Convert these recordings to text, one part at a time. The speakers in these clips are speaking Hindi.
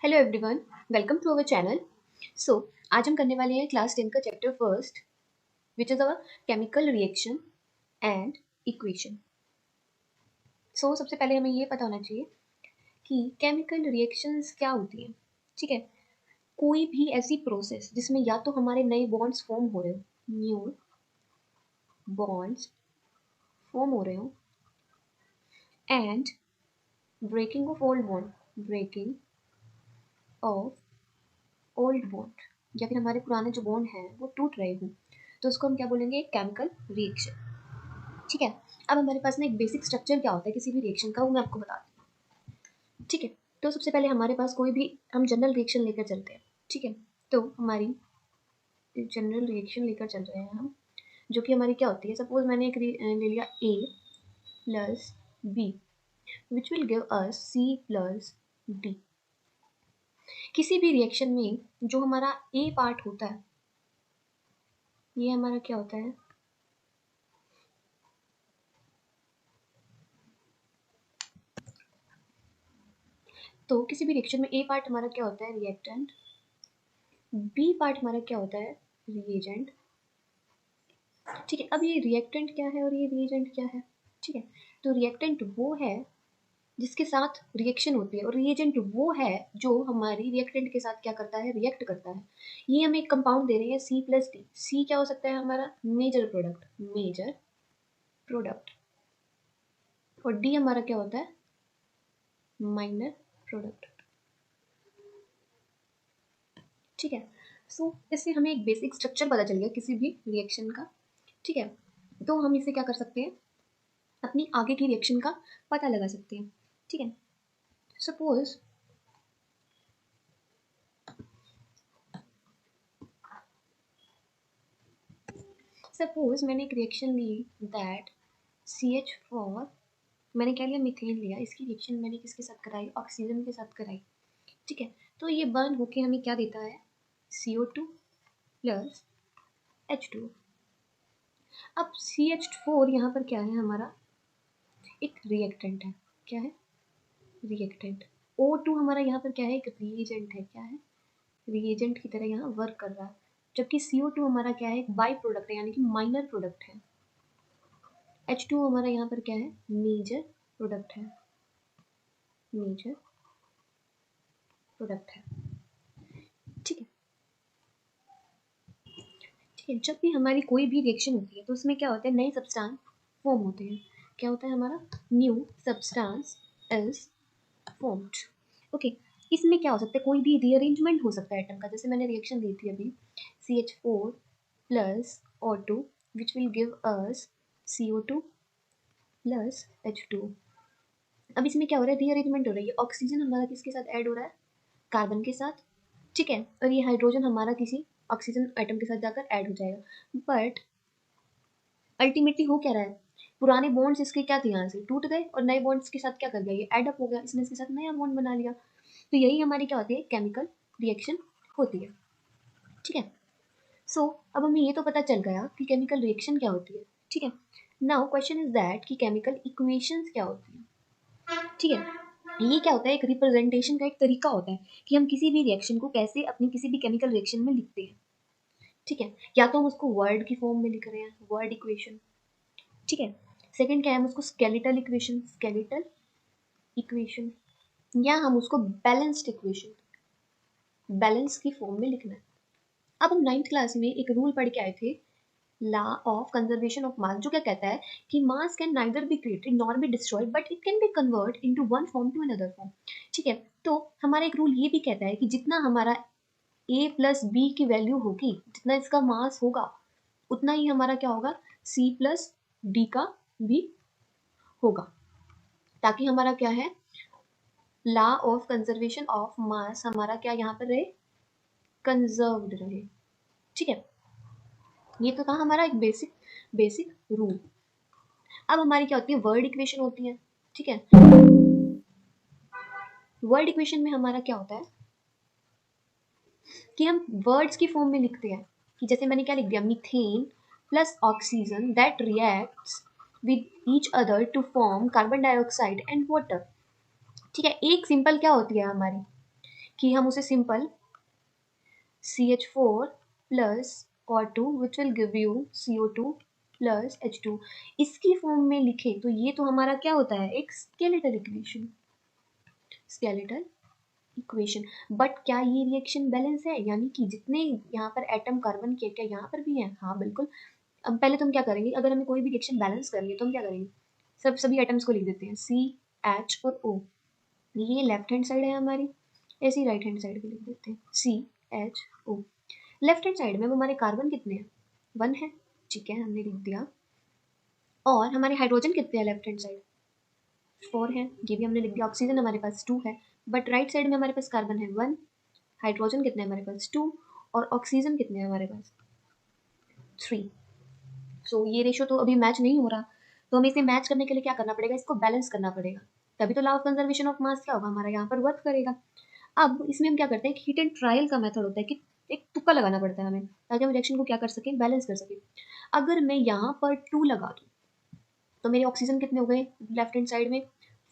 Hello everyone, welcome to our channel. So आज हम करने वाले हैं क्लास 10 का chapter first, which is our chemical reaction and equation. So सबसे पहले हमें ये पता होना चाहिए कि केमिकल रिएक्शंस क्या होती हैं। ठीक है, कोई भी ऐसी प्रोसेस जिसमें या तो हमारे नए बॉन्ड्स फॉर्म हो रहे हो, न्यू बॉन्ड्स फॉर्म हो रहे हो, and breaking of old bond, breaking of old bond, या फिर हमारे पुराने जो बॉन्ड हैं वो टूट रहे हों, तो उसको हम क्या बोलेंगे? Chemical reaction. ठीक है, अब हमारे पास ना एक बेसिक स्ट्रक्चर क्या होता है किसी भी रिएक्शन का, वो मैं आपको बताती हूँ। ठीक है, तो सबसे पहले हमारे पास कोई भी हम जनरल रिएक्शन लेकर चलते हैं। ठीक है, तो हमारी जनरल रिएक्शन लेकर चल रहे हैं हम, जो कि हमारी क्या होती है। सपोज मैंने एक ले लिया A plus B, which will give us C plus D। किसी भी रिएक्शन में जो हमारा A पार्ट होता है, ये हमारा क्या होता है? तो किसी भी रिएक्शन में A पार्ट हमारा क्या होता है? रिएक्टेंट। B पार्ट हमारा क्या होता है? रिएजेंट। ठीक है, अब ये रिएक्टेंट क्या है और ये रिएजेंट क्या है? ठीक है, तो रिएक्टेंट वो है जिसके साथ रिएक्शन होती है, और रिएजेंट वो है जो हमारी रिएक्टेंट के साथ क्या करता है? रिएक्ट करता है। ये हम एक कंपाउंड दे रहे हैं C प्लस डी। C क्या हो सकता है? हमारा मेजर प्रोडक्ट, मेजर प्रोडक्ट, और D हमारा क्या होता है? Minor product. ठीक है, सो इससे हमें एक बेसिक स्ट्रक्चर पता चल गया किसी भी रिएक्शन का। ठीक है, तो हम इसे क्या कर सकते हैं? अपनी आगे की रिएक्शन का पता लगा सकते हैं। ठीक है, सपोज मैंने एक रिएक्शन ली दैट CH4, मैंने क्या लिया? मीथेन लिया। इसकी रिएक्शन मैंने किसके साथ कराई? ऑक्सीजन के साथ कराई। ठीक है, तो ये बर्न होके हमें क्या देता है? CO2 plus H2। अब CH4 यहाँ पर क्या है? हमारा एक रिएक्टेंट है। क्या है? रिएक्टेंट। O2 हमारा यहाँ पर क्या है? एक रिएजेंट है। क्या है? रिएजेंट की तरह यहाँ वर्क कर रहा है। जबकि CO2 हमारा क्या है? एक बाई प्रोडक्ट है, यानी कि माइनर प्रोडक्ट है। H2 हमारा यहाँ पर क्या है? मेजर प्रोडक्ट है, मेजर प्रोडक्ट है। ठीक है, ठीक है, जब भी हमारी कोई भी रिएक्शन होती है तो उसमें क्या होता है? नए सब्सटेंस फॉर्म होते हैं। क्या होता है? हमारा new substance is formed. Okay, इसमें क्या हो सकता है? कोई भी रीअरेंजमेंट हो सकता है एटम का। जैसे मैंने रिएक्शन दी थी अभी, CH4 plus O2 which will give us CO2 plus H2। अब इसमें क्या हो रहा है? रीअरेंजमेंट हो रही है। ऑक्सीजन हमारा किसके साथ ऐड हो रहा है? कार्बन के साथ। ठीक है, और ये हाइड्रोजन हमारा किसी ऑक्सीजन एटम के साथ जाकर ऐड हो जाएगा। बट अल्टीमेटली हो क्या रहा है? पुराने बॉन्ड्स इसके क्या थे? यहाँ से टूट गए, और नए बॉन्ड्स के साथ क्या कर गया? ये एड अप हो गया, इसने इसके साथ नया बॉन्ड बना लिया। तो यही हमारी क्या होती है? केमिकल रिएक्शन होती है। ठीक है, सो अब हमें ये तो पता चल गया कि केमिकल रिएक्शन क्या होती है। ठीक है, नाउ क्वेश्चन इज दैट कि केमिकल इक्वेशंस क्या होती है। ठीक है, ये क्या होता है? एक रिप्रेजेंटेशन का एक तरीका होता है कि हम किसी भी रिएक्शन को कैसे अपनी किसी भी केमिकल रिएक्शन में लिखते हैं। ठीक है, या तो हम उसको वर्ड की फॉर्म में लिख रहे हैं, वर्ड इक्वेशन। ठीक है, सेकंड क्या है? हम उसको स्केलेटल इक्वेशन, स्केलेटल इक्वेशन, या हम उसको बैलेंस्ड इक्वेशन, बैलेंस की फॉर्म में लिखना है। अब हम 9th क्लास में एक रूल पढ़ के आए थे, law of conservation of mass, जो क्या कहता है कि mass can neither be created nor be destroyed, but it can be convert into one form to another form. ठीक है, तो हमारा एक रूल ये भी कहता है कि जितना हमारा A प्लस बी की वैल्यू होगी, जितना इसका मास होगा, उतना ही हमारा क्या होगा? C प्लस डी का भी होगा, ताकि हमारा क्या है? लॉ ऑफ कंजर्वेशन ऑफ मास हमारा क्या यहाँ पर रहे? कंजर्व्ड रहे। ठीक है, ये तो था हमारा एक बेसिक बेसिक रूल। अब हमारी क्या होती है? वर्ड इक्वेशन होती है। ठीक है, वर्ड इक्वेशन में हमारा क्या होता है कि हम वर्ड्स की फॉर्म में लिखते हैं। कि जैसे मैंने क्या लिख दिया? Methane plus oxygen that reacts with each other to form carbon dioxide and water. ठीक है, एक सिंपल क्या होती है हमारी कि हम उसे simple CH4 plus O2 which will give you CO2 plus H2 इसकी फॉर्म में लिखे तो ये तो हमारा क्या होता है, एक skeletal equation. Skeletal equation. But क्या ये रिएक्शन बैलेंस है, यानी कि जितने यहाँ पर एटम कार्बन के क्या यहाँ पर भी है, हाँ बिल्कुल। अब पहले तो हम क्या करेंगे, अगर हमें कोई भी रिएक्शन बैलेंस करनी है तो हम क्या करेंगे, सभी एटम्स को लिख देते हैं CH और O। ये लेफ्ट हैंड साइड है हमारी, ऐसी राइट हैंड साइड भी लिख देते हैं CHO। लेफ्ट हैंड साइड में वो हमारे कार्बन कितने हैं, 1 है, ठीक है हमने लिख दिया। और हमारे हाइड्रोजन कितने हैं लेफ्ट हैंड साइड, 4 है, ये भी हमने लिख दिया। ऑक्सीजन हमारे पास 2 है, बट राइट साइड में हमारे पास कार्बन है 1, हाइड्रोजन कितने हैं हमारे पास 2, और ऑक्सीजन कितने हैं हमारे पास 3। सो ये रेशो तो अभी मैच नहीं हो रहा, तो हमें इसे मैच करने के लिए क्या करना पड़ेगा, इसको बैलेंस करना पड़ेगा, तभी तो लॉ ऑफ कंजर्वेशन ऑफ मास क्या होगा हमारा यहाँ पर वर्क करेगा। अब इसमें हम क्या करते हैं, हिट एंड ट्रायल का मेथड होता है कि एक तुक्का लगाना पड़ता है हमें, ताकि हम रिएक्शन को क्या कर सकें, बैलेंस कर सकें। अगर मैं यहाँ पर 2 लगा दूँ तो मेरे ऑक्सीजन कितने हो गए लेफ्ट हैंड साइड में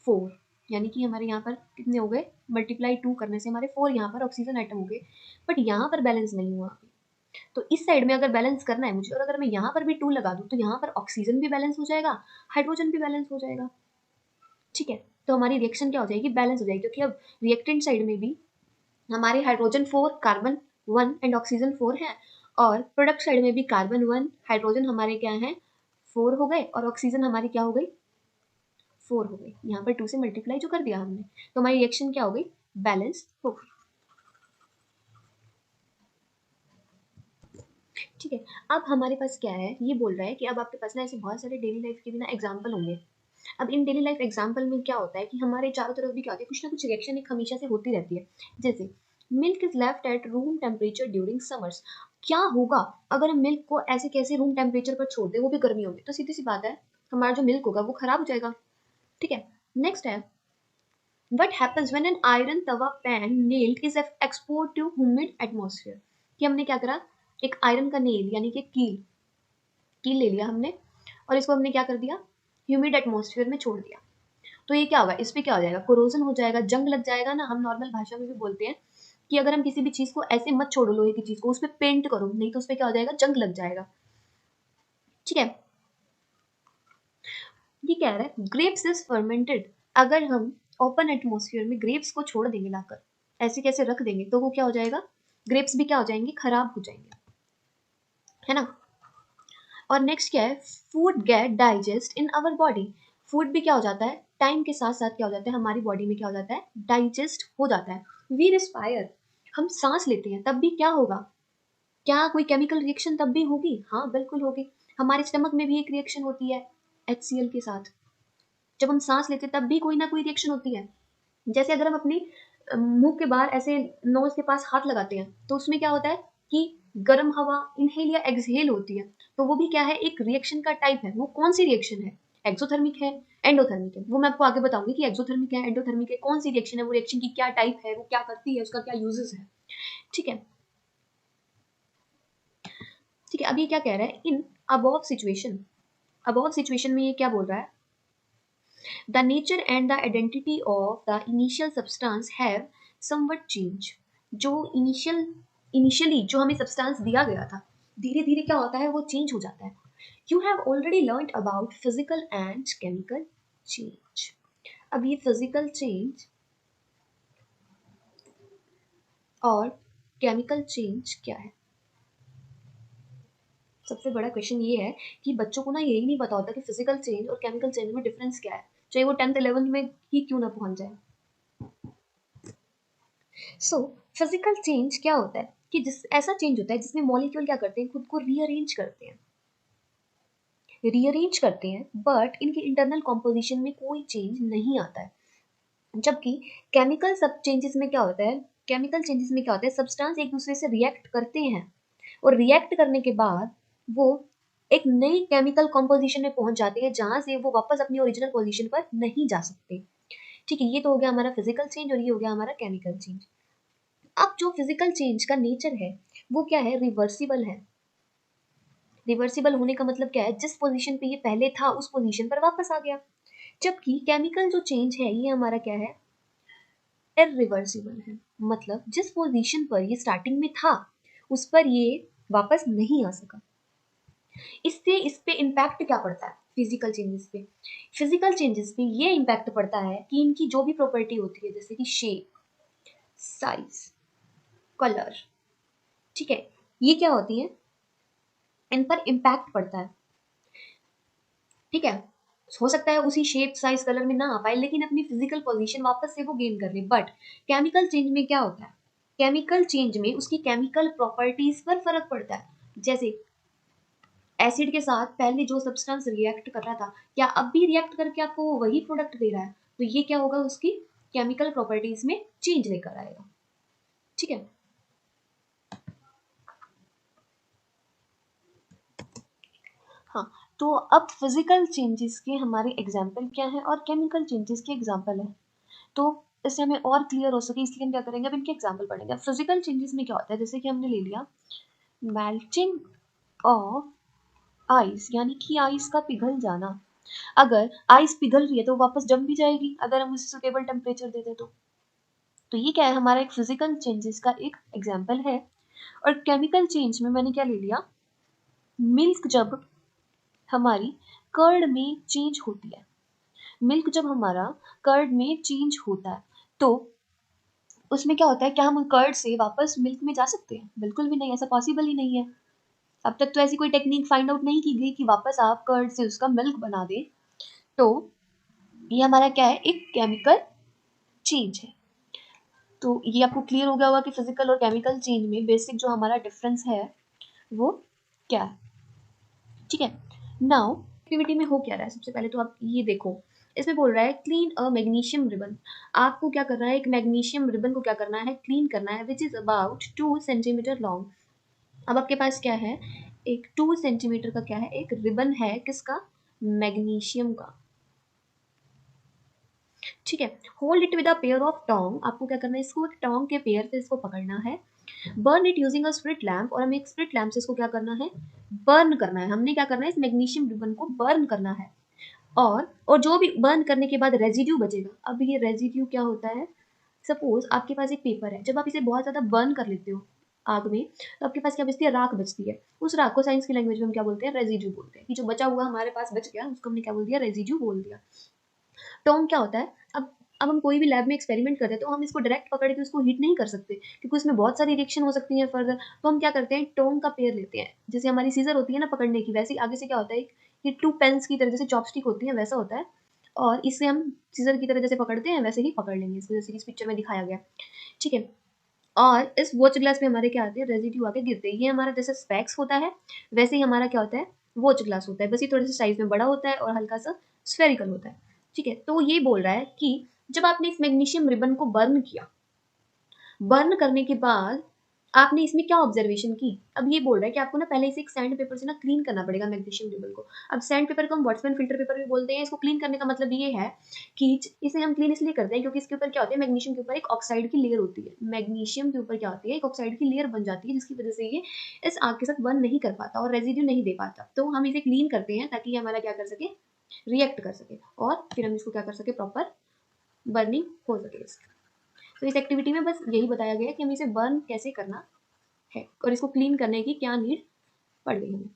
4, यानी कि हमारे यहाँ पर कितने हो गए, मल्टीप्लाई 2 करने से हमारे 4 यहाँ पर ऑक्सीजन आइटम हो गए। बट यहाँ पर बैलेंस नहीं हुआ, तो इस साइड में अगर बैलेंस करना है मुझे, और अगर मैं यहाँ पर भी 2 लगा दूँ तो यहाँ पर ऑक्सीजन भी बैलेंस हो जाएगा, हाइड्रोजन भी बैलेंस हो जाएगा, ठीक है। तो हमारी रिएक्शन क्या हो जाएगी, बैलेंस हो जाएगी, क्योंकि अब रिएक्टेंट साइड में भी हमारे हाइड्रोजन 4 कार्बन 1 एंड ऑक्सीजन 4 है, और प्रोडक्ट साइड में भी कार्बन 1 हाइड्रोजन हमारे क्या है 4 हो गए, और ऑक्सीजन हमारी क्या हो गई 4 हो गई। यहाँ पर 2 से मल्टीप्लाई जो कर दिया हमने, तो हमारी रिएक्शन क्या हो गई, बैलेंस हो गई, ठीक है। अब हमारे पास क्या है, ये बोल रहा है कि अब आपके पास ना ऐसे बहुत सारे डेली लाइफ के भी ना एग्जाम्पल होंगे। अब इन डेली लाइफ एग्जाम्पल में क्या होता है कि हमारे चारों तरफ भी क्या होता है, कुछ ना कुछ रिएक्शन एक हमेशा से होती रहती है। जैसे milk is left at room temperature during summers, क्या होगा अगर हम मिल्क को ऐसे कैसे रूम टेम्परेचर पर छोड़ दें, वो भी गर्मियों में, तो सीधी सी बात है हमारा जो मिल्क होगा वो खराब हो जाएगा, ठीक है। नेक्स्ट है what happens when an iron tawa pan nailed is exposed to humid atmosphere, कि हमने क्या करा, एक आयरन का नेल यानी कि कील कील ले लिया हमने, और इसको हमने क्या कर दिया, ह्यूमिड एटमॉस्फेयर में छोड़ दिया, तो ये क्या होगा, इस पे क्या हो जाएगा, कोरोजन हो जाएगा, जंग लग जाएगा ना। हम नॉर्मल भाषा में भी बोलते हैं कि अगर हम किसी भी चीज को ऐसे मत छोड़ो, लोहे की चीज को उस पर पेंट करो, नहीं तो उस पर क्या हो जाएगा, जंग लग जाएगा, ठीक है। ये कह रहा है ग्रेप्स इज फर्मेंटेड, अगर हम ओपन एटमॉस्फेयर में ग्रेप्स को छोड़ देंगे लाकर, ऐसे कैसे रख देंगे, तो वो क्या हो जाएगा, ग्रेप्स भी क्या हो जाएंगे, खराब हो जाएंगे, है ना। और नेक्स्ट क्या है, food get digest in our body, food भी क्या हो जाता है, टाइम के साथ साथ क्या हो जाता है, हमारी बॉडी में क्या हो जाता है, डाइजेस्ट हो जाता है। वी रिस्पायर, हम सांस लेते हैं तब भी क्या होगा, क्या कोई केमिकल रिएक्शन तब भी होगी, हाँ बिल्कुल होगी। हमारे स्टमक में भी एक रिएक्शन होती है HCl के साथ, जब हम सांस लेते हैं तब भी कोई ना कोई रिएक्शन होती है। जैसे अगर हम अपने मुंह के बाहर ऐसे नोज के पास हाथ लगाते हैं तो उसमें क्या होता है कि गर्म हवा इनहेल या एक्सहेल होती है, तो वो भी क्या है, एक रिएक्शन का टाइप है। वो कौन सी रिएक्शन है, एक्सोथर्मिक है, एंडोथर्मिक है, वो मैं आपको आगे बताऊंगी कि एक्सोथर्मिक है, एंडोथर्मिक है, कौन सी रिएक्शन है, वो रिएक्शन की क्या टाइप है, वो क्या करती है, उसका क्या यूजेस है, ठीक है। ठीक है, अब ये क्या कह रहा है, इन अबोव सिचुएशन में ये क्या बोल रहा है, the nature and the identity of the initial substance have somewhat changed, जो इनिशियली जो हमें सब्सटेंस दिया गया था, धीरे धीरे क्या होता है, वो चेंज हो जाता है। You have already learn about physical and chemical change, अब ये फिजिकल चेंज और केमिकल चेंज क्या है, सबसे बड़ा क्वेश्चन ये है कि बच्चों को ना यही नहीं पता होता कि फिजिकल चेंज और केमिकल चेंज में डिफरेंस क्या है, चाहे वो 10th 11th में ही क्यों ना पहुंच जाए। सो फिजिकल चेंज क्या होता है कि जिस ऐसा चेंज होता है जिसमें मॉलिक्यूल क्या करते हैं, खुद को रीअरेंज करते हैं, बट इनकी इंटरनल कॉम्पोजिशन में कोई चेंज नहीं आता है। जबकि केमिकल सब चेंजेस में क्या होता है, केमिकल चेंजेस में क्या होता है, सब्सटेंस एक दूसरे से रिएक्ट करते हैं, और रिएक्ट करने के बाद वो एक नई केमिकल कॉम्पोजिशन में पहुंच जाते हैं, जहां से वो वापस अपनी ओरिजिनल पोजीशन पर नहीं जा सकते, ठीक है। ये तो हो गया हमारा फिजिकल चेंज, और ये हो गया हमारा केमिकल चेंज। अब जो फिजिकल चेंज का नेचर है वो क्या है, रिवर्सिबल है। रिवर्सिबल होने का मतलब क्या है, जिस पोजीशन पे ये पहले था उस पोजीशन पर वापस आ गया। जबकि केमिकल जो चेंज है ये हमारा क्या है, इरिवर्सिबल है, मतलब जिस पोजीशन पर ये स्टार्टिंग में था उस पर ये वापस नहीं आ सका। इससे इस पे इम्पैक्ट क्या पड़ता है फिजिकल चेंजेस पे? फिजिकल चेंजेस पे ये इम्पैक्ट पड़ता है कि इनकी जो भी प्रॉपर्टी होती है, जैसे कि शेप, साइज, कलर, ठीक है, ये क्या होती है, इन पर इम्पैक्ट पड़ता है। ठीक है, हो सकता है उसी शेप साइज कलर में ना आ पाए, लेकिन अपनी फिजिकल पोजीशन वापस से वो गेन कर ले। बट केमिकल चेंज में क्या होता है, केमिकल चेंज में उसकी केमिकल प्रॉपर्टीज पर फर्क पड़ता है। जैसे एसिड के साथ पहले जो सब्सटेंस रिएक्ट कर रहा था, क्या अब भी रिएक्ट करके आपको वही प्रोडक्ट दे रहा है, तो ये क्या होगा, उसकी केमिकल प्रॉपर्टीज में चेंज लेकर आएगा। ठीक है, हाँ, तो अब फिजिकल चेंजेस के हमारे एग्जाम्पल क्या है और केमिकल चेंजेस के एग्जाम्पल है, तो इससे हमें और क्लियर हो सके इसलिए हम क्या करेंगे, अब इनके एग्जाम्पल पढ़ेंगे। फिजिकल चेंजेस में क्या होता है, जैसे कि हमने ले लिया मेल्टिंग ऑफ आइस, यानी कि आइस का पिघल जाना। अगर आइस पिघल रही है तो वापस जम भी जाएगी अगर हम उसे सुटेबल टेम्परेचर दे दें तो ये क्या है, हमारा एक फिजिकल चेंजेस का एक एग्जाम्पल है। और केमिकल चेंज में मैंने क्या ले लिया, मिल्क जब हमारी कर्ड में चेंज होती है, मिल्क जब हमारा कर्ड में चेंज होता है तो उसमें क्या होता है, क्या हम कर्ड से वापस मिल्क में जा सकते हैं? बिल्कुल भी नहीं, ऐसा पॉसिबल ही नहीं है। अब तक तो ऐसी कोई टेक्निक फाइंड आउट नहीं की गई कि वापस आप कर्ड से उसका मिल्क बना दे। तो ये हमारा क्या है, एक केमिकल चेंज है। तो ये आपको क्लियर हो गया होगा कि फिजिकल और केमिकल चेंज में बेसिक जो हमारा डिफरेंस है वो क्या है। ठीक है, नाउ एक्टिविटी में हो क्या रहा है, सबसे पहले तो आप ये देखो, इसमें बोल रहा है क्लीन अ मैग्नीशियम रिबन। आपको क्या करना है, एक मैग्नीशियम रिबन को क्या करना है, क्लीन करना है, which is about 2 centimetre long. अब आपके पास क्या है, एक 2 सेंटीमीटर का क्या है, एक रिबन है, किसका, मैग्नीशियम का। ठीक है, hold it with a pair of tong, आपको क्या करना है, इसको एक टोंग के पेयर से इसको पकड़ना है। Burn it using a spirit lamp, और हमें एक स्प्रिट लैम्प से इसको क्या करना है, बर्न करना है। हमने क्या करना है, इस मैग्नीशियम रिबन को बर्न करना है। और जो भी बर्न करने के बाद रेजिड्यू बचेगा, अब ये रेजिड्यू क्या होता है, सपोज आपके पास एक पेपर है, जब आप इसे बहुत ज्यादा बर्न कर लेते हो आग में, तो आपके पास क्या बचती है, राख बचती है। उस राख को साइंस की लैंग्वेज में हम क्या बोलते हैं, रेजिड्यू बोलते हैं, कि जो बचा हुआ हमारे पास बच गया उसको हमने क्या बोल दिया, रेजिड्यू बोल दिया। टोंग क्या होता है, अब हम कोई भी लैब में एक्सपेरिमेंट करते हैं तो हम इसको डायरेक्ट पकड़ के उसको हीट नहीं कर सकते, क्योंकि उसमें बहुत सारी रिएक्शन हो सकती है फर्दर। तो हम क्या करते हैं, टोंग का पेयर लेते हैं, जैसे हमारी सीजर होती है ना पकड़ने की, वैसे ही आगे से क्या होता है, ये 2 पेन्स की तरह, जैसे चॉपस्टिक होती है वैसा होता है, और इससे हम सीजर की तरह जैसे पकड़ते हैं वैसे ही पकड़ लेंगे इसको, जैसे इस पिक्चर में दिखाया गया। ठीक है, और इस वॉच ग्लास में हमारे क्या आते हैं, रेजिड्यू आके गिरते हैं। ये हमारा जैसे स्पेक्स होता है वैसे ही हमारा क्या होता है, वॉच ग्लास होता है, बस ये थोड़े से साइज में बड़ा होता है और हल्का सा स्फेरिकल होता है। ठीक है, तो ये बोल रहा है कि जब आपने इस मैग्नीशियम रिबन को बर्न किया, बर्न करने के बाद आपने इसमें क्या ऑब्जर्वेशन की, अब ये बोल रहा है कि आपको ना पहले इसे एक सैंड पेपर से ना क्लीन करना पड़ेगा मैग्नीशियम रिबन को। अब सैंड पेपर को हम वॉटसमैन फिल्टर पेपर भी बोलते हैं। इसको क्लीन करने का मतलब ये है कि इसे हम क्लीन इसलिए करते हैं क्योंकि इसके ऊपर क्या होता है, मैग्नीशियम के ऊपर एक ऑक्साइड की लेयर होती है, मैग्नीशियम के ऊपर क्या होती है, एक ऑक्साइड की लेयर बन जाती है, जिसकी वजह से ये इस आग के साथ बर्न नहीं कर पाता और रेजिड्यू नहीं दे पाता। तो हम इसे क्लीन करते हैं ताकि ये हमारा क्या कर सके, रिएक्ट कर सके, और फिर हम इसको क्या कर सके, प्रॉपर बर्निंग हो सके इसकी। तो इस एक्टिविटी में बस यही बताया गया है कि हमें इसे बर्न कैसे करना है और इसको क्लीन करने की क्या नीड पड़ गई हमें।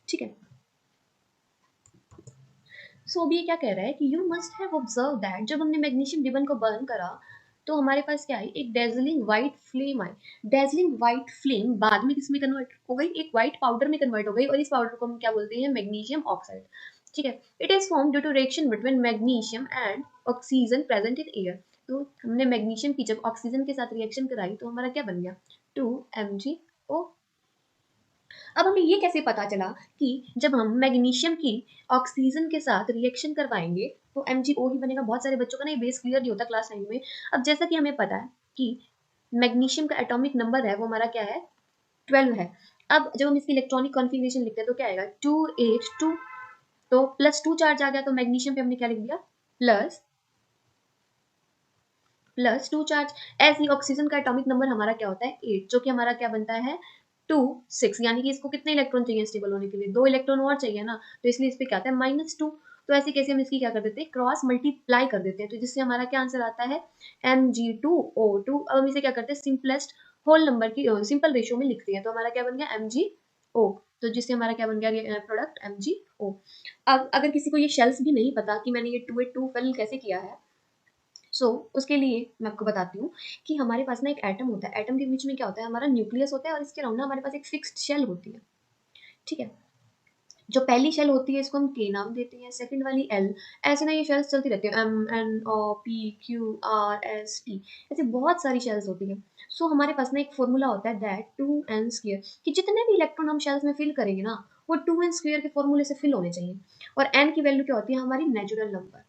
ठीक है, सो अभी ये क्या कह रहा है कि you must have observe that जब हमने मैग्नीशियम रिबन को बर्न करा तो हमारे पास क्या आई, एक डेजलिंग व्हाइट फ्लेम आई। डेजलिंग व्हाइट फ्लेम बाद में किसमें कन्वर्ट हो गई, एक व्हाइट पाउडर में कन्वर्ट हो गई, और इस पाउडर को हम क्या बोलते हैं, मैग्नीशियम ऑक्साइड। ठीक है, it is form due to reaction between magnesium and oxygen present in air. तो हमने मैग्नीशियम की जब ऑक्सीजन के साथ रिएक्शन कराई तो हमारा क्या बन गया, 2MgO। अब हमें ये कैसे पता चला कि जब हम मैग्नीशियम की ऑक्सीजन के साथ रिएक्शन करवाएंगे तो MgO ही बनेगा। बहुत सारे बच्चों का ना ये बेस क्लियर नहीं होता क्लास 9 में। अब जैसा कि हमें पता है कि मैग्नीशियम का एटॉमिक नंबर है वो हमारा क्या है, 12 है। अब जब हम इसकी इलेक्ट्रॉनिक कॉन्फ़िगरेशन लिखते हैं तो क्या आएगा, 2H2। तो +2 चार्ज आ गया, तो मैग्नीशियम पे हमने क्या लिख दिया, +2 चार्ज। ऐसे ही ऑक्सीजन का एटॉमिक नंबर हमारा क्या होता है, 8, जो कि हमारा क्या बनता है, 2 6, यानी कि इसको कितने इलेक्ट्रॉन चाहिए स्टेबल होने के लिए, 2 इलेक्ट्रॉन और चाहिए ना, तो इसलिए इस पे क्या आता है, -2। तो ऐसे कैसे हम इसकी क्या कर देते हैं, क्रॉस मल्टीप्लाई कर देते हैं, तो जिससे हमारा क्या आंसर आता है Mg2O2। अब हम इसे क्या करते हैं, सिंपलेस्ट होल नंबर की सिंपल रेशियो में लिखते हैं, तो हमारा क्या बन गया MgO, तो जिससे हमारा क्या बन गया प्रोडक्ट MgO। अब अगर किसी को ये शेल्स भी नहीं पता कि मैंने ये 2 फिल कैसे किया है, उसके लिए मैं आपको बताती हूँ कि हमारे पास ना एक एटम होता है, एटम के बीच में क्या होता है, हमारा न्यूक्लियस होता है और इसके अराउंड ना हमारे पास एक फिक्स्ड शेल होती है, ठीक है। जो पहली शेल होती है इसको हम के नाम देते हैं, सेकंड वाली एल, ऐसे ना ये शेल्स चलती रहती है, MNOPQRST, ऐसे बहुत सारी शेल्स होती है। हमारे पास ना एक फॉर्मूला होता है दैट 2n² कि जितने भी इलेक्ट्रॉन हम शेल्स में फिल करेंगे ना वो 2n² के फॉर्मूले से फिल होने चाहिए। और n की वैल्यू क्या होती है, हमारी नेचुरल नंबर।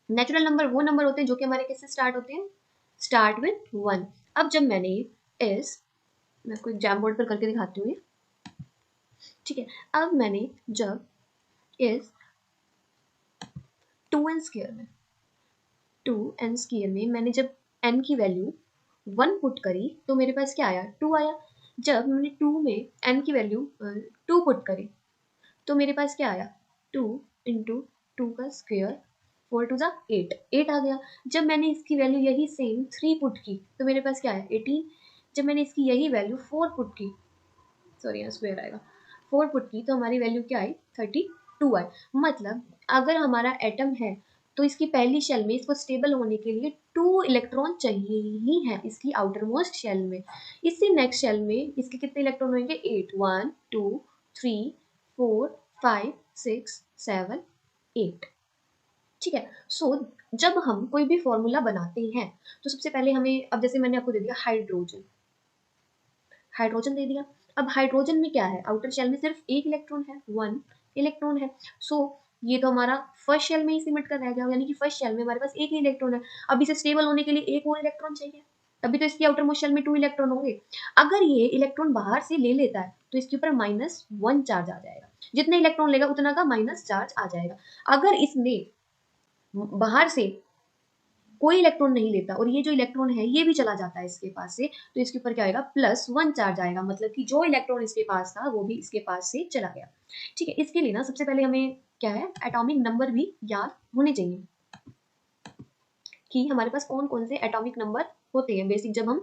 नेचुरल नंबर वो नंबर होते हैं जो कि हमारे किससे स्टार्ट होते हैं, स्टार्ट विद 1। अब जब मैंने मैं आपको एग्जाम बोर्ड पर करके दिखाती हूँ, ठीक है। अब मैंने जब इस 2n² में मैंने जब n की वैल्यू 1 पुट करी तो मेरे पास क्या आया, 2 आया। जब मैंने 2 में n की वैल्यू 2 पुट करी तो मेरे पास क्या आया, 2 इंटू 2 का स्क्वायर 4 टू 8, 8 आ गया। जब मैंने इसकी वैल्यू यही सेम 3 पुट की तो मेरे पास क्या आया, 18। जब मैंने इसकी यही वैल्यू 4 पुट की, सॉरी यहाँ स्क्वायर आएगा, 4 पुट की तो हमारी वैल्यू क्या आई, 32 आई। मतलब अगर हमारा एटम है तो इसकी पहली शेल में इसको स्टेबल होने के लिए 2 इलेक्ट्रॉन चाहिए ही है इसकी आउटर मोस्ट शेल में। इसी नेक्स्ट शेल में इसके कितने इलेक्ट्रॉन होंगे, 8, 1 2 3 4 5 6 7 8, ठीक है। जब हम कोई भी फॉर्मूला बनाते हैं तो सबसे पहले हमें, अब जैसे मैंने आपको दे दिया हाइड्रोजन, हाइड्रोजन दे दिया। अब हाइड्रोजन में क्या है, आउटर शेल में सिर्फ एक इलेक्ट्रॉन है, 1 इलेक्ट्रॉन है। ये तो हमारा फर्स्ट शेल में ही सिमट कर रह गया, यानी कि फर्स्ट शेल में हमारे पास एक ही इलेक्ट्रॉन है। अब इसे स्टेबल होने के लिए एक और इलेक्ट्रॉन चाहिए, तभी तो इसकी आउटर मोस्ट शेल में 2 इलेक्ट्रॉन होंगे। अगर ये इलेक्ट्रॉन बाहर से ले लेता है तो इसके ऊपर -1 चार्ज आ जाएगा, जितने इलेक्ट्रॉन लेगा उतना का माइनस चार्ज आ जाएगा। अगर इसने बाहर से कोई इलेक्ट्रॉन नहीं लेता और ये जो इलेक्ट्रॉन है ये भी चला जाता है इसके पास से, तो इसके ऊपर क्या आएगा, +1 चार्ज आएगा। मतलब कि जो इलेक्ट्रॉन इसके पास था वो भी इसके पास से चला गया, ठीक है। इसके लिए ना सबसे पहले हमें क्या है, एटॉमिक नंबर भी याद होने चाहिए कि हमारे पास कौन कौन से एटॉमिक नंबर होते हैं। बेसिक जब हम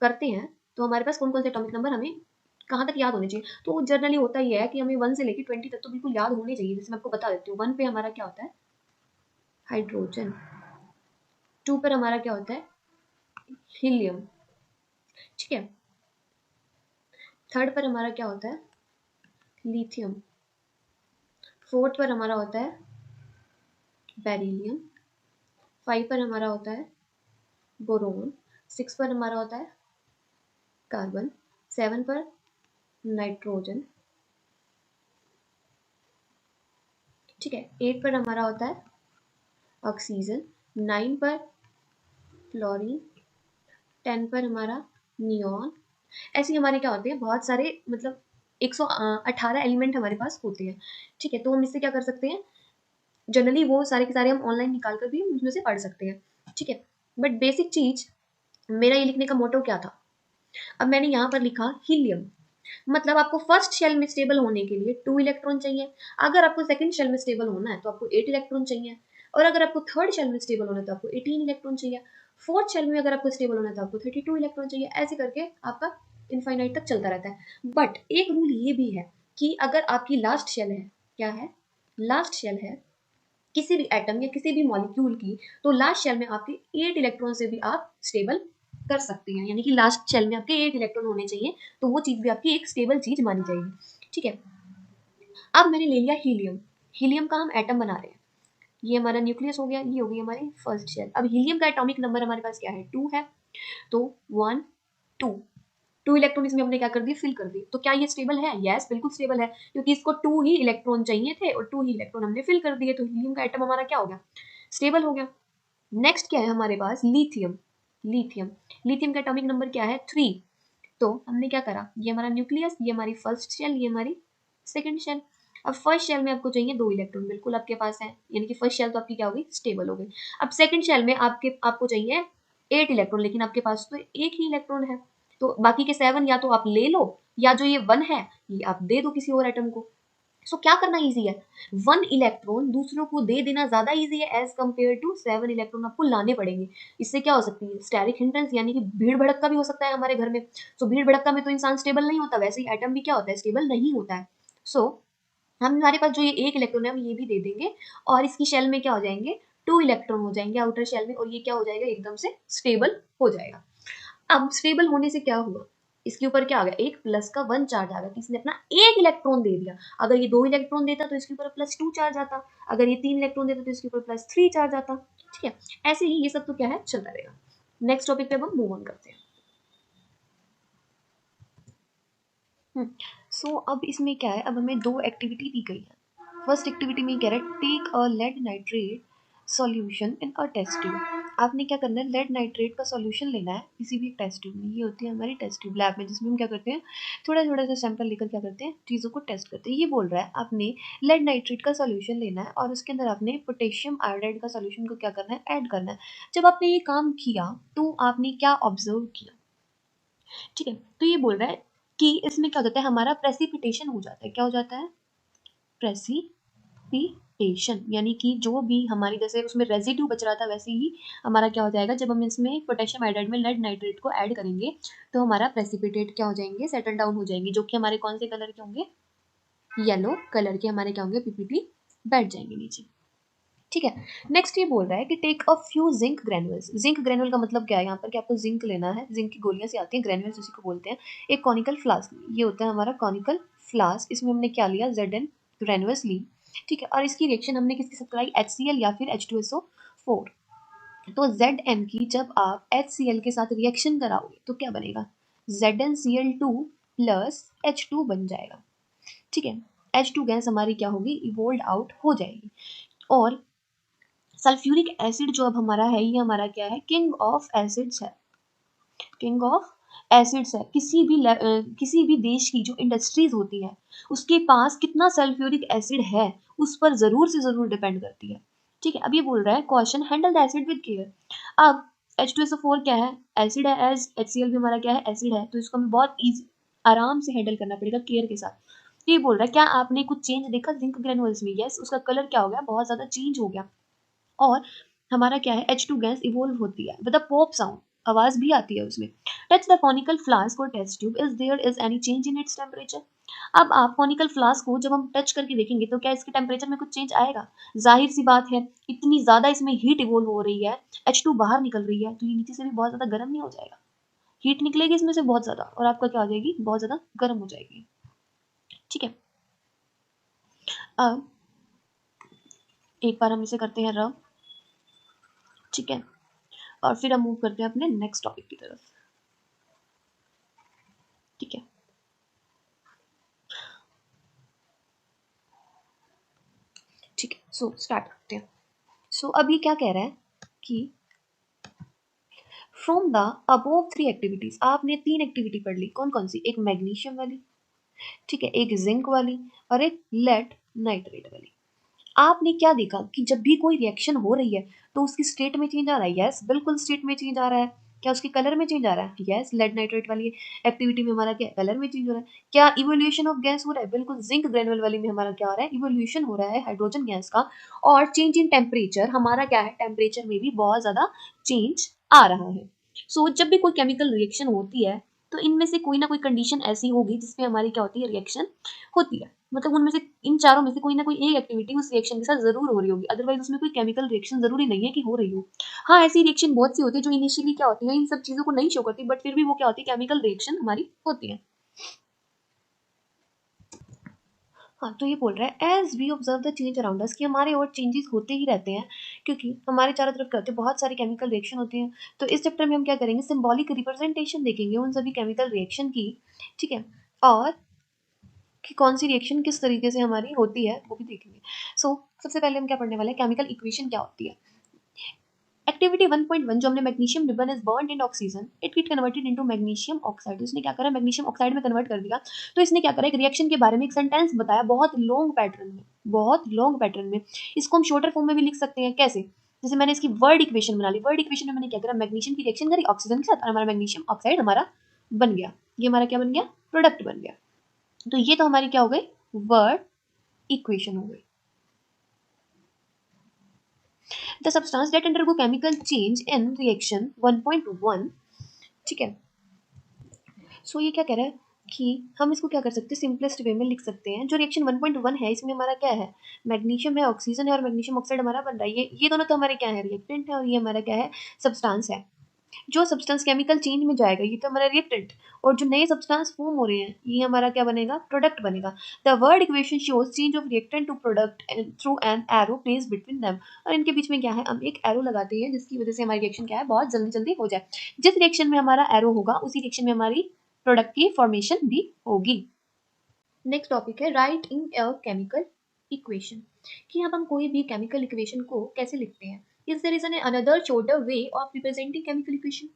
करते हैं तो हमारे पास कौन कौन से एटॉमिक नंबर हमें कहाँ तक याद होने चाहिए। तो जनरली होता ही है कि हमें 1 से लेकर 20 तक तो बिल्कुल याद होने चाहिए। जैसे मैं आपको बता देती हूँ, 1 पे हमारा क्या होता है, हाइड्रोजन। 2 पर हमारा क्या होता है, हीलियम, ठीक है। 3rd पर हमारा क्या होता है, लिथियम। 4th पर हमारा होता है बेरिलियम। 5 पर हमारा होता है बोरोन। 6 पर हमारा होता है कार्बन। 7 पर नाइट्रोजन, ठीक है। 8 पर हमारा होता है ऑक्सीजन। 9 पर फ्लोरीन। 10 पर हमारा नियॉन। ऐसे हमारे क्या होते हैं, बहुत सारे, मतलब 118 एलिमेंट हमारे पास होते हैं, ठीक है। तो हम इससे क्या कर सकते हैं, जनरली वो सारे के सारे हम ऑनलाइन निकाल कर भी उसमें से पढ़ सकते हैं, ठीक है। बट बेसिक चीज मेरा ये लिखने का मोटो क्या था, अब मैंने यहाँ पर लिखा हीलियम, मतलब आपको फर्स्ट शेल में स्टेबल होने के लिए 2 इलेक्ट्रॉन चाहिए। अगर आपको सेकंड शेल में स्टेबल होना है तो आपको 8 इलेक्ट्रॉन चाहिए, और अगर आपको थर्ड शेल में स्टेबल होना है तो आपको 18 इलेक्ट्रॉन चाहिए। फोर्थ शेल में अगर आपको स्टेबल होना है तो आपको 32 इलेक्ट्रॉन चाहिए। ऐसे करके आपका इनफाइनाइट तक चलता रहता है। बट एक रूल ये भी है कि अगर आपकी लास्ट शेल है, क्या है, लास्ट शेल है किसी भी एटम या किसी भी मॉलिक्यूल की, तो लास्ट शेल में आपके 8 इलेक्ट्रॉन से भी आप स्टेबल कर सकते हैं, यानी कि लास्ट शेल में आपके 8 इलेक्ट्रॉन होने चाहिए, तो वो चीज भी आपकी एक स्टेबल चीज मानी जाएगी, ठीक है। अब मैंने ले लिया हीलियम, हीलियम का हम एटम बना रहे हैं, ये हमारा न्यूक्लियस हो गया, ये हो गई हमारी फर्स्ट शेल। अब हीलियम का एटॉमिक नंबर हमारे पास क्या है, 2 है, तो 1 2 2 इलेक्ट्रॉन इसमें हमने क्या कर दिए, फिल कर दिए। तो क्या ये स्टेबल है, यस बिल्कुल स्टेबल है, क्योंकि इसको 2 ही इलेक्ट्रॉन चाहिए थे और 2 ही इलेक्ट्रॉन हमने फिल कर दिए, तो हीलियम का एटम हमारा क्या हो गया, स्टेबल हो गया। नेक्स्ट क्या है हमारे पास, लिथियम। लिथियम लिथियम का एटॉमिक नंबर क्या है, 3। तो हमने क्या करा, ये हमारा न्यूक्लियस, ये हमारी फर्स्ट शेल, ये हमारी सेकंड शेल। अब फर्स्ट शेल में आपको चाहिए 2 इलेक्ट्रॉन, बिल्कुल आपके पास है, यानी कि फर्स्ट शेल तो आपकी क्या हो गई, स्टेबल हो गई। अब सेकंड शेल में आपको चाहिए 8 इलेक्ट्रॉन, लेकिन आपके पास तो एक ही इलेक्ट्रॉन है, तो बाकी के 7 या तो आप ले लो, या जो ये 1 है ये आप दे दो किसी और एटम को। सो क्या करना इजी है, 1 इलेक्ट्रॉन दूसरों को दे देना ज्यादा इजी है एज कम्पेयर टू 7 इलेक्ट्रॉन आपको लाने पड़ेंगे। इससे क्या हो सकती है, स्टेरिक हिंड्रेंस यानी कि भीड़ भड़क्का भी हो सकता है हमारे घर में। सो भीड़ भड़क्का में तो इंसान स्टेबल नहीं होता, वैसे ही एटम भी क्या होता है, स्टेबल नहीं होता है। सो हम हमारे पास जो ये 1 इलेक्ट्रॉन है हम ये भी दे देंगे और इसकी शेल में क्या हो जाएंगे, 2 इलेक्ट्रॉन हो जाएंगे आउटर शेल में, और ये क्या हो जाएगा, एकदम से स्टेबल हो जाएगा। अब स्टेबल होने से क्या हुआ, इसके ऊपर क्या आ गया, एक प्लस का 1 चार्ज आ गया, किसने अपना 1 इलेक्ट्रॉन दे दिया। अगर ये 2 इलेक्ट्रॉन देता तो इसके ऊपर +2 चार्ज आता, अगर ये 3 इलेक्ट्रॉन देता तो इसके ऊपर +3 चार्ज आता। ठीक है, ऐसे ही ये सब तो क्या है, चलता रहेगा। नेक्स्ट टॉपिक पे अब हम मूव ऑन करते हैं। सो अब इसमें क्या है, अब हमें 2 एक्टिविटी दी गई है। फर्स्ट एक्टिविटी में कह रहा है take a lead nitrate solution in a test tube. आपने क्या करना है, लेड नाइट्रेट का सॉल्यूशन लेना है किसी भी टेस्ट ट्यूब में। ये होती है हमारी टेस्ट ट्यूब लैब में, जिसमें हम क्या करते हैं, थोड़ा थोड़ा सा सैंपल लेकर क्या करते हैं, चीज़ों को टेस्ट करते हैं। ये बोल रहा है आपने लेड नाइट्रेट का सॉल्यूशन लेना है और उसके अंदर आपने पोटेशियम आयोडाइड का सॉल्यूशन को क्या करना है, ऐड करना है। जब आपने ये काम किया तो आपने क्या ऑब्जर्व किया, ठीक है। तो ये बोल रहा है कि इसमें क्या हो जाता है, हमारा प्रेसिपिटेशन हो जाता है। क्या हो जाता है, प्रेसिपिटेशन, यानी कि जो भी हमारी जैसे उसमें रेजिड्यू बच रहा था वैसे ही हमारा क्या हो जाएगा, जब हम इसमें पोटेशियम आयोडाइड में लेड नाइट्रेट को ऐड करेंगे तो हमारा प्रेसिपिटेट क्या हो जाएंगे, सेटल डाउन हो जाएंगे, जो कि हमारे कौन से कलर के होंगे, येलो कलर के हमारे क्या होंगे, पीपीटी बैठ जाएंगे नीचे। ठीक है, नेक्स्ट ये बोल रहा है कि take a few zinc granules. Zinc granule का मतलब क्या है, यहाँ पर कि आपको जिंक लेना है, जिंक की गोलियां से आती हैं, ग्रेनुअल्स उसी को बोलते हैं। एक कॉनिकल फ्लास्क, ये होता है हमारा कॉनिकल फ्लास्क, इसमें हमने क्या लिया, Zn ग्रेनुअल्स ली। ठीक है, और इसकी रिएक्शन हमने किसके साथ कराई, HCl या फिर H2SO4। तो Zn की जब आप HCl के साथ रिएक्शन कराओगे तो क्या बनेगा, ZnCl2 प्लस H2 बन जाएगा। ठीक है, H2 गैस हमारी क्या होगी, इवोल्व आउट हो जाएगी। और सल्फ्यूरिक एसिड जो अब हमारा है, ये हमारा क्या है, किंग ऑफ एसिड्स है, किंग ऑफ एसिड्स है। किसी भी देश की जो इंडस्ट्रीज होती है उसके पास कितना सल्फ्यूरिक एसिड है उस पर जरूर से जरूर डिपेंड करती है। ठीक है, अब ये बोल रहा है question handle the acid with care. अब H2SO4 क्या है, एसिड है, एज HCl भी हमारा क्या है, एसिड है, तो इसको हमें बहुत इजी आराम से हैंडल करना पड़ेगा केयर के साथ। ये बोल रहा है क्या आपने कुछ चेंज देखा जिंक ग्रेनुअल्स में, यस उसका कलर क्या हो गया, बहुत ज्यादा चेंज हो गया। और हमारा क्या है, H2 गैस इवोल्व होती है विद अ पॉप साउंड, आवाज भी आती है उसमें। टच द कॉनिकल फ्लास्क और test tube, is there is any change in its temperature. अब आप कॉनिकल फ्लास्क को जब हम टच करके देखेंगे तो क्या इसके टेम्परेचर में कुछ चेंज आएगा, जाहिर सी बात है, इतनी ज्यादा इसमें हीट इवोल्व हो रही है, H2 बाहर निकल रही है, तो ये नीचे से भी बहुत ज्यादा गर्म नहीं हो जाएगा, हीट निकलेगी इसमें से बहुत ज्यादा और आपका क्या हो जाएगी, बहुत ज्यादा गर्म हो जाएगी। ठीक है, अब एक बार हम इसे करते हैं रब। ठीक है, और फिर हम मूव करते हैं अपने नेक्स्ट टॉपिक की तरफ। ठीक है, ठीक है, सो स्टार्ट करते हैं। सो अब ये क्या कह रहा है कि फ्रॉम द अबोव 3 एक्टिविटीज, आपने 3 एक्टिविटी पढ़ ली, कौन कौन सी, एक मैग्नीशियम वाली, ठीक है, एक जिंक वाली और एक लेड नाइट्रेट वाली। आपने क्या देखा कि जब भी कोई रिएक्शन हो रही है तो उसकी स्टेट में चेंज आ रहा है, यस बिल्कुल स्टेट में चेंज आ रहा है। क्या उसके कलर में चेंज आ रहा है, यस लेड नाइट्रेट वाली एक्टिविटी में हमारा क्या कलर में चेंज हो रहा है। क्या इवोल्यूशन ऑफ गैस हो रहा है, बिल्कुल जिंक ग्रेनुअल वाली में हमारा क्या हो रहा है, इवोल्यूशन हो रहा है हाइड्रोजन गैस का। और चेंज इन टेम्परेचर, हमारा क्या है, टेम्परेचर में भी बहुत ज्यादा चेंज आ रहा है। सो जब भी कोई केमिकल रिएक्शन होती है तो इनमें से कोई ना कोई कंडीशन ऐसी होगी जिसमें हमारी क्या होती है, रिएक्शन होती है। मतलब उनमें से इन चारों में से कोई ना कोई एक एक्टिविटी उस रिएक्शन के साथ जरूर हो रही होगी, अदरवाइज उसमें कोई केमिकल रिएक्शन जरूरी नहीं है कि हो रही हो। हाँ, ऐसी रिएक्शन बहुत सी होती है जो इनिशियली क्या होती है, इन सब चीजों को नहीं शो करती, बट फिर भी वो क्या होती है, केमिकल रिएक्शन हमारी होती है। हाँ, तो ये बोल रहा है as we observe the change around us, कि हमारे और चेंजेस होते ही रहते हैं क्योंकि हमारे चारों तरफ क्या होते हैं, बहुत सारी केमिकल रिएक्शन होती हैं। तो इस चैप्टर में हम क्या करेंगे, सिंबॉलिक रिप्रेजेंटेशन देखेंगे उन सभी केमिकल रिएक्शन की। ठीक है, और कि कौन सी रिएक्शन किस तरीके से हमारी होती है वो भी देखेंगे। सो सबसे पहले हम क्या पढ़ने वाले हैं, केमिकल इक्वेशन क्या होती है। एक्टिविटी 1.1 जो हमने magnesium ribbon is burned in oxygen, it get converted into magnesium oxide. इसने क्या करा, मैग्नीशियम ऑक्साइड में कन्वर्ट कर दिया। तो इसने क्या करा, एक रिएक्शन के बारे में एक सेंटेंस बताया बहुत लॉन्ग पैटर्न में, बहुत लॉन्ग पैटर्न में। इसको हम शॉर्टर फॉर्म में भी लिख सकते हैं, कैसे, जैसे मैंने इसकी वर्ड इक्वेशन बना ली। वर्ड इक्वेशन में मैंने क्या करा, मैग्नीशियम की रिएक्शन करी ऑक्सीजन के साथ और हमारा मैग्नीशियम ऑक्साइड हमारा बन गया। ये हमारा क्या बन गया, प्रोडक्ट बन गया। तो ये तो हमारी क्या हो गई वर्ड इक्वेशन हो गई। The substance that undergo chemical change in reaction 1.1, ठीक है। सो ये क्या कह रहा है कि हम इसको क्या कर सकते हैं, सिंपलेस्ट वे में लिख सकते हैं। जो रिएक्शन 1.1 है इसमें हमारा क्या है, मैग्नीशियम है, ऑक्सीजन है और मैग्नीशियम ऑक्साइड हमारा बन रहा है। ये दोनों तो हमारे क्या है, रिएक्टेंट है, और ये हमारा क्या है, सब्सटेंस है। जो सब्सटेंस केमिकल चेंज में जाएगा ये तो हमारा रिएक्टेंट, और जो नए सब्सटेंस फॉर्म हो रहे हैं ये हमारा क्या बनेगा, प्रोडक्ट बनेगा। The word equation shows change of reactant to product through an arrow placed between them. और इनके बीच में क्या है, हम एक एरो लगाते हैं जिसकी वजह से हमारी रिएक्शन क्या है, बहुत जल्दी जल्दी हो जाए। जिस रिएक्शन में हमारा एरो होगा उसी रिएक्शन में हमारी प्रोडक्ट की फॉर्मेशन भी होगी। नेक्स्ट टॉपिक है राइट इन अ केमिकल इक्वेशन, कि अब हम कोई भी केमिकल इक्वेशन को कैसे लिखते हैं। Is there is an another shorter way of representing chemical equation,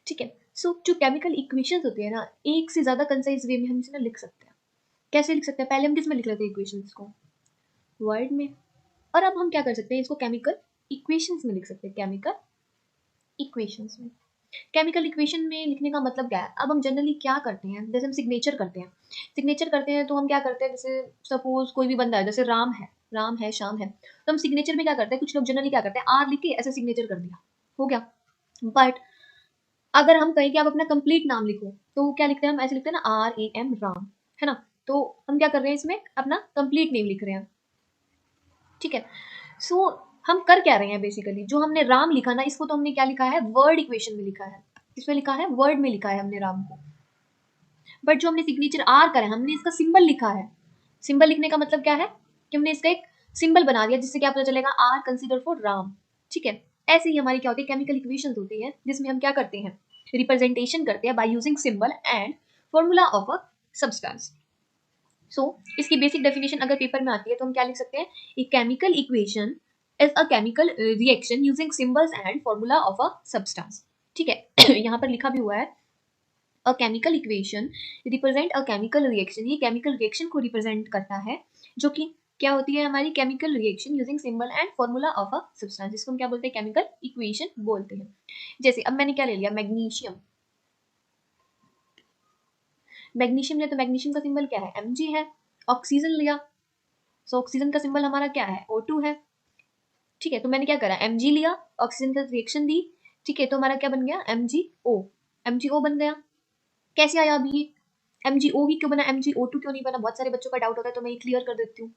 ठीक है। सो जो केमिकल इक्वेशंस होती है ना, एक से ज्यादा कंसाइज वे में हम इसे ना लिख सकते हैं। कैसे लिख सकते हैं, पहले हम किस में लिख लेते हैं इक्वेशंस को, वर्ड में, और अब हम क्या कर सकते हैं, इसको केमिकल इक्वेशंस में लिख सकते हैं, केमिकल इक्वेशंस में। केमिकल इक्वेशन में लिखने का मतलब क्या है, अब हम जनरली क्या करते हैं, जैसे हम सिग्नेचर करते हैं, सिग्नेचर करते हैं तो हम क्या करते हैं, जैसे सपोज कोई भी बंदा है, जैसे राम है श्याम है, तो हम सिग्नेचर में क्या करते हैं, कुछ लोग जनरली क्या करते हैं, आर लिख के ऐसे सिग्नेचर कर दिया, हो गया। बट अगर हम कहें कि आप अपना कंप्लीट नाम लिखो तो क्या लिखते हैं, हम ऐसे लिखते हैं ना, RAM राम, है ना। तो हम क्या कर रहे हैं, इसमें अपना कंप्लीट नेम लिख रहे हैं, ठीक है। सो हम कर क्या रहे हैं, बेसिकली जो हमने राम लिखा ना, इसको तो हमने क्या लिखा है, वर्ड इक्वेशन में लिखा है, इसमें लिखा है वर्ड में लिखा है हमने राम को। बट जो हमने सिग्नेचर आर करा है, हमने इसका सिंबल लिखा है। सिंबल लिखने का मतलब क्या है, कि हमने इसका एक सिंबल बना दिया जिससे क्या पता चलेगा, आर कंसीडर फॉर राम, ठीक है। ऐसे ही हमारी क्या होती है, केमिकल इक्वेशंस होती है जिसमें हम क्या करते हैं, रिप्रेजेंटेशन करते हैं by using symbol and formula of a substance. So इसकी बेसिक डेफिनेशन अगर पेपर में आती है तो हम क्या लिख सकते हैं, a chemical equation is a chemical reaction using symbols and formula of a substance, ठीक है। यहाँ पर लिखा भी हुआ है, अ chemical equation represent a chemical reaction, ये केमिकल रिएक्शन को रिप्रेजेंट करता है, जो कि क्या होती है हमारी chemical reaction using symbol and formula of a substance, जिसको हम क्या बोलते हैं, केमिकल इक्वेशन बोलते हैं। जैसे अब मैंने क्या ले लिया, मैग्नीशियम, मैग्नीशियम लिया तो मैग्नीशियम का सिंबल क्या है, Mg है। ऑक्सीजन लिया, सो ऑक्सीजन का सिंबल हमारा क्या है, O2 है, ठीक है। तो मैंने क्या करा, Mg लिया, ऑक्सीजन का रिएक्शन दी, ठीक है, तो हमारा क्या बन गया, MgO, MgO बन गया। कैसे आया अभी, MgO ही क्यों बना, MgO2 क्यों नहीं बना, बहुत सारे बच्चों का डाउट होता है, तो मैं ये क्लियर कर देती हूँ।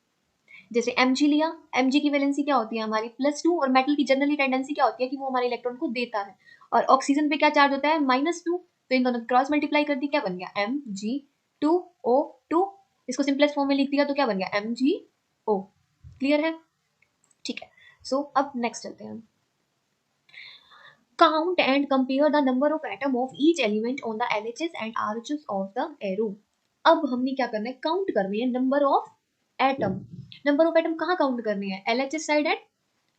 जैसे Mg लिया, Mg की वैलेंसी क्या होती है हमारी +2, और मेटल की जनरली टेंडेंसी क्या होती है कि वो हमारे इलेक्ट्रॉन को देता है, और ऑक्सीजन पे क्या चार्ज होता है, -2, तो इन दोनों क्रॉस मल्टीप्लाई कर दी, क्या बन गया, Mg2O2। इसको सिंपलेस्ट फॉर्म में लिख दिया तो क्या बन गया, MgO। क्लियर है, ठीक है। सो अब नेक्स्ट चलते हैं, count and compare the number of atom of each element on the LHS and RHS of the arrow। अब हमने क्या करना है, काउंट करनी है number of atom. Number of atom कहाँ काउंट करनी है, LHS side and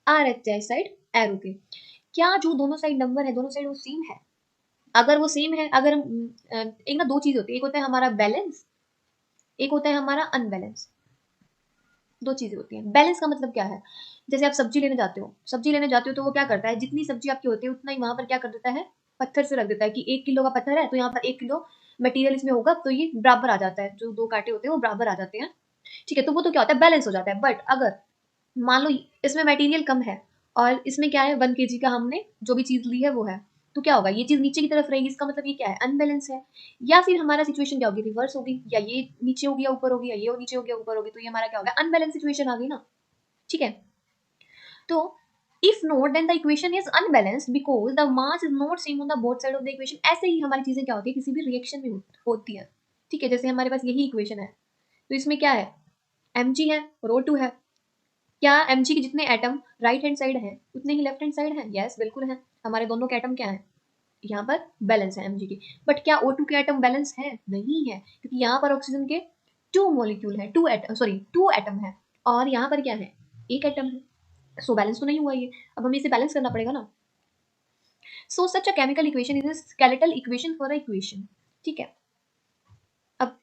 RHS side arrow के। क्या जो दोनों साइड नंबर है, दोनों साइड वो सेम है, अगर वो सेम है, अगर हम एक ना दो चीज होती है, एक होता है हमारा बैलेंस, एक होता है हमारा अनबैलेंस, दो चीजें होती हैं। बैलेंस का मतलब क्या है, जैसे आप सब्जी लेने जाते हो, सब्जी लेने जाते हो तो वो क्या करता है, जितनी सब्जी आपकी होती है उतना ही वहां पर क्या कर देता है, पत्थर से रख देता है, कि 1 किलो का पत्थर है तो यहाँ पर 1 किलो मटेरियल इसमें होगा, तो ये बराबर आ जाता है, जो दो कांटे होते हैं वो बराबर आ जाते हैं, ठीक है। तो वो तो क्या होता है, बैलेंस हो जाता है। बट अगर मान लो इसमें मटेरियल कम है और इसमें क्या है, 1 kg का हमने जो भी चीज ली है वो है, तो क्या होगा, ये चीज नीचे की तरफ रहेगी, इसका मतलब ये क्या है, अनबैलेंस है। या फिर हमारा सिचुएशन क्या होगी, रिवर्स होगी, या ये नीचे हो गया ऊपर होगी, या ये नीचे हो गया ऊपर होगी, तो ये हमारा क्या होगा, अनबैलेंस सिचुएशन आ गई ना, ठीक है। तो if not then the equation is unbalanced because the mass is not same on the both side of the equation. ऐसे ही हमारी चीजें क्या होती है, किसी भी रिएक्शन में होती है, ठीक है। जैसे हमारे पास यही इक्वेशन है, तो इसमें क्या है, Mg है और O2 है। क्या Mg के जितने एटम राइट हैंड साइड है उतने ही लेफ्ट हैंड साइड है, यस बिल्कुल है। हमारे दोनों के एटम क्या है, यहाँ पर बैलेंस है Mg की। बट क्या O2 के एटम बैलेंस है, नहीं है, क्योंकि यहाँ पर ऑक्सीजन के 2 मॉलिक्यूल है, 2 एटम है, और यहाँ पर क्या है, एक एटम है। सो बैलेंस तो नहीं हुआ ये, अब हमें इसे बैलेंस करना पड़ेगा ना। So such a chemical equation is a skeletal equation for a equation, ठीक है। अब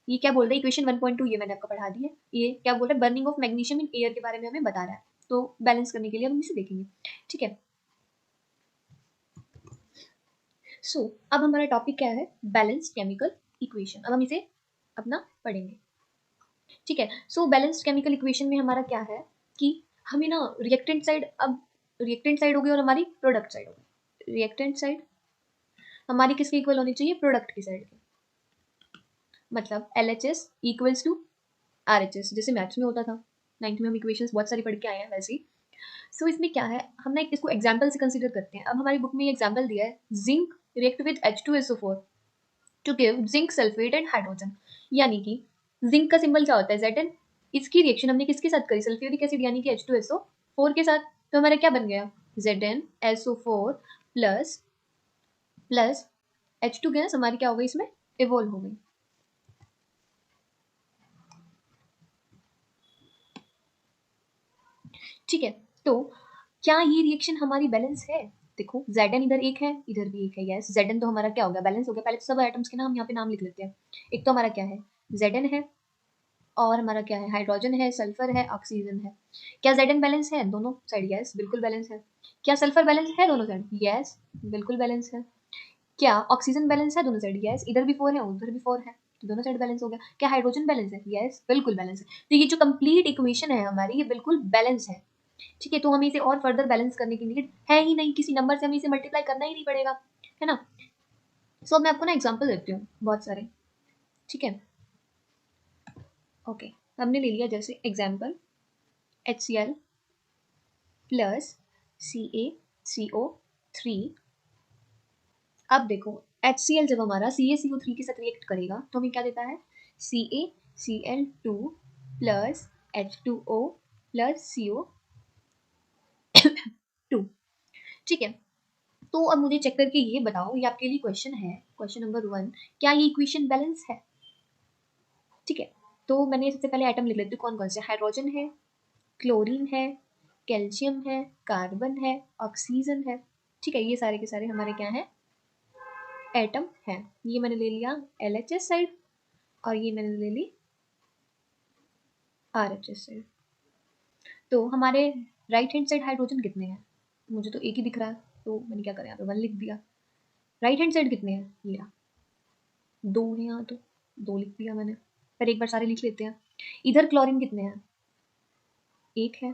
ये क्या बोल रहा है, इक्वेशन 1.2 ये मैंने आपको पढ़ा दी है, ये क्या बोल रहा है, burning of magnesium in air के बारे में हमें बता रहा है, तो बैलेंस करने के लिए हम इसे देखेंगे, ठीक है। सो अब हमारा टॉपिक क्या है, बैलेंस केमिकल इक्वेशन। अब हम इसे अपना पढ़ेंगे। ठीक है। सो बैलेंस्ड केमिकल इक्वेशन में हमारा क्या है कि हमें ना रिएक्टेंट साइड, अब रिएक्टेंट साइड होगी और हमारी प्रोडक्ट साइड होगी। रिएक्टेंट साइड हमारी किसके इक्वल होनी चाहिए? प्रोडक्ट की साइड की। मतलब LHS इक्वल्स टू RHS, जैसे मैथ्स में होता था 9th में, हम इक्वेशंस बहुत सारी पढ़ के आए हैं वैसे ही। सो इसमें क्या है, हम ना इसको एग्जाम्पल से कंसिडर करते हैं। अब हमारी बुक में ये एग्जाम्पल दिया है, zinc react with H2SO4 to give zinc sulphate and hydrogen. यानी कि जिंक का सिंबल क्या होता है? Zn। इसकी रिएक्शन हमने किसके साथ करी? सल्फ्यूरिक एसिड यानी कि H2SO4 के साथ। तो हमारा क्या बन गया? ZnSO4 plus plus H2 gas हमारी क्या हो गई? इसमें इवोल्व हो गई। ठीक है। तो क्या ये रिएक्शन हमारी बैलेंस है? देखो Zn इधर एक है, इधर भी एक है। यस, Zn तो हमारा क्या हो गया? बैलेंस हो गया। पहले तो सब एटम्स के नाम यहाँ पे नाम लिख लेते हैं। एक तो हमारा क्या है? Zn है, और हमारा क्या है? हाइड्रोजन है, सल्फर है, ऑक्सीजन है। क्या Zn बैलेंस है दोनों साइड? यस, बिल्कुल बैलेंस है। क्या सल्फर बैलेंस है दोनों साइड? यस, बिल्कुल बैलेंस है। क्या ऑक्सीजन बैलेंस है दोनों साइड? यस, इधर भी 4 है, उधर भी 4 है, तो दोनों साइड बैलेंस हो गया। क्या हाइड्रोजन बैलेंस है? यस, बिल्कुल बैलेंस है। तो ये जो कंप्लीट इक्वेशन है हमारी, ये बिल्कुल बैलेंस है। ठीक है, तो हमें इसे और फर्दर बैलेंस करने की नीड है ही नहीं, किसी नंबर से हमें इसे मल्टीप्लाई करना ही नहीं पड़ेगा, है ना। सो मैं आपको ना एग्जांपल देती हूँ बहुत सारे। ठीक है, ओके। हमने ले लिया जैसे एग्जांपल HCl प्लस CaCO3। अब देखो HCl जब हमारा CaCO3 के साथ रिएक्ट करेगा तो हमें क्या देता है? CaCl2 plus H2O plus CO2। ठीक है, तो अब मुझे चेक करके ये बताओ, ये आपके लिए क्वेश्चन है, क्वेश्चन नंबर 1, क्या ये इक्वेशन बैलेंस है? ठीक है, तो मैंने सबसे पहले आइटम लिख लेती हूँ कौन कौन से। हाइड्रोजन है, क्लोरीन है, कैल्शियम है, कार्बन है, ऑक्सीजन है। ठीक है, ये सारे के सारे हमारे क्या हैं? एटम है। ये मैंने ले लिया LHS साइड, और ये मैंने ले ली RHS साइड। तो हमारे राइट हैंड साइड हाइड्रोजन कितने हैं? मुझे तो एक ही दिख रहा है, तो मैंने क्या करा, यहाँ पे 1 लिख दिया। राइट हैंड साइड कितने हैं? ये 2 है यहाँ, तो 2 लिख दिया मैंने। पर एक बार सारे लिख लेते हैं। इधर क्लोरीन कितने हैं? 1 है,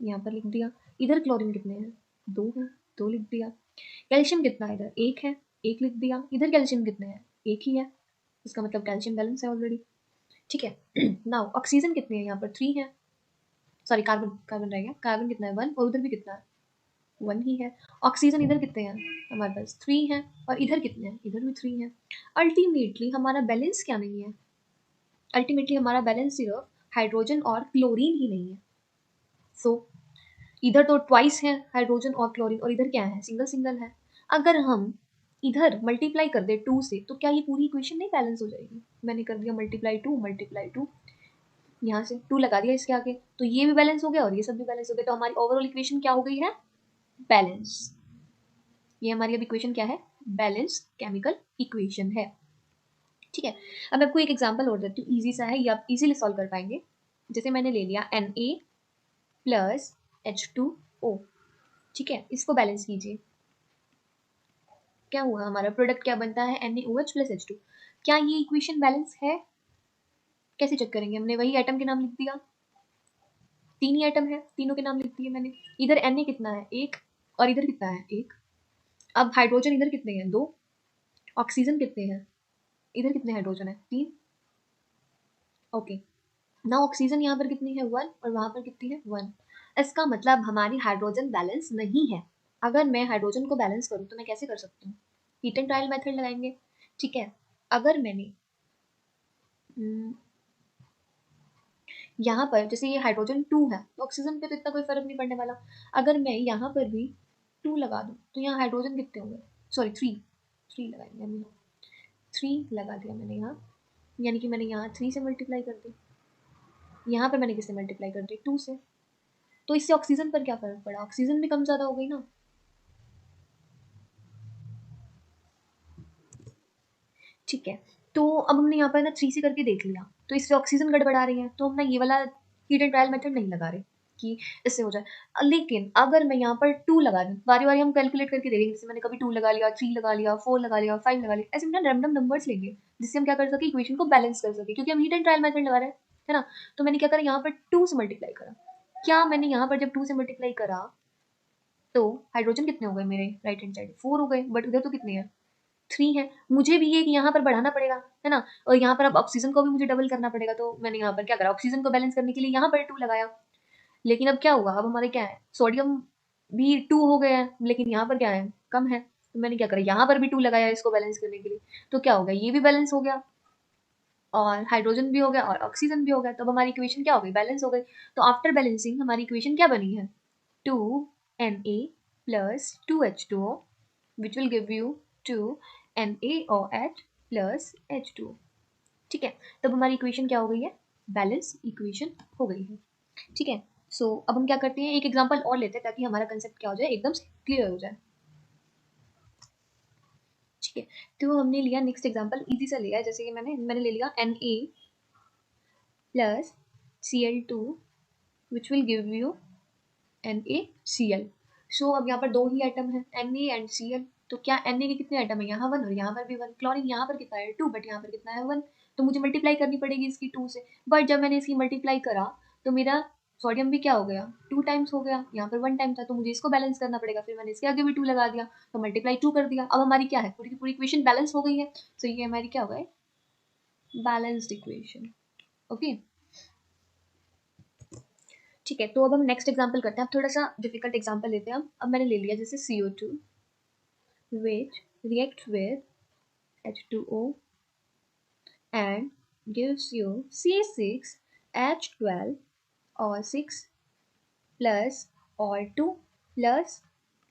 यहाँ पर लिख दिया। इधर क्लोरीन कितने हैं? 2 है, 2 लिख दिया। कैल्शियम कितना है? इधर 1 है, 1 लिख दिया। इधर कैल्शियम कितने हैं? 1 ही है, इसका मतलब कैल्शियम बैलेंस है ऑलरेडी। ठीक है, नाउ ऑक्सीजन कितने हैं? यहाँ पर 3 है, सॉरी कार्बन, कार्बन रह गया। कार्बन कितना है? 1, और उधर भी कितना है? 1 ही है। ऑक्सीजन इधर कितने हैं? हमारे पास 3 है, और इधर कितने हैं? इधर भी 3 है। अल्टीमेटली हमारा बैलेंस क्या नहीं है? अल्टीमेटली हमारा बैलेंस सिर्फ हाइड्रोजन और क्लोरीन ही नहीं है। सो इधर तो ट्वाइस है हाइड्रोजन और क्लोरीन, और इधर क्या है? सिंगल सिंगल है। अगर हम इधर मल्टीप्लाई कर दे 2 से, तो क्या ये पूरी इक्वेशन नहीं बैलेंस हो जाएगी? मैंने कर दिया मल्टीप्लाई 2, यहाँ से 2 लगा दिया इसके आगे, तो ये भी बैलेंस हो गया और ये सब भी बैलेंस हो गया। तो हमारी ओवरऑल इक्वेशन क्या हो गई है? बैलेंस। ये हमारी अब इक्वेशन क्या है? बैलेंस केमिकल इक्वेशन है। ठीक है, अब मैं आपको एक एग्जांपल और देती हूँ, इजी सा है, ये आप इजीली सॉल्व कर पाएंगे। जैसे मैंने ले लिया Na प्लस H2O। ठीक है, इसको बैलेंस कीजिए। क्या हुआ? हमारा प्रोडक्ट क्या बनता है? NaOH plus H2। क्या ये इक्वेशन बैलेंस है? कैसे चेक करेंगे? हमने वही एटम के नाम लिख दिया, 3 ही एटम है, तीनों के नाम लिख दिए मैंने। इधर Na कितना है? 1, और इधर कितना है? 1। अब हाइड्रोजन इधर कितने हैं? 2। ऑक्सीजन कितने हैं? इधर कितने हाइड्रोजन है? 3। ओके, ना ऑक्सीजन यहाँ पर कितनी है? 1, और वहां पर कितनी है? 1। इसका मतलब हमारी हाइड्रोजन बैलेंस नहीं है। अगर मैं हाइड्रोजन को बैलेंस करूँ तो मैं कैसे कर सकती हूँ? हीट एंड ट्रायल मेथड लगाएंगे। ठीक है, अगर मैंने यहाँ पर जैसे ये हाइड्रोजन 2 है, तो ऑक्सीजन पे तो इतना कोई फर्क नहीं पड़ने वाला। अगर मैं यहाँ पर भी 2 लगा दूँ तो यहाँ हाइड्रोजन कितने होंगे? सॉरी 3 लगाएंगे हम, 3 लगा दिया मैंने यहाँ, यानी कि मैंने यहाँ 3 से मल्टीप्लाई कर दी, यहाँ पर मैंने किससे मल्टीप्लाई कर दी? 2 से। तो इससे ऑक्सीजन पर क्या फर्क पड़ा? ऑक्सीजन भी कम ज़्यादा हो गई ना। ठीक है, तो अब हमने यहाँ पर ना 3 से करके देख लिया, तो इससे ऑक्सीजन गड़बड़ा रही है, तो हम ना ये वाला हीट एंड ट्रायल मेथड नहीं लगा रहे कि इससे हो जाए। लेकिन अगर मैं यहाँ पर 2 लगा दूँ, बारी बारी हम कैलकुलेट करके देखेंगे, जैसे मैंने कभी 2 लगा लिया, 3 लगा लिया, 4 लगा लिया, 5 लगा लिया, ऐसे हम ना रैंडम नंबर्स लेंगे जिससे हम क्या कर सके? इक्वेशन को बैलेंस कर सके, क्योंकि हम हीट एंड ट्रायल मेथड लगा रहे हैं। है ना। तो मैंने क्या करा, यहाँ पर 2 से मल्टीप्लाई करा। क्या मैंने यहाँ पर जब 2 से मल्टीप्लाई करा तो हाइड्रोजन कितने हो गए मेरे राइट हैंड साइड, 4 हो गए, बट उधर तो कितने हैं, 3 है। मुझे भी ये यहाँ पर बढ़ाना पड़ेगा, है ना। और यहाँ पर अब ऑक्सीजन को भी मुझे डबल करना पड़ेगा, तो मैंने यहाँ पर क्या करा, ऑक्सीजन को बैलेंस करने के लिए यहाँ पर 2 लगाया। लेकिन अब क्या हुआ, अब हमारे क्या है, सोडियम भी 2 हो गया है, लेकिन यहाँ पर क्या है, कम है। तो मैंने क्या करा, यहाँ पर भी 2 लगाया इसको बैलेंस करने के लिए। तो क्या हो गया, ये भी बैलेंस हो गया और हाइड्रोजन भी हो गया और ऑक्सीजन भी हो गया। तो अब हमारी इक्वेशन क्या हो गई, बैलेंस हो गई। तो आफ्टर बैलेंसिंग हमारी इक्वेशन क्या बनी है, 2Na plus 2H2O which will give you 2NaOH plus H2O। ठीक है, तब हमारी इक्वेशन क्या हो गई है, बैलेंस इक्वेशन हो गई है। ठीक है, सो अब हम क्या करते हैं, एक एग्जांपल और लेते हैं ताकि हमारा कंसेप्ट क्या हो जाए, एकदम क्लियर हो जाए। ठीक है, तो हमने लिया नेक्स्ट एग्जांपल, इजी सा लिया है, जैसे कि मैंने ले लिया Na plus Cl2 which will give you NaCl। सो अब यहाँ पर 2 ही आइटम है, Na एंड Cl। तो क्या Na के कितने आइटम है, यहाँ 1 और यहाँ पर भी 1। क्लोरीन यहाँ पर कितना है 2, बट यहाँ पर कितना है 1। तो मुझे मल्टीप्लाई करनी पड़ेगी इसकी 2 से। बट जब मैंने इसकी मल्टीप्लाई करा तो मेरा सोडियम भी क्या हो गया, 2 टाइम्स हो गया, यहाँ पर 1 टाइम था, तो मुझे इसको बैलेंस करना पड़ेगा। फिर मैंने इसके आगे भी 2 लगा दिया, तो मल्टीप्लाई 2 कर दिया। अब हमारी क्या है, पूरी की पूरी इक्वेशन बैलेंस हो गई है। तो ये हमारी क्या हो गई, बैलेंस्ड इक्वेशन। ओके, ठीक है, तो अब हम नेक्स्ट एग्जांपल करते हैं। अब थोड़ा सा डिफिकल्ट एग्जांपल लेते हैं। अब मैंने ले लिया जैसे CO2 which react with H2O and gives you C6H12 और 6 प्लस और 2 प्लस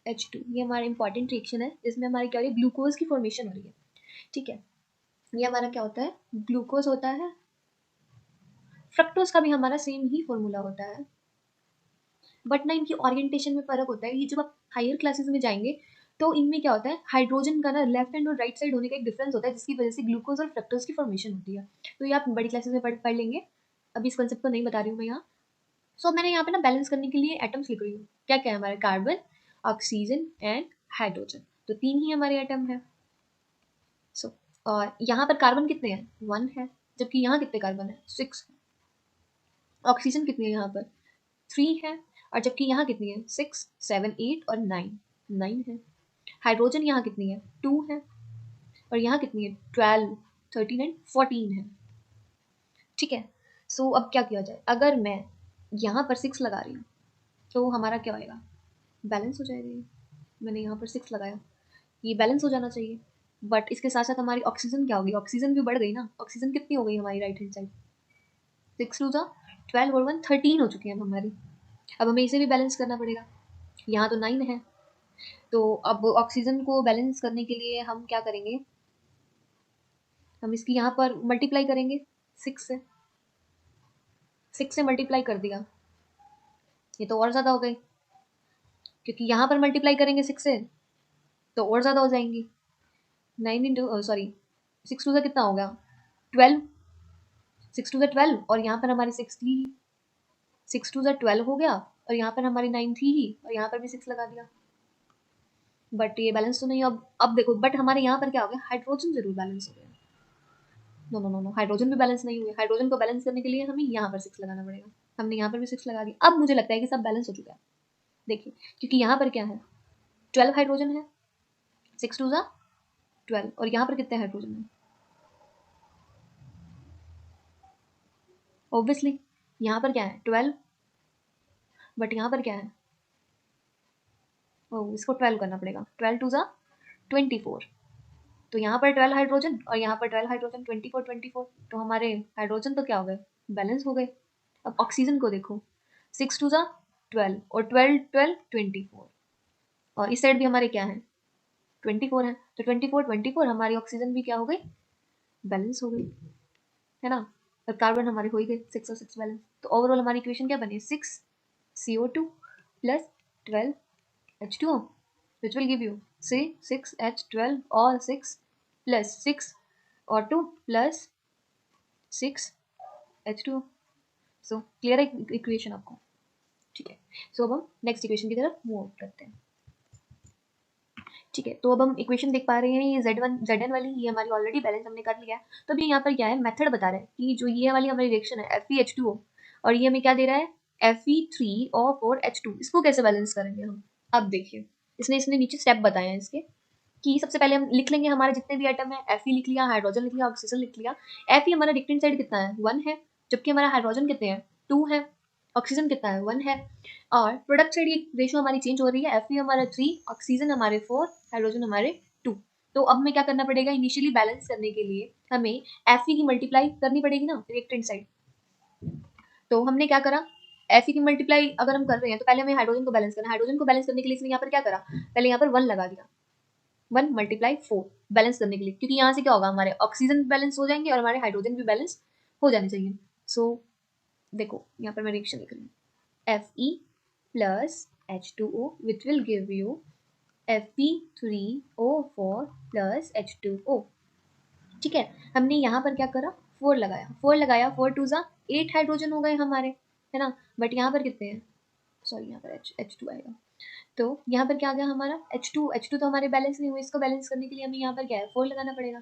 H2। ये हमारा इंपॉर्टेंट रिएक्शन है, जिसमें हमारी क्या हो रही है, ग्लूकोज की फॉर्मेशन हो रही है। ठीक है, ये हमारा क्या होता है, ग्लूकोज होता है। फ्रक्टोज का भी हमारा सेम ही फॉर्मूला होता है, बट ना इनकी ओरिएंटेशन में फ़र्क होता है। ये जब आप हायर क्लासेस में जाएंगे तो इनमें क्या होता है, हाइड्रोजन का ना लेफ्ट हैंड और राइट साइड होने का एक डिफरेंस होता है, जिसकी वजह से ग्लूकोज और फ्रक्टोज की फॉर्मेशन होती है। तो ये आप बड़ी क्लासेस में पढ़ लेंगे, अभी इस कंसेप्ट को नहीं बता रही हूँ मैं यहाँ। सो मैंने यहाँ पे ना बैलेंस करने के लिए एटम्स लिख रही हूँ। क्या क्या है हमारे, कार्बन, ऑक्सीजन एंड हाइड्रोजन। तो 3 ही हमारे एटम है। सो और यहाँ पर कार्बन कितने हैं, 1 है, जबकि यहाँ कितने कार्बन है, 6। ऑक्सीजन कितनी है यहाँ पर, 3 है, और जबकि यहाँ कितनी है, 6, 7, 8 और 9 है। हाइड्रोजन यहाँ कितनी है, 2 है, और यहाँ कितनी है, 12, 13 एंड 14 है। ठीक है, सो अब क्या किया जाए, अगर मैं यहाँ पर 6 लगा रही हूँ तो हमारा क्या होएगा, बैलेंस हो जाएगा। ये मैंने यहाँ पर 6 लगाया, ये बैलेंस हो जाना चाहिए। बट इसके साथ साथ हमारी ऑक्सीजन क्या होगी, ऑक्सीजन भी बढ़ गई ना। ऑक्सीजन कितनी हो गई हमारी राइट हैंड साइड, 6 टू 12 और 1 13 हो चुकी है अब हमारी। अब हमें इसे भी बैलेंस करना पड़ेगा। यहाँ तो 9 है, तो अब ऑक्सीजन को बैलेंस करने के लिए हम क्या करेंगे, हम इसकी यहाँ पर मल्टीप्लाई करेंगे 6 से। 6 से मल्टीप्लाई कर दिया, ये तो और ज़्यादा हो गई, क्योंकि यहाँ पर मल्टीप्लाई करेंगे 6 से तो और ज़्यादा हो जाएंगी। 9 इंटू सॉरी 6 टू से कितना हो गया, 12, 6 टू से 12, और यहाँ पर हमारी 6 थी, 6 टू से 12 हो गया, और यहाँ पर हमारी 9 थी ही, और यहाँ पर भी 6 लगा दिया। बट ये बैलेंस तो नहीं। अब देखो, बट हमारे यहाँ पर क्या हो गया, हाइड्रोजन जरूर बैलेंस हो गया। No no no no, hydrogen भी बैलेंस नहीं हुए। हाइड्रोजन को बैलेंस करने के लिए हमें यहाँ पर 6 लगाना पड़ेगा। हमने यहाँ पर भी 6 लगा दिया। अब मुझे लगता है कि सब बैलेंस हो चुका है। देखिए, क्योंकि यहाँ पर क्या है, 12 हाइड्रोजन है, 6 टू 12, और यहाँ पर कितने हाइड्रोजन है, ऑब्वियसली यहाँ पर क्या है 12, बट यहाँ पर क्या है, ओ इसको 12 करना पड़ेगा, 12 टू 24। तो यहाँ पर 12 हाइड्रोजन और यहाँ पर 12 हाइड्रोजन, 24। तो हमारे हाइड्रोजन तो क्या हो गए, बैलेंस हो गए। अब ऑक्सीजन को देखो, 6 टू 12 और 12 12 24, और इस साइड भी हमारे क्या है, 24 है। तो 24 हमारी ऑक्सीजन भी क्या हो गई, बैलेंस हो गई, है ना। और कार्बन हमारे हो ही गए 6 और 6 बैलेंस। तो ओवरऑल हमारी इक्वेशन क्या बनी, 6 CO2 plus 12 H2O, which will give you say 6H12 और 6 plus 6 और 2 plus 6 H2O। सो क्लियर है इक्वेशन आपको, ठीक है। सो अब हम नेक्स्ट इक्वेशन की तरफ मूव करते हैं। ठीक है, तो अब हम इक्वेशन देख पा रहे हैं, ये Zn वाली ये हमारी ऑलरेडी बैलेंस हमने कर लिया है। तो अभी यहाँ पर क्या है, मेथड बता रहा है कि जो ये वाली हमारी रिएक्शन है FeH2O और ये हमें क्या दे रहा है Fe3O4H2, इसको कैसे बैलेंस करेंगे हम। अब देखिए इसने इसने नीचे स्टेप बताए हैं इसके कि सबसे पहले हम लिख लेंगे हमारे जितने भी आइटम है, Fe लिख लिया, हाइड्रोजन लिख लिया, ऑक्सीजन लिख लिया। Fe हमारा रिएक्टेंट साइड कितना है 1 है, जबकि हमारा हाइड्रोजन कितने हैं 2 है, ऑक्सीजन कितना है 1 है। और प्रोडक्ट साइड ये रेशियो हमारी चेंज हो रही है, Fe हमारा 3, ऑक्सीजन हमारे 4, हाइड्रोजन हमारे 2। तो अब हमें क्या करना पड़ेगा, इनिशियली बैलेंस करने के लिए हमें Fe की मल्टीप्लाई करनी पड़ेगी ना रिएक्टेंट साइड। तो हमने क्या करा, Fe की मल्टीप्लाई अगर हम कर रहे हैं तो पहले हमें हाइड्रोजन को बैलेंस करना है। हाइड्रोजन को बैलेंस करने के लिए इसने यहाँ पर क्या करा, पहले यहाँ पर 1 लगा दिया, 1 × 4 बैलेंस करने के लिए, क्योंकि यहाँ से क्या होगा, हमारे ऑक्सीजन बैलेंस हो जाएंगे और हमारे हाइड्रोजन भी बैलेंस हो जाने चाहिए। सो देखो यहाँ पर मैं रिएक्शन लिख रही हूँ, Fe plus H2O which will give you Fe3O4 plus H2O। ठीक है, हमने यहाँ पर क्या करा, 4 लगाया, 4 लगाया, 4 2 ज़ा 8 हाइड्रोजन हो गए हमारे, है ना। बट यहाँ पर कितने हैं, सॉरी यहाँ पर H2 आएगा। तो यहाँ पर क्या आ गया हमारा H2 तो हमारे बैलेंस नहीं हुए, इसको बैलेंस करने के लिए हमें यहाँ पर क्या है 4 लगाना पड़ेगा,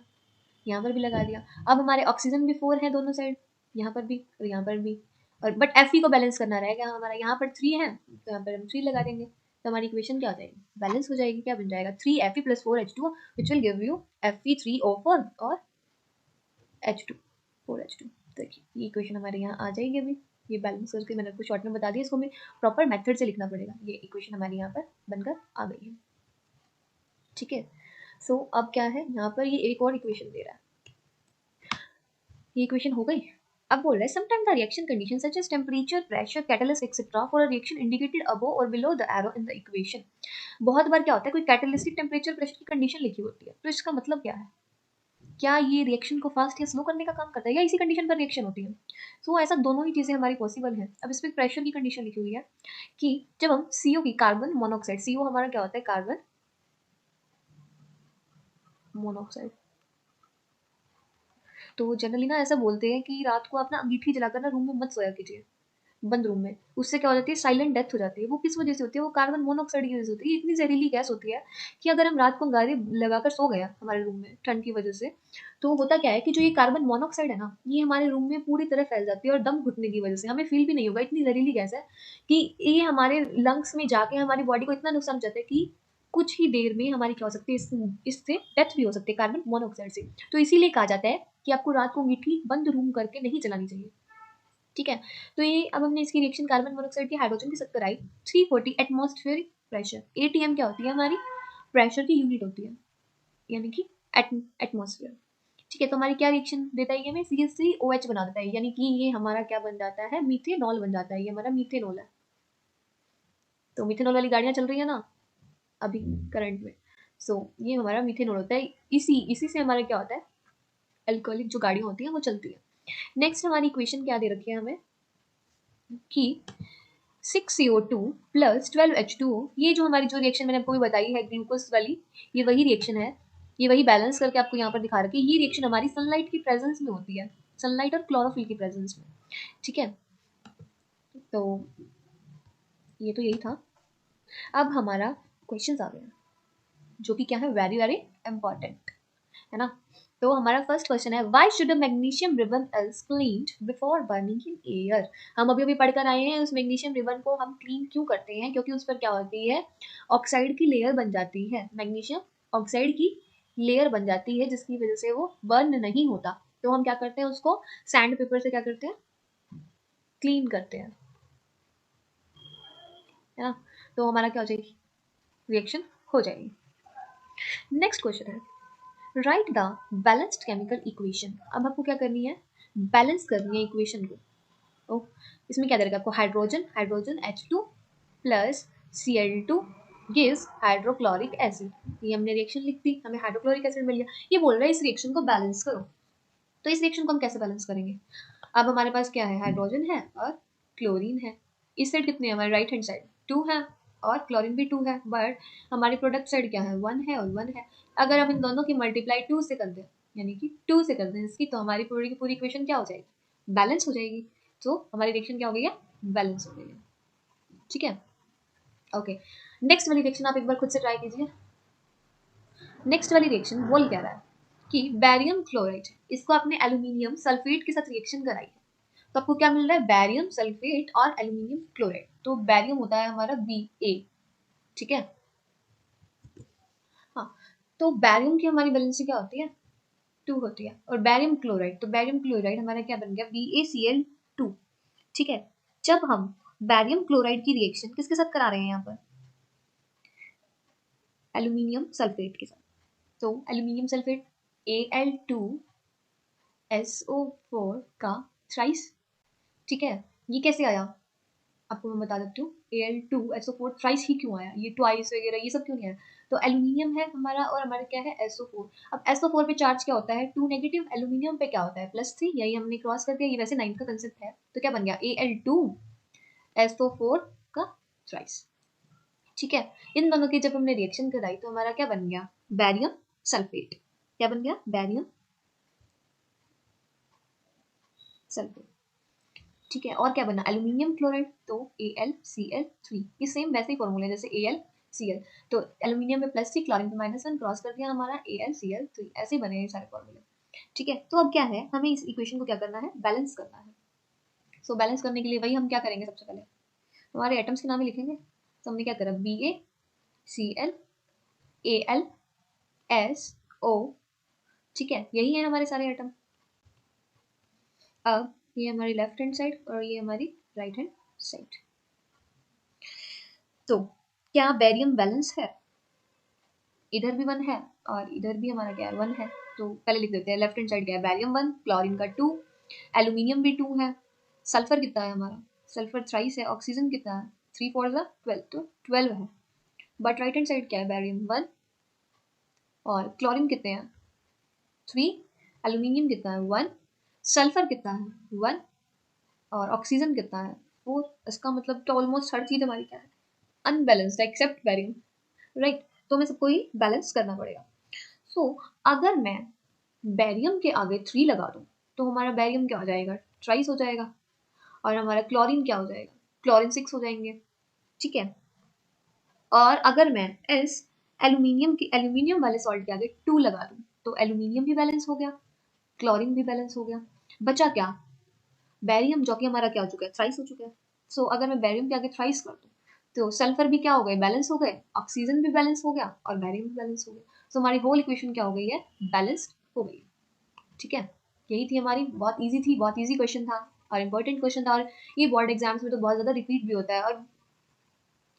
यहाँ पर भी लगा दिया। अब हमारे ऑक्सीजन भी 4 है दोनों साइड, यहाँ पर भी और यहाँ पर भी, और बट Fe को बैलेंस करना रहेगा हमारा, यहाँ पर 3 है तो यहाँ पर हम 3 लगा देंगे, तो हमारी इक्वेशन क्या हो जाएगी, बैलेंस हो जाएगी। क्या बन जाएगा 3Fe + 4H2 which will give you Fe3O4 और H2 4H2। देखिए ये इक्वेशन हमारे यहाँ आ जाएगी। अभी ये बैलेंस करके मैंने आपको शॉर्ट में बता दिया, इसको हमें प्रॉपर मेथड से लिखना पड़ेगा। ये इक्वेशन हमारी यहाँ पर बनकर आ गई है। ठीक है, सो अब क्या है, यहाँ पर ये एक और इक्वेशन दे रहा है, ये इक्वेशन हो गई। अब बोल रहा है sometime the reaction condition such as temperature, pressure, catalyst etcetera for a reaction indicated above और below the arrow in the equation. बहुत बार क्या होता है, कोई कैटलिस्टिक टेम्परेचर प्रेशर की कंडीशन लिखी होती है, तो इसका मतलब क्या है, क्या ये रिएक्शन को फास्ट या स्लो करने का काम करता है या इसी कंडीशन पर रिएक्शन होती है। सो ऐसा दोनों ही चीज़ें हमारी पॉसिबल है। अब इसमें प्रेशर की कंडीशन लिखी हुई है कि जब हम CO की, कार्बन मोनोऑक्साइड, CO हमारा क्या होता है, कार्बन मोनोऑक्साइड। तो जनरली ना ऐसा बोलते हैं कि रात को आप ना अंगीठी जलाकर ना रूम में मत सोया कीजिए, बंद रूम में, उससे क्या हो जाती है, साइलेंट डेथ हो जाती है। वो किस वजह से होती है, वो कार्बन मोनोऑक्साइड की वजह से होती है। इतनी जहरीली गैस होती है कि अगर हम रात को अंगारे लगाकर सो गया हमारे रूम में ठंड की वजह से, तो होता क्या है कि जो ये कार्बन मोनोऑक्साइड है ना, ये हमारे रूम में पूरी तरह फैल जाती है और दम घुटने की वजह से हमें फील भी नहीं होगा, इतनी जहरीली गैस है कि ये हमारे लंग्स में जाके हमारी बॉडी को इतना नुकसान पहुंचाता है कि कुछ ही देर में हमारी क्या हो सकती है, इससे डेथ भी हो सकती है कार्बन मोनोऑक्साइड से। तो इसीलिए कहा जाता है कि आपको रात को अंगीठी बंद रूम करके नहीं जलानी चाहिए। ठीक है, तो ये अब हमने इसकी रिएक्शन कार्बन मोनोऑक्साइड की हाइड्रोजन के साथ कराई। 340 एटमॉस्फेरिक प्रेशर, ATM क्या होती है, हमारी प्रेशर की यूनिट होती है, यानी कि एटमॉस्फेयर। ठीक है, तो हमारी क्या रिएक्शन देता है, हमें CH3OH बना देता है, यानी कि ये हमारा क्या बन जाता है, मीथेनॉल बन जाता है। ये हमारा मीथेनॉल है। तो मीथेनॉल वाली गाड़ियां चल रही है ना अभी करंट में, सो ये हमारा मीथेनॉल होता है। इसी से हमारा क्या होता है, अल्कोहलिक जो गाड़ियां होती हैं वो चलती है। नेक्स्ट हमारी इक्वेशन क्या दे रखी है हमें कि 6CO2 + 12H2O, ये जो हमारी जो रिएक्शन मैंने आपको भी बताई है ग्लूकोज वाली, ये वही रिएक्शन है, ये वही बैलेंस करके आपको यहाँ पर दिखा रखी है। ये रिएक्शन हमारी सनलाइट की प्रेजेंस में होती है, सनलाइट और क्लोरोफिल की प्रेजेंस में। ठीक है, तो ये तो यही था। अब हमारा क्वेश्चन आ गया जो कि क्या है, वेरी वेरी इंपॉर्टेंट है ना। तो हमारा फर्स्ट क्वेश्चन है, why should a magnesium ribbon is cleaned before burning in air. हम अभी अभी पढ़कर आए हैं, उस मैग्नीशियम रिबन को हम क्लीन क्यों करते हैं, क्योंकि उस पर क्या होती है, ऑक्साइड की लेयर बन जाती है, मैग्नीशियम ऑक्साइड की लेयर बन जाती है, जिसकी वजह से वो बर्न नहीं होता। तो हम क्या करते हैं, उसको सैंड पेपर से क्या करते हैं, क्लीन करते हैं, है ना। तो हमारा क्या हो जाएगी, रिएक्शन हो जाएगी। नेक्स्ट क्वेश्चन है, right the balanced chemical equation. अब आपको क्या करनी है, बैलेंस करनी है इक्वेशन को। ओ, इसमें क्या देगा आपको, hydrogen H2 plus Cl2 gives hydrochloric acid. ये हमने रिएक्शन लिख दी, हमें हाइड्रोक्लोरिक एसिड मिल गया। ये बोल रहा है इस रिएक्शन को बैलेंस करो। तो इस रिएक्शन को हम कैसे बैलेंस करेंगे, अब हमारे पास क्या है, हाइड्रोजन है और क्लोरीन है। इस साइड कितने हैं, हमारे राइट हैंड साइड 2 है और क्लोरीन भी 2 है, बट हमारी प्रोडक्ट साइड क्या है, 1 है और 1 है। अगर हम इन दोनों की मल्टीप्लाई 2 से कर दें, यानी कि 2 से कर दें इसकी, तो हमारी पूरी की पूरी इक्वेशन क्या हो जाएगी, बैलेंस हो जाएगी। तो हमारी रिएक्शन क्या हो गई है, बैलेंस हो गई है। ठीक है, ओके। नेक्स्ट वाली रिएक्शन आप एक बार खुद से ट्राई कीजिए। नेक्स्ट वाली रिएक्शन बोल क्या रहा है कि बैरियम क्लोराइड, इसको आपने एल्यूमिनियम सल्फेट के साथ रिएक्शन कराई है, तो आपको क्या मिल रहा है, बैरियम सल्फेट और एल्यूमिनियम क्लोराइड। तो बैरियम होता है हमारा Ba, ठीक है। हाँ, तो बैरियम की हमारी वैलेंसी क्या होती है, 2 होती है, और बैरियम क्लोराइड, तो बैरियम क्लोराइड हमारा क्या बन गया, BaCl2, ठीक है। जब हम बैरियम क्लोराइड की रिएक्शन किसके साथ करा रहे हैं यहाँ पर, एल्यूमिनियम सल्फेट के साथ, तो एल्यूमिनियम सल्फेट Al2SO4 का थ्राइस, ठीक है। ये कैसे आया, आपको मैं बता देती हूँ, Al2SO4 थ्राइस ही क्यों आया, ये ट्वाइस वगैरह ये सब क्यों नहीं आया, तो एल्यूमिनियम है हमारा और हमारा क्या है SO4। अब SO4 पे चार्ज क्या होता है 2 नेगेटिव, एल्यूमिनियम पे क्या होता है +3, यही हमने क्रॉस कर दिया, ये वैसे 9 का कंसेप्ट है, तो क्या बन गया Al2SO4 का थ्राइस, ठीक है। इन दोनों की जब हमने रिएक्शन कराई तो हमारा क्या बन गया, बैरियम सल्फेट, क्या बन गया, बैरियम सल्फेट, ठीक है। और क्या बना, एल्यूमिनियम क्लोराइड, तो AlCl3, ये सेम वैसे ही फॉर्मूला जैसे AlCl, तो एल्यूमिनियम में +3, क्लोरीन पे -1, क्रॉस कर दिया हमारा AlCl3, ऐसे ही बने ये सारे फॉर्मूले, ठीक है। तो अब क्या है, हमें इस इक्वेशन को क्या करना है, बैलेंस करना है। सो बैलेंस करने के लिए वही हम क्या करेंगे, सबसे पहले हमारे एटम्स के नाम ही लिखेंगे। तो हमने क्या करा, BaClAlSO, ठीक है, यही है हमारे सारे एटम। अब ये हमारी लेफ्ट हैंड साइड और ये हमारी राइट हैंड साइड, तो क्या बैरियम बैलेंस है, इधर भी 1 है और इधर भी हमारा क्या है 1 है, तो पहले लिख देते हैं लेफ्ट हैंड साइड क्या है, बैरियम 1, क्लोरीन का 2, एल्यूमिनियम भी 2 है, सल्फर कितना है हमारा, सल्फर थ्राइस है, ऑक्सीजन कितना है 3 4 12, तो 12 है। बट राइट हैंड साइड क्या है, बैरियम 1 और क्लोरीन कितने हैं 3, एल्यूमिनियम कितना है 1, सल्फर कितना है 1 और ऑक्सीजन कितना है 4। इसका मतलब तो ऑलमोस्ट हर चीज हमारी क्या है, अनबैलेंस्ड एक्सेप्ट बैरियम, राइट। तो हमें सबको ही बैलेंस करना पड़ेगा। सो अगर मैं बैरियम के आगे 3 लगा दूं तो हमारा बैरियम क्या हो जाएगा, ट्राइस हो जाएगा, और हमारा क्लोरीन क्या हो जाएगा, क्लोरीन 6 हो जाएंगे, ठीक है। और अगर मैं इस एल्यूमिनियम वाले सॉल्ट के आगे 2 लगा दूं तो एल्यूमिनियम भी बैलेंस हो गया, क्लोरीन भी बैलेंस हो गया, बचा क्या, बैरियम, जो कि हमारा क्या हो चुका है, थ्राइस हो चुका है। सो अगर मैं बैरियम के आगे थ्राइस कर दूं तो सल्फर भी क्या हो गए, बैलेंस हो गए, ऑक्सीजन भी बैलेंस हो गया और बैरियम भी बैलेंस हो गया। सो हमारी होल इक्वेशन क्या हो गई है, बैलेंस्ड हो गई, ठीक है। यही थी हमारी, बहुत ईजी थी, बहुत ईजी क्वेश्चन था और इंपॉर्टेंट क्वेश्चन था, और ये बोर्ड एग्जाम्स में तो बहुत ज़्यादा रिपीट भी होता है और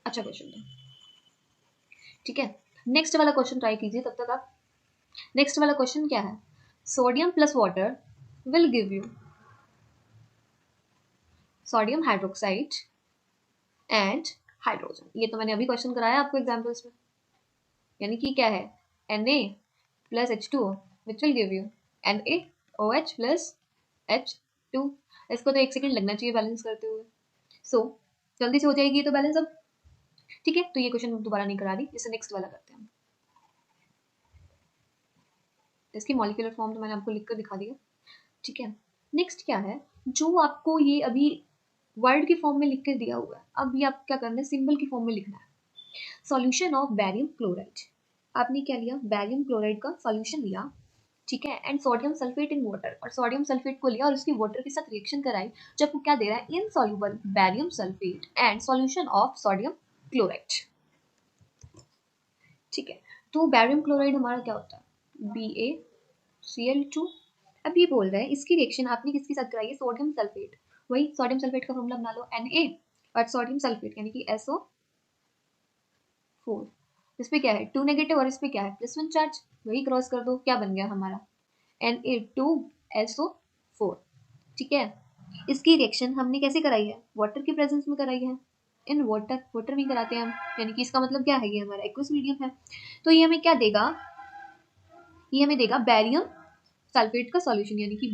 अच्छा क्वेश्चन था, ठीक है। नेक्स्ट वाला क्वेश्चन ट्राई कीजिए तब तक आप। नेक्स्ट वाला क्वेश्चन क्या है, sodium plus water will give you sodium hydroxide and hydrogen. ये तो मैंने अभी क्वेश्चन कराया आपको एग्जाम्पल्स में, यानी कि क्या है, Na plus H2O which will give you NaOH plus H2। इसको तो 1 सेकेंड लगना चाहिए बैलेंस करते हुए, सो जल्दी से हो जाएगी ये तो बैलेंस अब, ठीक है। तो ये क्वेश्चन दोबारा नहीं करा रही, इसे नेक्स्ट वाला करते हैं हम। इसकी मॉलिक्यूलर फॉर्म तो मैंने आपको लिख कर दिखा दिया, ठीक है। नेक्स्ट क्या है, जो आपको ये अभी वर्ड की फॉर्म में लिख कर दिया हुआ है, अब ये आप क्या करना है, सिंबल की फॉर्म में लिखना है। सॉल्यूशन ऑफ बैरियम क्लोराइड, आपने क्या लिया, बैरियम क्लोराइड का सॉल्यूशन लिया, ठीक है, and sodium sulphate in water, और सोडियम सल्फेट को लिया और उसकी वाटर के साथ रिएक्शन कराई, जब वो क्या दे रहा है, insoluble barium sulphate and solution of sodium chloride, ठीक है। तो बैरियम क्लोराइड हमारा क्या होता है, BaCl2। अब ये बोल रहा है इसकी रिएक्शन आपने किसके साथ कराई है, सोडियम सल्फेट, वही सोडियम सल्फेट का फॉर्मूला बना लो Na, और सोडियम सल्फेट यानी कि SO4, इस पे क्या है 2 नेगेटिव और इस पे क्या है +1 चार्ज, वही क्रॉस कर दो, क्या बन गया हमारा Na2SO4, ठीक है। इसकी रिएक्शन हमने कैसे कराई है, वाटर की प्रेजेंस में कराई है, इन वाटर में कराते हैं हम, यानी कि इसका मतलब क्या है, ये हमारा एक्वस मीडियम है। तो ये हमें क्या देगा, ये हमें देगा बैरियम सल्फेट का सॉल्यूशन, यानी कि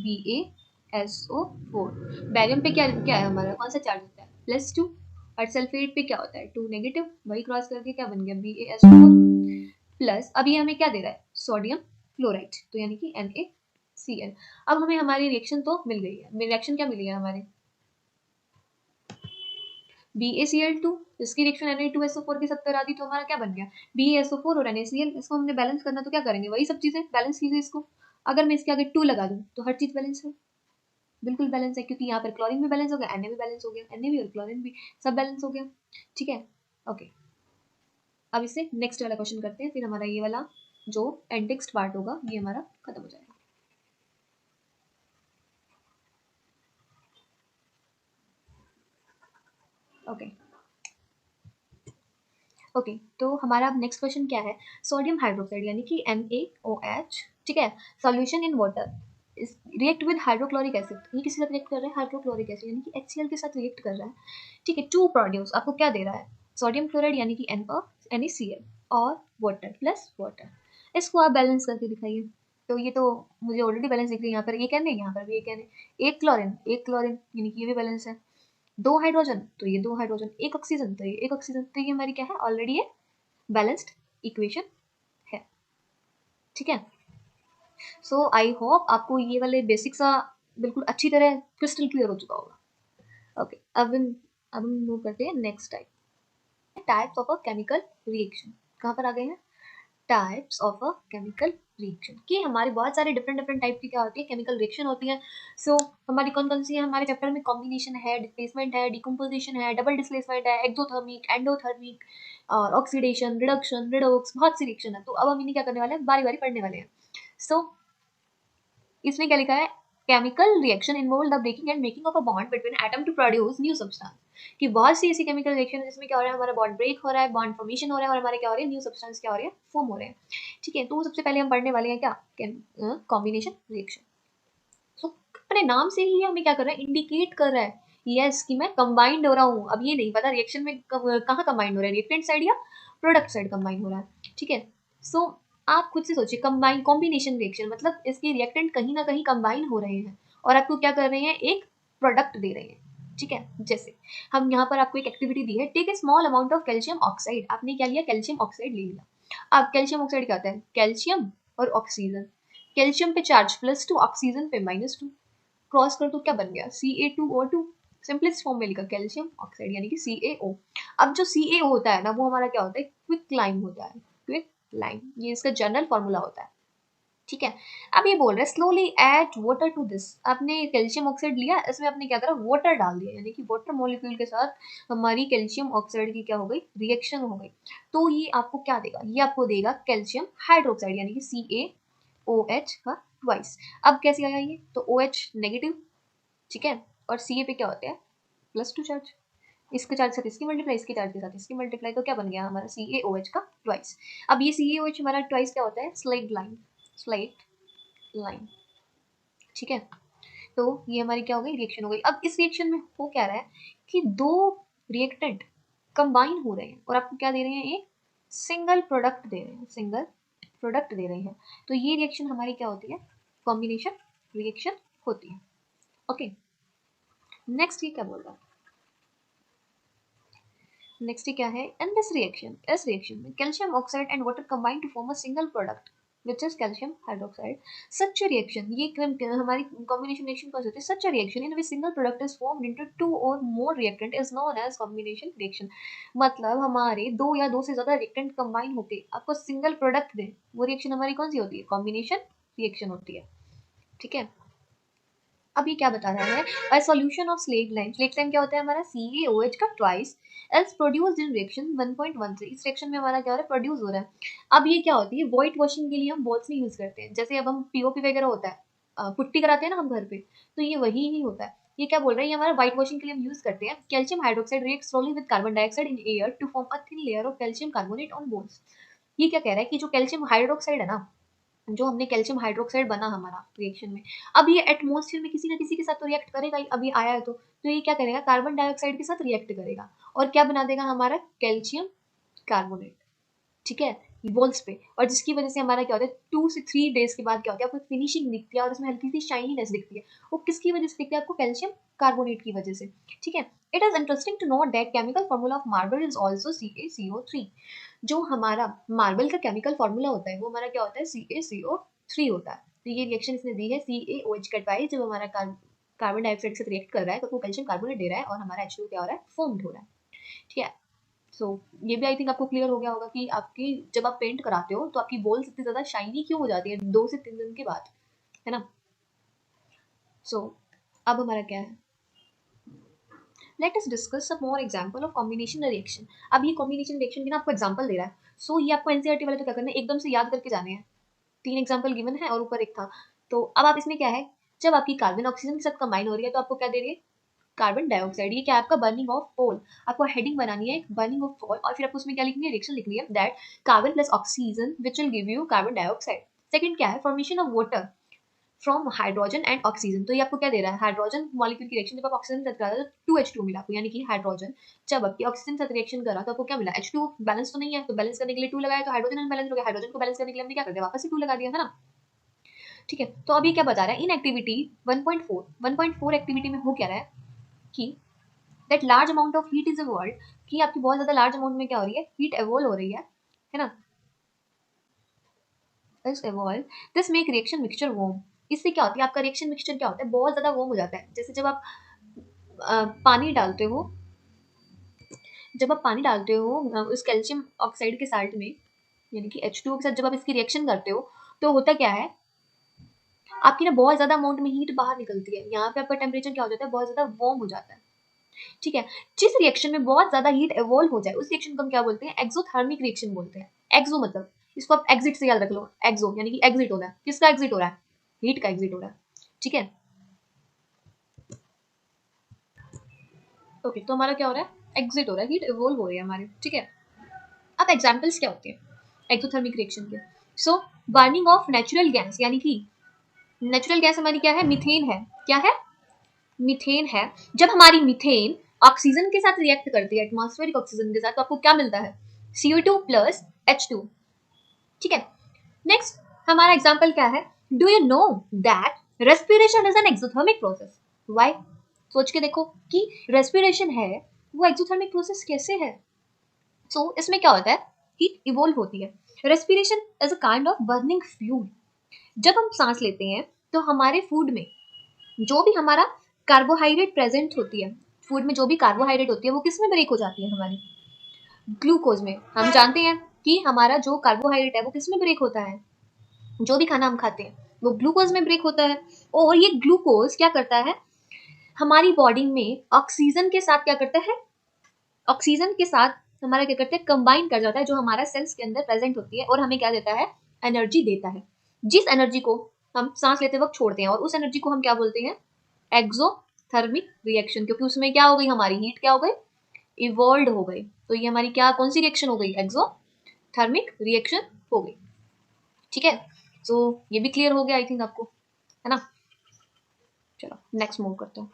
BaSO4। बैरियम पे क्या क्या है हमारा, कौन सा चार्ज होता है +2, और सल्फेट पे क्या होता है 2 नेगेटिव, वही क्रॉस करके क्या बन गया BaSO4 प्लस, अब ये हमें क्या दे रहा है, सोडियम क्लोराइड, तो यानी कि NaCl। अब हमें हमारी रिएक्शन तो मिल गई है, रिएक्शन क्या मिली है हमारी, BaCl2, इसकी रिएक्शन Na2SO4 के साथ करा दी तो हमारा क्या बन गया BaSO4 और NaCl। इसको हमने बैलेंस करना तो क्या करेंगे, वही सब चीजें बैलेंस कीजिए इसको। अगर मैं इसके आगे 2 लगा दूं तो हर चीज बैलेंस है, बिल्कुल बैलेंस है, क्योंकि यहाँ पर क्लोरीन भी बैलेंस हो गया, Na भी बैलेंस हो गया, Na भी और क्लोरीन भी सब बैलेंस हो गया। ठीक है, ओके। अब इससे नेक्स्ट वाला क्वेश्चन करते हैं, फिर हमारा ये वाला जो एंड टेक्स्ट पार्ट होगा ये हमारा खत्म हो जाएगा। ओके ओके, तो हमारा अब नेक्स्ट क्वेश्चन क्या है, सोडियम हाइड्रोक्साइड यानी कि NaOH, ठीक है, solution in water react with hydrochloric acid, ये किसी साथ रिएक्ट कर रहा है, हाइड्रोक्लोरिक एसिड यानी कि HCl के साथ रिएक्ट कर रहा है। ठीक है, टू प्रोड्यूस, आपको क्या दे रहा है, सोडियम क्लोराइड यानी कि NaCl और वाटर प्लस वाटर। इसको आप बैलेंस करके दिखाइए। तो ये तो मुझे ऑलरेडी बैलेंस दिख रही है, यहाँ पर एक Na, यहाँ पर भी एक Na, एक क्लोरीन यानी कि ये भी बैलेंस है, 2 हाइड्रोजन तो ये 2 हाइड्रोजन, एक ऑक्सीजन तो ये एक ऑक्सीजन, तो ये हमारी क्या है, ऑलरेडी ये बैलेंस्ड इक्वेशन है। ठीक है, सो आई होप आपको ये वाले बेसिक सा बिल्कुल अच्छी तरह क्रिस्टल क्लियर हो चुका होगा। ओके, अब हम मूव करते हैं next types of a chemical reaction. कहाँ पर आ गए हैं, types of a chemical reaction, कि हमारे बहुत सारे डिफरेंट डिफरेंट टाइप की क्या होती है केमिकल रिएक्शन होती है। सो हमारी कौन कौन सी है, हमारे चैप्टर में कॉम्बिनेशन है, डिस्प्लेसमेंट है, डिकम्पोजिशन है, डबल डिस्प्लेसमेंट है, एक्सोथर्मिक, एंडोथर्मिक और ऑक्सीडेशन, रिडक्शन, रिडोक्स, बहुत सी रिएक्शन है। तो अब हम इन्हें क्या करने वाले हैं, बारी बारी पढ़ने वाले हैं। सो इसमें क्या लिखा है, chemical reaction involve the breaking and making of a bond between atom to produce new substance, कि बहुत सी ऐसी केमिकल रिएक्शन है जिसमें क्या हो रहा है, हमारा बॉन्ड ब्रेक हो रहा है, बॉन्ड फॉर्मेशन हो रहा है और हमारे क्या हो रहा है, न्यू सब्सटेंस क्या हो रहे हैं, फॉर्म हो रहे हैं। ठीक है, तो सबसे पहले हम पढ़ने वाले हैं क्या, कॉम्बिनेशन रिएक्शन। सो अपने नाम से ही हमें क्या कर रहा है, इंडिकेट कर रहा है यस कि मैं कंबाइंड हो रहा हूँ। अब ये नहीं पता रिएक्शन में कहाँ कंबाइंड हो रहा है, रिएक्टेंट साइड या प्रोडक्ट साइड कंबाइन हो रहा है। ठीक है, सो आप खुद से सोचिए, कंबाइन कॉम्बिनेशन रिएक्शन मतलब इसके रिएक्टेंट कहीं ना कहीं कंबाइन हो रहे हैं और आपको क्या कर रहे हैं, एक प्रोडक्ट दे रहे हैं। ठीक है, जैसे हम यहाँ पर आपको एक एक्टिविटी दी है, take a small amount of calcium oxide, आपने क्या लिया, कैल्शियम ऑक्साइड ले लिया। अब कैल्शियम ऑक्साइड क्या होता है, कैल्शियम और ऑक्सीजन, कैल्शियम पे चार्ज +2, ऑक्सीजन पे -2, क्रॉस कर तो क्या बन गया CA2O2, सिंपलेस्ट फॉर्म में लिखा कैल्शियम ऑक्साइड यानी कि CaO। अब जो CaO होता है ना वो हमारा क्या होता है, क्विक लाइम होता है, क्विक लाइम, ये इसका जनरल फॉर्मूला होता है। ठीक है, अब ये बोल रहे हैं slowly add water to this, आपने कैल्शियम ऑक्साइड लिया, इसमें आपने क्या करा, वाटर डाल दिया, यानी कि वाटर मॉलिक्यूल के साथ हमारी कैल्शियम ऑक्साइड की क्या हो गई, रिएक्शन हो गई। तो ये आपको क्या देगा, ये आपको देगा कैल्शियम हाइड्रोक्साइड यानी कि CaOH का ट्वाइस। अब कैसे आया ये, तो OH नेगेटिव, ठीक है, और Ca पे क्या होता है, +2 चार्ज, इसके चार्ज के साथ इसकी मल्टीप्लाई, इसके चार्ज के साथ इसकी मल्टीप्लाई, तो क्या बन गया हमारा CaOH का ट्वाइस। अब ये CaOH हमारा ट्वाइस क्या होता है, स्लाइड लाइन, स्लाइड लाइन। ठीक है, तो ये हमारी क्या हो गई, रिएक्शन हो गई। अब इस रिएक्शन में हो क्या रहा है कि दो रिएक्टेंट कंबाइन हो रहे हैं और आपको क्या दे रहे हैं, एक सिंगल प्रोडक्ट दे रहे हैं, सिंगल प्रोडक्ट दे रहे हैं। तो ये रिएक्शन हमारी क्या होती है, कॉम्बिनेशन रिएक्शन होती है। ओके, नेक्स्ट ये क्या बोल रहा है, नेक्स्ट ये क्या है, इन दिस रिएक्शन, इस रिएक्शन में calcium oxide and water combine to form a single product which is calcium hydroxide. Such a reaction, ये हमारी combination reaction कौन सी होती है, such a reaction in which single product is formed into two or more reactant is known as combination reaction. मतलब हमारे दो या दो से ज्यादा reactant combine होके आपको single product दे, वो reaction हमारी कौन सी होती है, combination reaction होती है। ठीक है, अब ये क्या बता रहा है, a solution of slate lime, slate lime क्या होता है हमारा CaOH का twice else produced in reaction 1.13, इस रिएक्शन में हमारा क्या हो रहा है, प्रोड्यूस हो रहा है। अब ये क्या होती है, व्हाइट वॉशिंग के लिए हम बॉल्स में यूज करते हैं, जैसे अब हम पीओपी वगैरह होता है, पुट्टी कराते हैं ना हम घर पे, तो ये वही ही होता है। ये क्या बोल रहा है, ये हमारा व्हाइट वॉशिंग के लिए हम यूज करते हैं। Calcium hydroxide reacts slowly with carbon dioxide in air to form a thin layer of calcium carbonate on bones. ये क्या कह रहा है कि जो कैल्शियम हाइड्रोक्साइड है ना, जो हमने कैल्शियम हाइड्रोक्साइड बना हमारा रिएक्शन में, अब ये एटमॉस्फेयर में किसी ना किसी के साथ तो रिएक्ट करेगा ही, अभी आया है तो ये क्या करेगा, कार्बन डाइऑक्साइड के साथ रिएक्ट करेगा और क्या बना देगा हमारा, कैल्शियम कार्बोनेट। ठीक है, वॉल्स पे, और जिसकी वजह से हमारा क्या होता है, 2 से 3 डेज के बाद क्या होता है, आपको फिनिशिंग दिखती है और उसमें हल्की सी शाइनीनेस दिखती है, वो किसकी वजह से दिखती है आपको, कैल्शियम कार्बोनेट की वजह से। ठीक है, it is interesting to note that chemical formula of marble is also CaCO3। जो हमारा मार्बल का केमिकल फॉर्मूला होता है वो हमारा क्या होता है, CaCO3 होता है। तो ये रिएक्शन इसने दी है CaOH का ट्वाइस, जब हमारा कार्बन डाइऑक्साइड के साथ रिएक्ट कर रहा है तो वो कैल्शियम कार्बोनेट दे रहा है और हमारा H2 क्या हो रहा है, फॉर्म्ड हो रहा है। ठीक है। सो ये भी आई थिंक आपको क्लियर हो गया होगा कि आपकी जब आप पेंट कराते हो तो आपकी बॉल्स इतनी ज़्यादा शाइनी क्यों हो जाती है 2 से 3 दिन के बाद, है ना। सो अब हमारा क्या है, let us discuss some more example of combination reaction. अब ये कॉम्बिनेशन रिएक्शन की ना आपको एग्जांपल दे रहा है। सो ये आपको एनसीईआरटी वाले तो क्या करना है, एकदम से याद करके जाने हैं। 3 एग्जांपल गिवन है और ऊपर एक था। तो अब आप इसमें क्या है, जब आपकी कार्बन ऑक्सीजन के साथ कंबाइन हो रही है तो आपको क्या दे रही है, कार्बन डाइऑक्साइड। ये क्या है आपका बर्निंग ऑफ कोल। आपको हेडिंग बनानी है बर्निंग ऑफ कोल और फिर आपको उसमें क्या लिखनी है, रिएक्शन लिखनी है that carbon plus oxygen which will give you carbon dioxide. Second क्या है, formation of water from hydrogen and oxygen. तो ये आपको क्या दे रहा है, हाइड्रोजन मॉलिक्यूल की रिएक्शन जब आप ऑक्सीजन के साथ करा तो 2H2 मिला आपको, यानी कि हाइड्रोजन जब आपकी ऑक्सीजन के साथ रिएक्शन करा तो आपको क्या मिला, H2। बैलेंस तो नहीं है तो बैलेंस करने के लिए 2 लगाया तो हाइड्रोजन अनबैलेंस हो गया, हाइड्रोजन को बैलेंस करने के लिए हमने क्या कर दिया, वापस से 2 लगा दिया, है ना। ठीक है, तो अभी क्या बता रहा है, इन एक्टिविटी 1.4 एक्टिविटी में हो क्या रहा है कि that large amount of heat is evolve, कि आपकी बहुत ज्यादा लार्ज अमाउंट में क्या हो रही है, हीट इवॉल्व हो रही है ना। Is evolve this make reaction mixture warm. इससे क्या होता है, आपका रिएक्शन मिक्सचर क्या होता है, बहुत ज्यादा वार्म हो जाता है। जैसे जब आप पानी डालते हो, जब आप पानी डालते हो उस कैल्शियम ऑक्साइड के साल्ट में, यानी कि H2O के साथ जब आप इसकी रिएक्शन करते हो तो होता क्या है, आपकी ना बहुत ज्यादा अमाउंट में हीट बाहर निकलती है। यहाँ पे आपका टेम्परेचर क्या हो जाता है, बहुत ज्यादा वार्म हो जाता है। ठीक है, जिस रिएक्शन में बहुत ज्यादा हीट इवॉल्व हो जाए उस रिएक्शन को हम क्या बोलते हैं, एक्सोथर्मिक रिएक्शन बोलते हैं। एक्सो मतलब इसको आप एग्जिट से याद रख लो, एक्सो यानी कि एग्जिट हो रहा है, किसका एग्जिट हो रहा है, हीट का एग्जिट हो रहा है। ठीक है, ओके, तो हमारा क्या हो रहा है, एग्जिट हो रहा है, हीट इवॉल्व हो रही है हमारी। ठीक है, अब एग्जांपल्स क्या होते हैं एक्सोथर्मिक रिएक्शन के। सो बर्निंग ऑफ नेचुरल गैस, यानी कि नेचुरल गैस हमारी क्या है, मीथेन है। क्या है, मीथेन है। जब हमारी मीथेन ऑक्सीजन के साथ रिएक्ट करती है, एटमॉस्फेरिक ऑक्सीजन के साथ, तो आपको क्या मिलता है, CO2 प्लस H2। ठीक है, नेक्स्ट हमारा एग्जांपल क्या है, do you know that respiration is an exothermic process. Why, सोच के देखो कि रेस्पिरेशन है वो एक्सोथर्मिक प्रोसेस कैसे है। सो इसमें क्या होता है, हीट इवॉल्व होती है। Respiration is a kind of burning fuel. जब हम सांस लेते हैं तो हमारे फूड में जो भी हमारा कार्बोहाइड्रेट प्रेजेंट होती है, फूड में जो भी कार्बोहाइड्रेट होती है वो किस में ब्रेक हो जाती है, हमारी ग्लूकोज में। हम जानते हैं कि हमारा जो कार्बोहाइड्रेट है वो किस में ब्रेक होता है, जो भी खाना हम खाते हैं वो ग्लूकोज में ब्रेक होता है। और ये ग्लूकोज क्या करता है, हमारी बॉडी में ऑक्सीजन के साथ क्या करता है, ऑक्सीजन के साथ हमारा क्या करता है, कंबाइन कर जाता है, जो हमारा सेल्स के अंदर प्रेजेंट होती है और हमें क्या देता है, एनर्जी देता है। जिस एनर्जी को हम सांस लेते वक्त छोड़ते हैं और उस एनर्जी को हम क्या बोलते हैं, एक्सोथर्मिक रिएक्शन, क्योंकि उसमें क्या हो गई, हमारी हीट क्या हो गई, इवॉल्व हो गई। तो ये हमारी क्या, कौन सी रिएक्शन हो गई, एक्सोथर्मिक रिएक्शन हो गई। ठीक है, तो ये भी क्लियर हो गया आई थिंक आपको, है ना। चलो नेक्स्ट मूव करते हैं।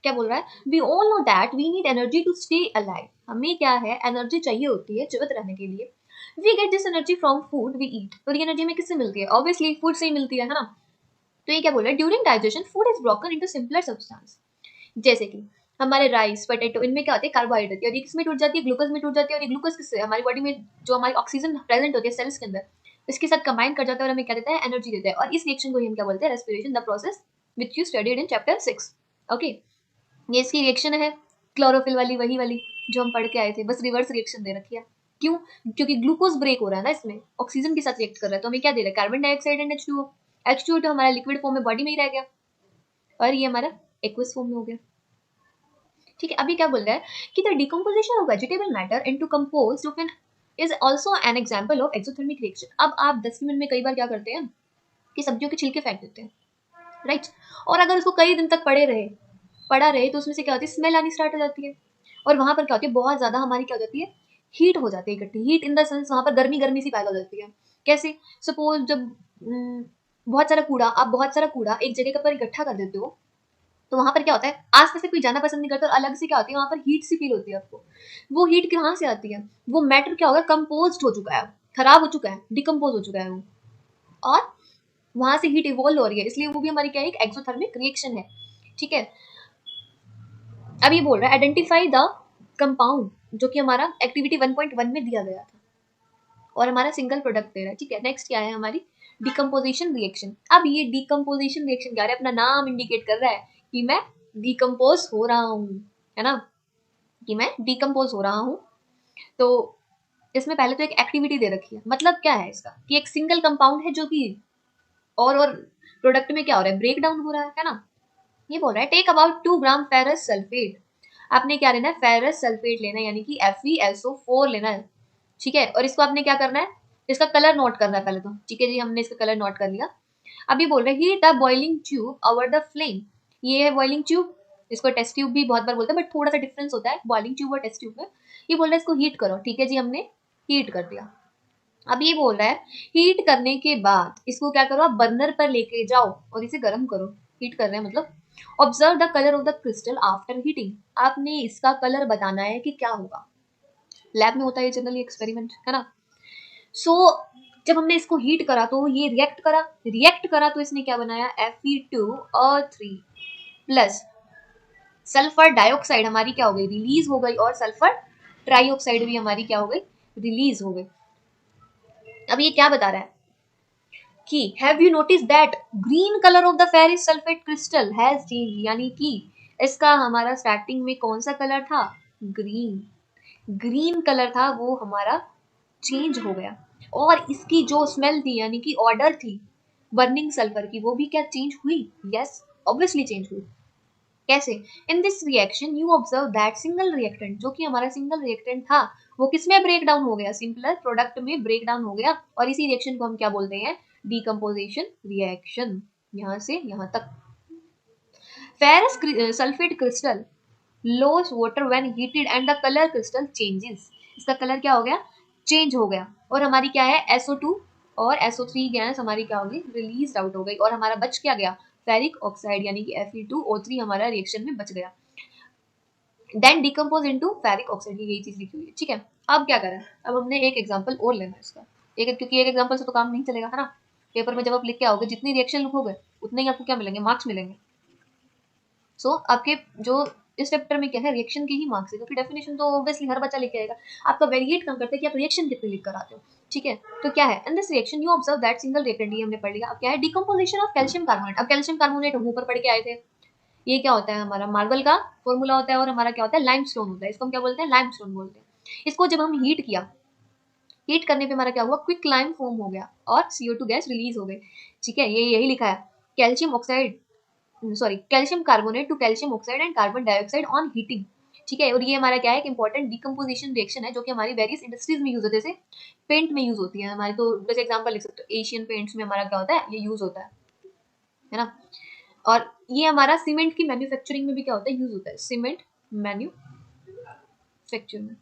क्या बोल रहा है, we all know that we need energy to stay alive. हमें क्या है, एनर्जी चाहिए होती है जीवित रहने के लिए। We get this energy from food we eat. और ये एनर्जी हमें किससे मिलती है, ऑब्वियसली फूड से ही मिलती है ना। तो ये क्या बोल रहा है, during digestion food is broken into simpler substance. जैसे कि हमारे राइस पोटैटो, इनमें क्या होती है, कार्बोहाइड्रेट, और ये किसमें टूट जाती है, ग्लूकोज में टूट जाती है। और ये ग्लूकोज किससे, हमारी बॉडी में जो हमारी ऑक्सीजन प्रेजेंट होती है सेल्स के अंदर, इसके साथ कंबाइन कर जाता है और हमें क्या देता है, एनर्जी देता है। और इस रिएक्शन को हम क्या बोलते हैं, respiration, the process which you studied in chapter 6। Okay, ये इसकी रिएक्शन है, क्लोरोफिल वाली, वही वाली जो हम पढ़ के आए थे, बस रिवर्स रिएक्शन दे रखी है। क्यों, क्योंकि ग्लूकोज ब्रेक हो रहा है ना, इसमें ऑक्सीजन के साथ रिएक्ट कर रहा है, तो हमें क्या दे रहा है, carbon dioxide and H2O। H2O तो हमारा लिक्विड फॉर्म में बॉडी में ही रह गया और ये हमारा एक्वस फॉर्म में हो गया। ठीक है, अभी क्या बोल रहा है कि the decomposition of vegetable matter into composed of an is also an example of exothermic reaction. अब आप 10 मिनट में कई बार क्या करते हैं कि सब्जियों के छिलके फेंक देते हैं, राइट। और अगर उसको कई दिन तक पड़ा रहे तो उसमें से क्या होती है, स्मेल आनी स्टार्ट हो जाती है। और वहां पर क्या होती है, बहुत ज्यादा हमारी क्या हो जाती है, हीट हो जाती है इकट्ठी। हीट इन द सेंस वहां पर गर्मी गर्मी सी पैदा हो जाती है। कैसे, सपोज जब बहुत सारा कूड़ा एक जगह पर इकट्ठा कर देते हो तो वहां पर क्या होता है, आस पास से कोई जाना पसंद नहीं करता और अलग से क्या होती है, वहां पर हीट सी फील होती है आपको। वो हीट कहाँ से आती है, वो मैटर क्या होगा, कंपोज हो चुका है, खराब हो चुका है, डिकम्पोज हो चुका है वो, और वहां से हीट इवॉल्व हो रही है, इसलिए वो भी हमारी क्या है, एक एक्सोथर्मिक रिएक्शन है। ठीक है, अब ये बोल रहा है आइडेंटिफाई द कंपाउंड, जो कि हमारा एक्टिविटी 1.1 में दिया गया था और हमारा सिंगल प्रोडक्ट दे रहा है। ठीक है, नेक्स्ट क्या है हमारी डिकम्पोजिशन रिएक्शन। अब ये डिकम्पोजिशन रिएक्शन क्या है, अपना नाम इंडिकेट कर रहा है कि मैं डिकम्पोज हो रहा हूँ, है ना, कि मैं डिकम्पोज हो रहा हूँ। तो इसमें पहले तो एक एक्टिविटी दे रखी है, मतलब क्या है इसका कि एक सिंगल कंपाउंड है जो कि और प्रोडक्ट में क्या हो रहा है, ब्रेक डाउन हो रहा है ना। ये बोल रहा है take about 2 gram ferrous sulphate. आपने क्या लेना है, फेरस सल्फेट लेना है, यानी कि FeSO4 लेना है, ठीक है। और इसको आपने क्या करना है, इसका कलर नोट करना है पहले तो, ठीक है जी, हमने इसका कलर नोट कर लिया। अभी बोल रहे हैं heat the boiling tube over the flame. ये है बॉइलिंग ट्यूब, इसको टेस्ट ट्यूब भी बहुत बार बोलते हैं, बट थोड़ा सा डिफरेंस होता है बॉइलिंग ट्यूब और टेस्ट ट्यूब में। ये बोल रहा है इसको हीट करो, ठीक है जी, हमने हीट कर दिया। अब ये बोल रहा है हीट करने के बाद इसको क्या करो, आप बर्नर पर लेके जाओ और इसे गर्म करो। हीट कर रहे हैं मतलब observe the colour of the crystal after heating. आपने इसका कलर बताना है कि क्या होगा। लैब में होता है जनरली एक्सपेरिमेंट, है ना। सो जब हमने इसको हीट करा तो ये रिएक्ट करा तो इसने क्या बनाया, Fe2O3 प्लस सल्फर डाइऑक्साइड हमारी क्या हो गई, रिलीज हो गई, और सल्फर ट्राइऑक्साइड भी हमारी क्या हो गई, रिलीज हो गई। अब ये क्या बता रहा है कि have you notice that green colour of the ferric sulphate crystal has change, यानी कि इसका हमारा स्टार्टिंग में कौन सा कलर था, ग्रीन कलर था, वो हमारा चेंज हो गया। और इसकी जो स्मेल थी यानी कि ऑर्डर थी बर्निंग सल्फर की, वो भी क्या चेंज हुई, यस ऑब्वियसली चेंज हुई। कैसे, इन this reaction you observe that single reactant, जो कि हमारा सिंगल रिएक्टेंट था, वो किसमें ब्रेक डाउन हो गया, सिंपलर प्रोडक्ट में ब्रेक डाउन हो गया। और इसी रिएक्शन को हम क्या बोलते हैं, डिकम्पोजिशन रिएक्शन। यहां से यहां तक। Ferrous sulphate crystal loss water when heated and the colour crystal changes. इसका कलर क्या हो गया, चेंज हो गया। और हमारी क्या है, SO2 और SO3 गैस हमारी क्या होगी, रिलीज आउट हो गई, और हमारा बच क्या गया, फेरिक ऑक्साइड यानी कि Fe2O3 हमारा रिएक्शन में बच गया। Then decompose into ferric oxide, यही चीज लिखी हुई है, ठीक है। अब क्या करें, अब हमने एक एग्जांपल और लेना है इसका, एक, क्योंकि एक एग्जांपल से तो काम नहीं चलेगा, है ना। पेपर में जब आप लिख के आओगे, जितनी रिएक्शन लिखोगे उतने ही आपको क्या मिलेंगे, मार्क्स मिलेंगे। सो आपके जो इस चैप्टर में क्या है, रिएक्शन के ही मार्क्स है, क्योंकि डेफिनेशन तो ऑब्वियसली हर बच्चा लिख के आएगा। आपका वेरिएट कम करते हैं कि आप रिएक्शन कितने लिख कर आते हो, ठीक है। तो क्या है, in this reaction you observe that single reactant, ये हमने पढ़ लिया। अब क्या है, डिकम्पोजिशन ऑफ कैल्शियम कार्बोनेट। अब कैल्शियम कार्बोनेट हम ऊपर पढ़ के आए थे, ये क्या होता है, हमारा मार्बल का फॉर्मूला होता है, और हमारा क्या होता है, लाइमस्टोन होता है, इसको हम क्या बोलते हैं, लाइमस्टोन बोलते हैं। इसको जब हम हीट किया, हीट करने पे हमारा क्या हुआ, क्विक लाइम फॉर्म हो गया और CO2 गैस रिलीज हो गई, ठीक है। ये यही लिखा है, calcium oxide, sorry, calcium carbonate to calcium oxide and carbon dioxide on heating, ठीक है। और ये हमारा क्या है, एक इंपॉर्टेंट डिकम्पोजिशन रिएक्शन है, जो कि हमारी वेरियस इंडस्ट्रीज में यूज होते हैं, जैसे पेंट में यूज होती है हमारी। तो जैसे एग्जांपल लिख सकते हो, एशियन पेंट्स में हमारा क्या होता है, ये यूज होता है ना। और ये हमारा सीमेंट की मैन्युफैक्चरिंग में भी क्या होता है, यूज होता है, सीमेंट मैन्युफैक्चर में,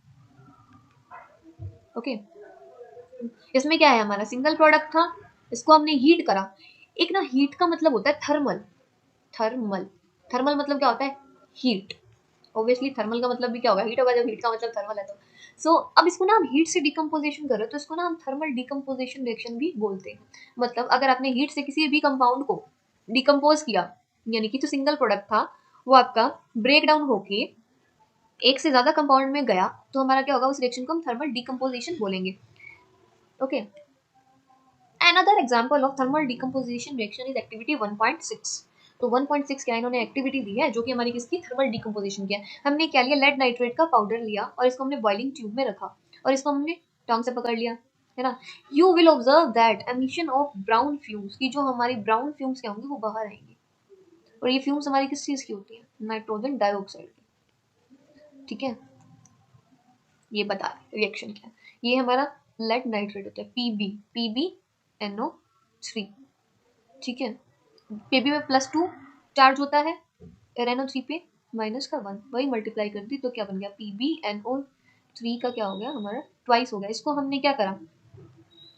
ओके। इसमें क्या है, हमारा सिंगल प्रोडक्ट था, इसको हमने हीट करा। एक ना हीट का मतलब होता है थर्मल, थर्मल, थर्मल मतलब क्या होता है, हीट। ऑब्वियसली थर्मल का मतलब भी क्या होगा, हीट होगा, जब हीट का मतलब थर्मल है तो। सो अब इसको ना हम हीट से डिकम्पोजिशन कर रहे हो, तो इसको ना हम थर्मल डिकम्पोजिशन रिएक्शन भी बोलते हैं। मतलब अगर आपने हीट से किसी भी कंपाउंड को डिकम्पोज किया, यानी कि जो सिंगल प्रोडक्ट था वो आपका ब्रेक डाउन होके एक से ज्यादा कंपाउंड में गया, तो हमारा क्या होगा, उस रिएक्शन को हम थर्मल डिकम्पोजिशन बोलेंगे, okay. Another example of thermal decomposition reaction is activity 1.6। तो 1.6 क्या इन्होंने एक्टिविटी दी है, जो कि हमारी किसकी, थर्मल डिकम्पोजिशन की है। हमने क्या लिया, लेड नाइट्रेट का पाउडर लिया और इसको हमने बॉइलिंग ट्यूब में रखा, और इसको हमने टंग से पकड़ लिया, है ना। You will observe that emission of brown fumes, की जो हमारी ब्राउन फ्यूम्स क्या होंगी, वो बाहर आएंगी। और ये फ्यूम्स हमारी किस चीज की होती है, नाइट्रोजन डाइऑक्साइड की, ठीक है। ये बता रिएक्शन क्या है, ये हमारा लेड नाइट्रेट होता है, PbNO3, ठीक है। Pb में +2 चार्ज होता है, और NO3 पे -1, वही मल्टीप्लाई कर दी तो क्या बन गया, PbNO3 का क्या हो गया, हमारा ट्वाइस हो गया। इसको हमने क्या करा,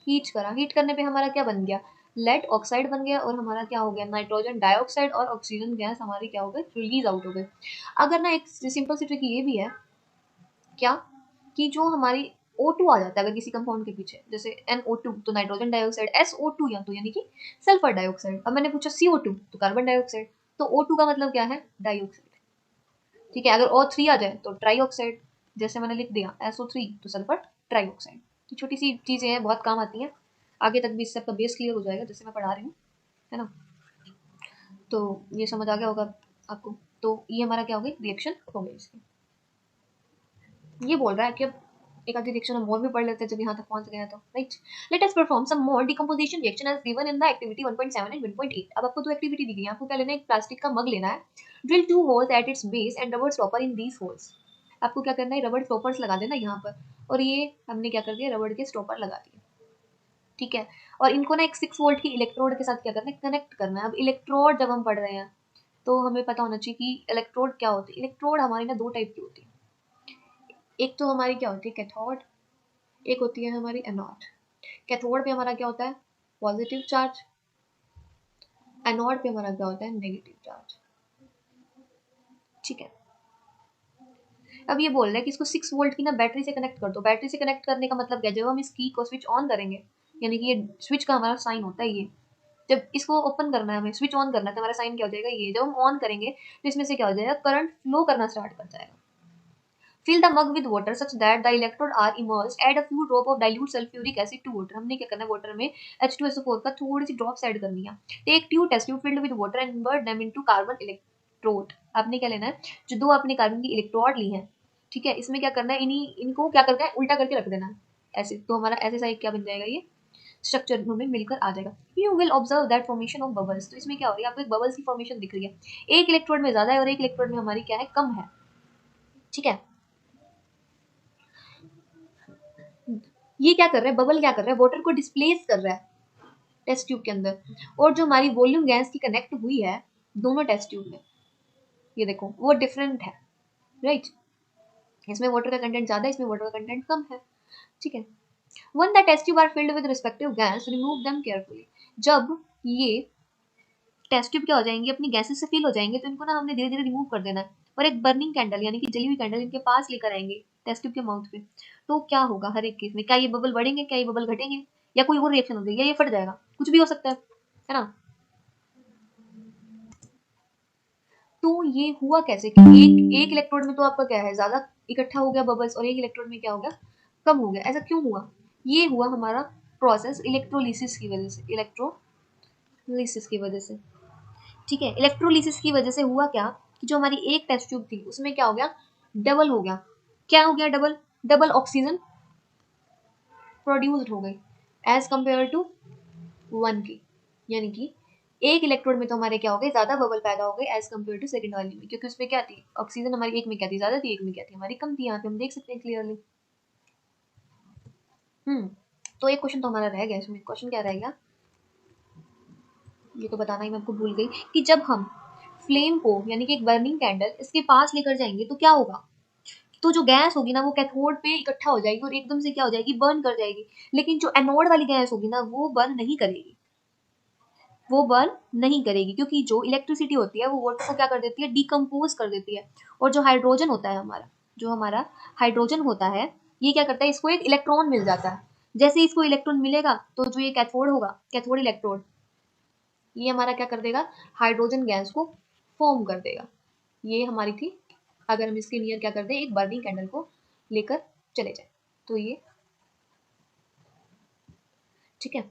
हीट करा, हीट करने पे हमारा क्या बन गया, लेड ऑक्साइड बन गया, और हमारा क्या हो गया, नाइट्रोजन डाइऑक्साइड और ऑक्सीजन गैस हमारी क्या हो गई, रिलीज आउट हो गई। अगर ना एक सिंपल सी ट्रिक ये भी है, क्या कि जो हमारी O2 आ जाता है अगर किसी कंपाउंड के पीछे, जैसे NO2 तो नाइट्रोजन डाइऑक्साइड, SO2 या तो यानी कि सल्फर डाइऑक्साइड। अब मैंने पूछा CO2 तो कार्बन डाइऑक्साइड, तो O2 का मतलब क्या है, डाइऑक्साइड, ठीक है। अगर O3 आ जाए तो ट्राइऑक्साइड, जैसे मैंने लिख दिया SO3 तो सल्फर ट्राइऑक्साइड। छोटी सी चीजें हैं, बहुत काम आती हैं, आगे तक भी इससे आपका बेस क्लियर हो जाएगा जैसे मैं पढ़ा रही हूँ, है ना। तो ये समझ आ गया होगा आपको। तो ये हमारा क्या हो गई, रिएक्शन हो गई इसकी। ये बोल रहा है कि अब एक आधी रिएक्शन हम और भी पढ़ लेते हैं जब यहाँ तक पहुंच गया तो, right. Let us perform some more decomposition reaction as given in the activity 1.7 and 1.8। अब आपको दो एक्टिविटी दी गई है, आपको क्या लेना है, एक प्लास्टिक का मग लेना है, drill 2 holes at its base and rubber stopper in these holes. आपको क्या करना है, रबर स्टॉपर्स लगा देना यहाँ पर, और ये हमने क्या कर दिया, रबर के स्टॉपर लगा दिए, ठीक है। और इनको ना एक 6 वोल्ट की इलेक्ट्रोड के साथ क्या करना है, कनेक्ट करना है। अब इलेक्ट्रोड जब हम पढ़ रहे हैं तो हमें पता होना चाहिए कि इलेक्ट्रोड क्या होती है। इलेक्ट्रोड हमारी ना दो टाइप की होती है, एक तो हमारी क्या होती है, कैथोड, एक होती है हमारी एनोड। कैथोड पे हमारा क्या होता है, पॉजिटिव चार्ज, एनोड पे हमारा क्या होता है, नेगेटिव चार्ज, ठीक है। अब ये बोल रहे हैं कि इसको 6 वोल्ट की ना बैटरी से कनेक्ट कर दो। बैटरी से कनेक्ट करने का मतलब क्या, जब हम इस की को स्विच ऑन करेंगे, यानी कि ये स्विच का हमारा साइन होता है, ये जब इसको ओपन करना है, हमें स्विच ऑन करना है, तो हमारा साइन क्या हो जाएगा, ये जब हम ऑन करेंगे तो इसमें से क्या हो जाएगा, करंट फ्लो करना स्टार्ट कर जाएगा। Fill the mug with water such that the electrode are immersed. Add a few drop of dilute sulfuric acid to water. हमने क्या करना है, वाटर में H2SO4 का थोड़ी सी ड्रॉप्स ऐड करनी है। Take two test tube filled with water and invert them into carbon electrode. आपने क्या लेना है, जो दो आपने कार्बन की इलेक्ट्रोड ली है, ठीक है, इसमें क्या करना है, इनको क्या करना है, उल्टा करके रख देना है ऐसे, तो हमारा ऐसे साइड क्या बन जाएगा, ये स्ट्रक्चर में मिलकर आ जाएगा। You will observe that formation of bubbles. तो इसमें क्या हो रही है, आपको एक बबल्स की फॉर्मेशन दिख रही है, एक इलेक्ट्रोड में ज्यादा है और एक इलेक्ट्रोड में हमारी क्या है, कम है, ठीक है। ये क्या कर रहा है, बबल क्या कर रहा है, वाटर को डिस्प्लेस कर रहा है टेस्ट ट्यूब के अंदर, और जो हमारी वॉल्यूम गैस की कनेक्ट हुई है दोनों टेस्ट ट्यूब में, ये देखो वो डिफरेंट है, राइट। इसमें वाटर का कंटेंट ज्यादा है, इसमें वाटर का कंटेंट कम है, ठीक है। When the test tube are filled with respective gas, remove them carefully. जब ये टेस्ट ट्यूब क्या हो जाएंगे, अपनी गैसेस से फिल हो जाएंगे, तो इनको ना हमने धीरे धीरे रिमूव कर देना है, और एक बर्निंग कैंडल यानी कि जली हुई कैंडल इनके पास लेकर आएंगे टेस्ट ट्यूब के माउथ पे। तो क्या होगा हर एक केस में, क्या ये बबल बढ़ेंगे, क्या ये बबल घटेंगे, या कोई और रिएक्शन हो जाएगी, या ये फट जाएगा, कुछ भी हो सकता है ना। तो ये हुआ कैसे कि एक एक इलेक्ट्रोड में तो आपका क्या है, ज्यादा इकट्ठा हो गया बबल्स, और एक इलेक्ट्रोड में क्या हो गया, कम हो गया, ऐसा क्यों हुआ, ये हुआ हमारा प्रोसेस इलेक्ट्रोलिसिस की वजह से, इलेक्ट्रोलिसिस की वजह से, ठीक है। इलेक्ट्रोलिसिस की वजह से हुआ क्या कि जो हमारी एक टेस्ट ट्यूब थी उसमें क्या हो गया, डबल हो गया, क्या हो गया, डबल डबल ऑक्सीजन प्रोड्यूस्ड हो गई एज कंपेयर टू वन की, यानी कि एक इलेक्ट्रोड में तो हमारे क्या हो गए, ज्यादा बबल पैदा हो गए एज कंपेयर टू सेकंड वाली में, क्योंकि उसमें क्या थी, ऑक्सीजन हमारी एक में क्या थी, ज्यादा थी, एक में क्या थी, हमारी कम थी। यहाँ पे हम देख सकते हैं क्लियरली। तो एक क्वेश्चन तो हमारा रह गया इसमें, क्वेश्चन क्या रहेगा, ये तो बताना ही मैं आपको भूल गई, कि जब हम फ्लेम को यानी कि एक बर्निंग कैंडल इसके पास लेकर जाएंगे तो क्या होगा, तो जो गैस होगी ना वो कैथोड पे इकट्ठा हो जाएगी और एकदम से क्या हो जाएगी, बर्न कर जाएगी। लेकिन जो एनोड वाली गैस होगी ना वो बर्न नहीं करेगी, वो बर्न नहीं करेगी, क्योंकि जो इलेक्ट्रिसिटी होती है वो वाटर को क्या कर देती है, डिकम्पोज कर देती है। और जो हाइड्रोजन होता है हमारा, जो हमारा हाइड्रोजन होता है, ये क्या करता है, इसको एक इलेक्ट्रॉन मिल जाता है। जैसे इसको इलेक्ट्रॉन मिलेगा तो जो ये कैथोड होगा, कैथोड इलेक्ट्रोड, ये हमारा क्या कर देगा, हाइड्रोजन गैस को फॉर्म कर देगा। ये हमारी थी, अगर हम इसके नियर क्या कर दें, एक बर्निंग कैंडल को लेकर चले जाए तो ये, ठीक है।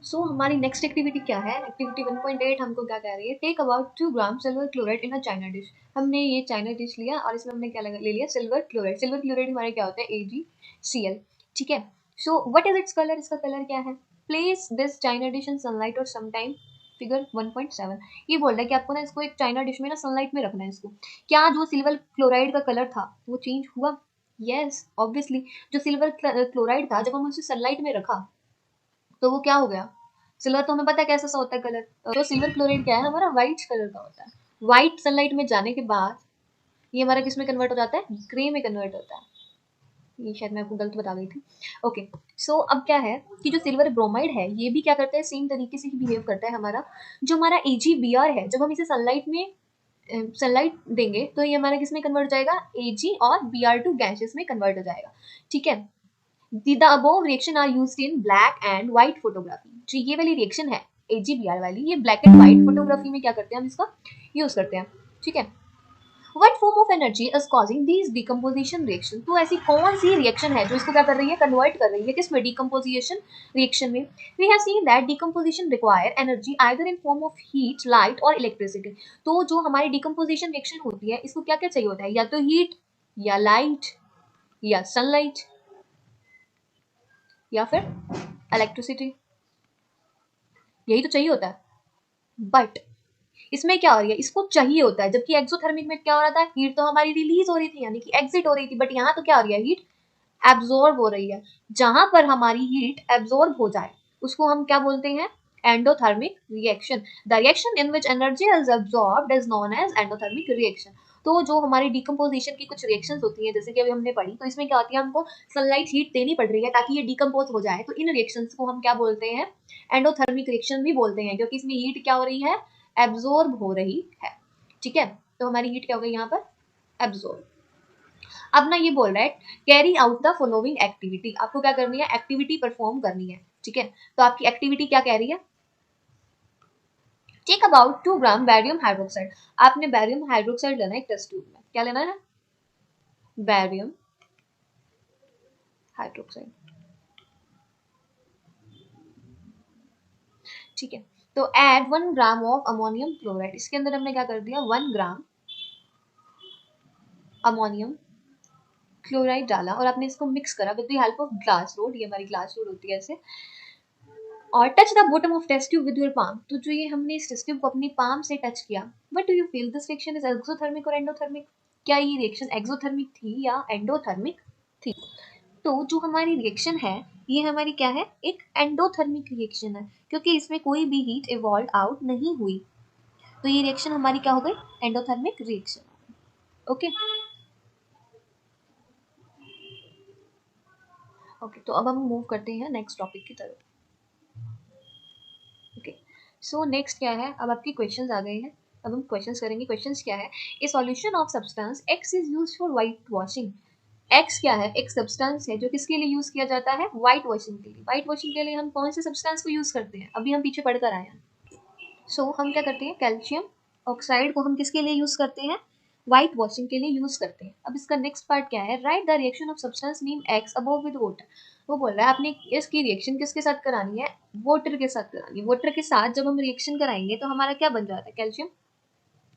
सो हमारी नेक्स्ट एक्टिविटी क्या है, एक्टिविटी 1.8 हमको क्या कह रही है, take about 2 gram silver chloride in a china dish. हमने ये चाइना डिश लिया और इसमें हमने क्या ले लिया, सिल्वर क्लोराइड। सिल्वर क्लोराइड हमारे क्या होता है, AgCl, ठीक है। So what is its colour, इसका कलर क्या है, place this China dish in sunlight और समटाइम, फिगर 1.7। ये बोल रहा है कि आपको ना इसको एक चाइना डिश में ना सनलाइट में रखना है इसको। क्या जो सिल्वर क्लोराइड का कलर था वो चेंज हुआ, यस ऑब्वियसली। जो सिल्वर क्लोराइड था जब हम उसे सनलाइट में रखा तो वो क्या हो गया, सिल्वर तो हमें पता है कैसा सा होता है कलर, तो सिल्वर क्लोराइड क्या है, हमारा व्हाइट कलर का होता है। व्हाइट सनलाइट में जाने के बाद ये हमारा किस में कन्वर्ट हो जाता है, ग्रे में कन्वर्ट होता है। ये शायद मैं आपको गलत बता गई थी। ओके, सो अब क्या है कि जो सिल्वर ब्रोमाइड है ये भी क्या करता है, सेम तरीके से ही बिहेव करता है हमारा। जो हमारा AgBr है, जब हम इसे सनलाइट में सनलाइट देंगे तो ये हमारा किस में कन्वर्ट हो जाएगा, Ag और Br2 गैसेस में कन्वर्ट हो जाएगा, ठीक है। The above reaction are used in black and white photography। जो ये वाली रिएक्शन है AgBr वाली, ये ब्लैक एंड व्हाइट फोटोग्राफी में क्या करते हैं, हम इसका यूज करते हैं, ठीक है। What form of energy is causing this decomposition reaction, तो ऐसी कौन सी रिएक्शन है जो इसको क्या कर रही है, कन्वर्ट कर रही है किसमें, डिकम्पोजिशन रिएक्शन में। We have seen that decomposition require energy either in form of heat, light और इलेक्ट्रिसिटी। तो जो हमारी डिकम्पोजिशन रिएक्शन होती है इसको क्या क्या चाहिए होता है, या तो हीट, या लाइट, या सनलाइट, या फिर इलेक्ट्रिसिटी, यही तो चाहिए होता है। बट इसमें क्या हो रही है, इसको चाहिए होता है, जबकि एक्सोथर्मिक में क्या हो रहा था, हीट तो हमारी रिलीज हो रही थी, यानी कि एग्जिट हो रही थी, बट यहाँ तो क्या हो रही है, हीट एब्जॉर्ब हो रही है। जहां पर हमारी हीट एब्जॉर्ब हो जाए उसको हम क्या बोलते हैं, endothermic reaction. The reaction in which energy is absorbed is known as endothermic reaction. तो जो हमारी डिकम्पोजिशन की कुछ रिएक्शंस होती हैं, जैसे कि अभी हमने पढ़ी, तो इसमें क्या होती है, हमको सनलाइट हीट देनी पड़ रही है ताकि ये डिकम्पोज हो जाए, तो इन रिएक्शंस को हम क्या बोलते हैं, एंडोथर्मिक रिएक्शन भी बोलते हैं, क्योंकि इसमें हीट क्या हो रही है, एब्जॉर्ब हो रही है। ठीक है, तो हमारी हीट क्या हो गई यहाँ पर, एब्जॉर्ब। अब ना ये बोल रहा है carry out the following activity, आपको क्या करनी है, एक्टिविटी परफॉर्म करनी है। ठीक है, तो आपकी एक्टिविटी क्या कह रही है, take about 2 gram barium hydroxide. आपने बैरियम हाइड्रोक्साइड लेना है एक टेस्ट ट्यूब में, क्या लेना है, बैरियम हाइड्रोक्साइड। ठीक है, तो add 1 gram of ammonium chloride, इसके अंदर हमने क्या कर दिया, 1 ग्राम अमोनियम क्लोराइड डाला और आपने इसको मिक्स करा with the help of glass rod, ये हमारी ग्लास रोड होती है ऐसे, और touch the bottom of test tube with your palm. तो जो ये हमने इस टेस्ट ट्यूब को अपनी पाम से टच किया, what do you feel, this reaction is exothermic और एंडोथर्मिक, क्या ये रिएक्शन एक्सोथर्मिक थी या एंडोथर्मिक थी। तो जो हमारी रिएक्शन है ये हमारी क्या है, एक एंडोथर्मिक रिएक्शन है, क्योंकि इसमें कोई भी हीट इवॉल्व आउट नहीं हुई, तो ये रिएक्शन हमारी क्या हो गई, एंडोथर्मिक रिएक्शन। ओके ओके, तो अब हम मूव करते हैं नेक्स्ट टॉपिक की तरफ। ओके, सो नेक्स्ट क्या है, अब आपके क्वेश्चंस आ गए हैं, अब हम क्वेश्चंस करेंगे। क्वेश्चंस क्या है, ए solution of substance x is used for white washing. X क्या है, एक सब्सटेंस है जो किसके लिए यूज किया जाता है, व्हाइट वॉशिंग के लिए। व्हाइट वॉशिंग के लिए हम कौन से सब्सटेंस को यूज करते हैं, अभी हम पीछे पढ़कर आए हैं। सो हम क्या करते हैं, कैल्शियम ऑक्साइड को हम किसके लिए यूज करते हैं, व्हाइट वॉशिंग के लिए यूज करते हैं। अब इसका नेक्स्ट पार्ट क्या है, right the reaction of substance name x above with water. वो बोल रहा है आपने इसकी रिएक्शन किसके साथ करानी है, वाटर के साथ करानी है। वाटर के साथ जब हम रिएक्शन कराएंगे तो हमारा क्या बन जाता है, कैल्शियम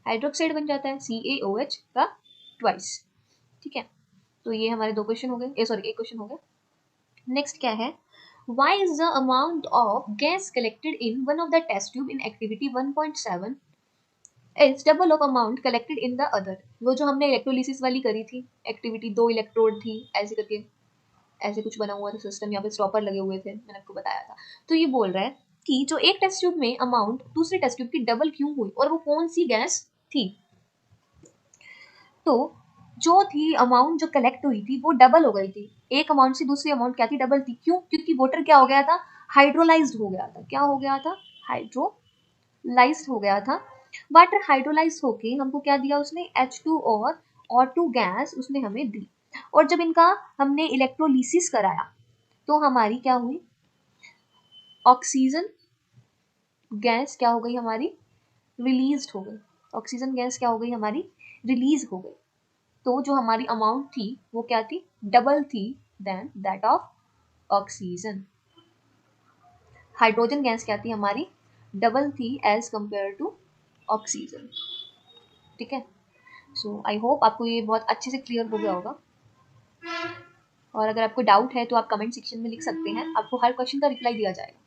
हाइड्रोक्साइड बन जाता है, CaOH का ट्वाइस। ठीक है, तो ये हमारे दो क्वेश्चन हो गए, सॉरी एक क्वेश्चन हो गया। नेक्स्ट क्या है, why is the amount of gas collected in one of the test tube in activity 1.7 is double of amount collected in the other। वो जो हमने इलेक्ट्रोलिसिस वाली करी थी एक्टिविटी, 2 इलेक्ट्रोड थी ऐसे करके, ऐसे कुछ बना हुआ था सिस्टम, यहाँ पे स्टॉपर लगे हुए थे, मैंने आपको बताया था। तो ये बोल रहा है कि जो एक टेस्ट ट्यूब में अमाउंट दूसरे टेस्ट ट्यूब की डबल क्यों हुई, और वो कौन सी गैस थी। तो जो थी अमाउंट जो कलेक्ट हुई थी वो डबल हो गई थी, एक अमाउंट से दूसरी अमाउंट क्या थी, डबल थी। क्यों, क्योंकि वाटर क्या हो गया था, हाइड्रोलाइज्ड हो गया था। क्या हो गया था, हाइड्रोलाइज्ड हो गया था। वाटर हाइड्रोलाइज्ड होके हमको क्या दिया उसने, H2 और O2 गैस उसने हमें दी। और जब इनका हमने इलेक्ट्रोलिसिस कराया तो हमारी क्या हुई, ऑक्सीजन गैस क्या हो गई हमारी, रिलीज हो गई। ऑक्सीजन गैस क्या हो गई हमारी, रिलीज हो गई। तो जो हमारी अमाउंट थी वो क्या थी, डबल थी then that of oxygen. Hydrogen gas क्या थी हमारी, डबल थी एज कंपेयर टू ऑक्सीजन। ठीक है, सो आई होप आपको ये बहुत अच्छे से क्लियर हो गया होगा। और अगर आपको डाउट है तो आप कमेंट सेक्शन में लिख सकते हैं, आपको हर क्वेश्चन का रिप्लाई दिया जाएगा।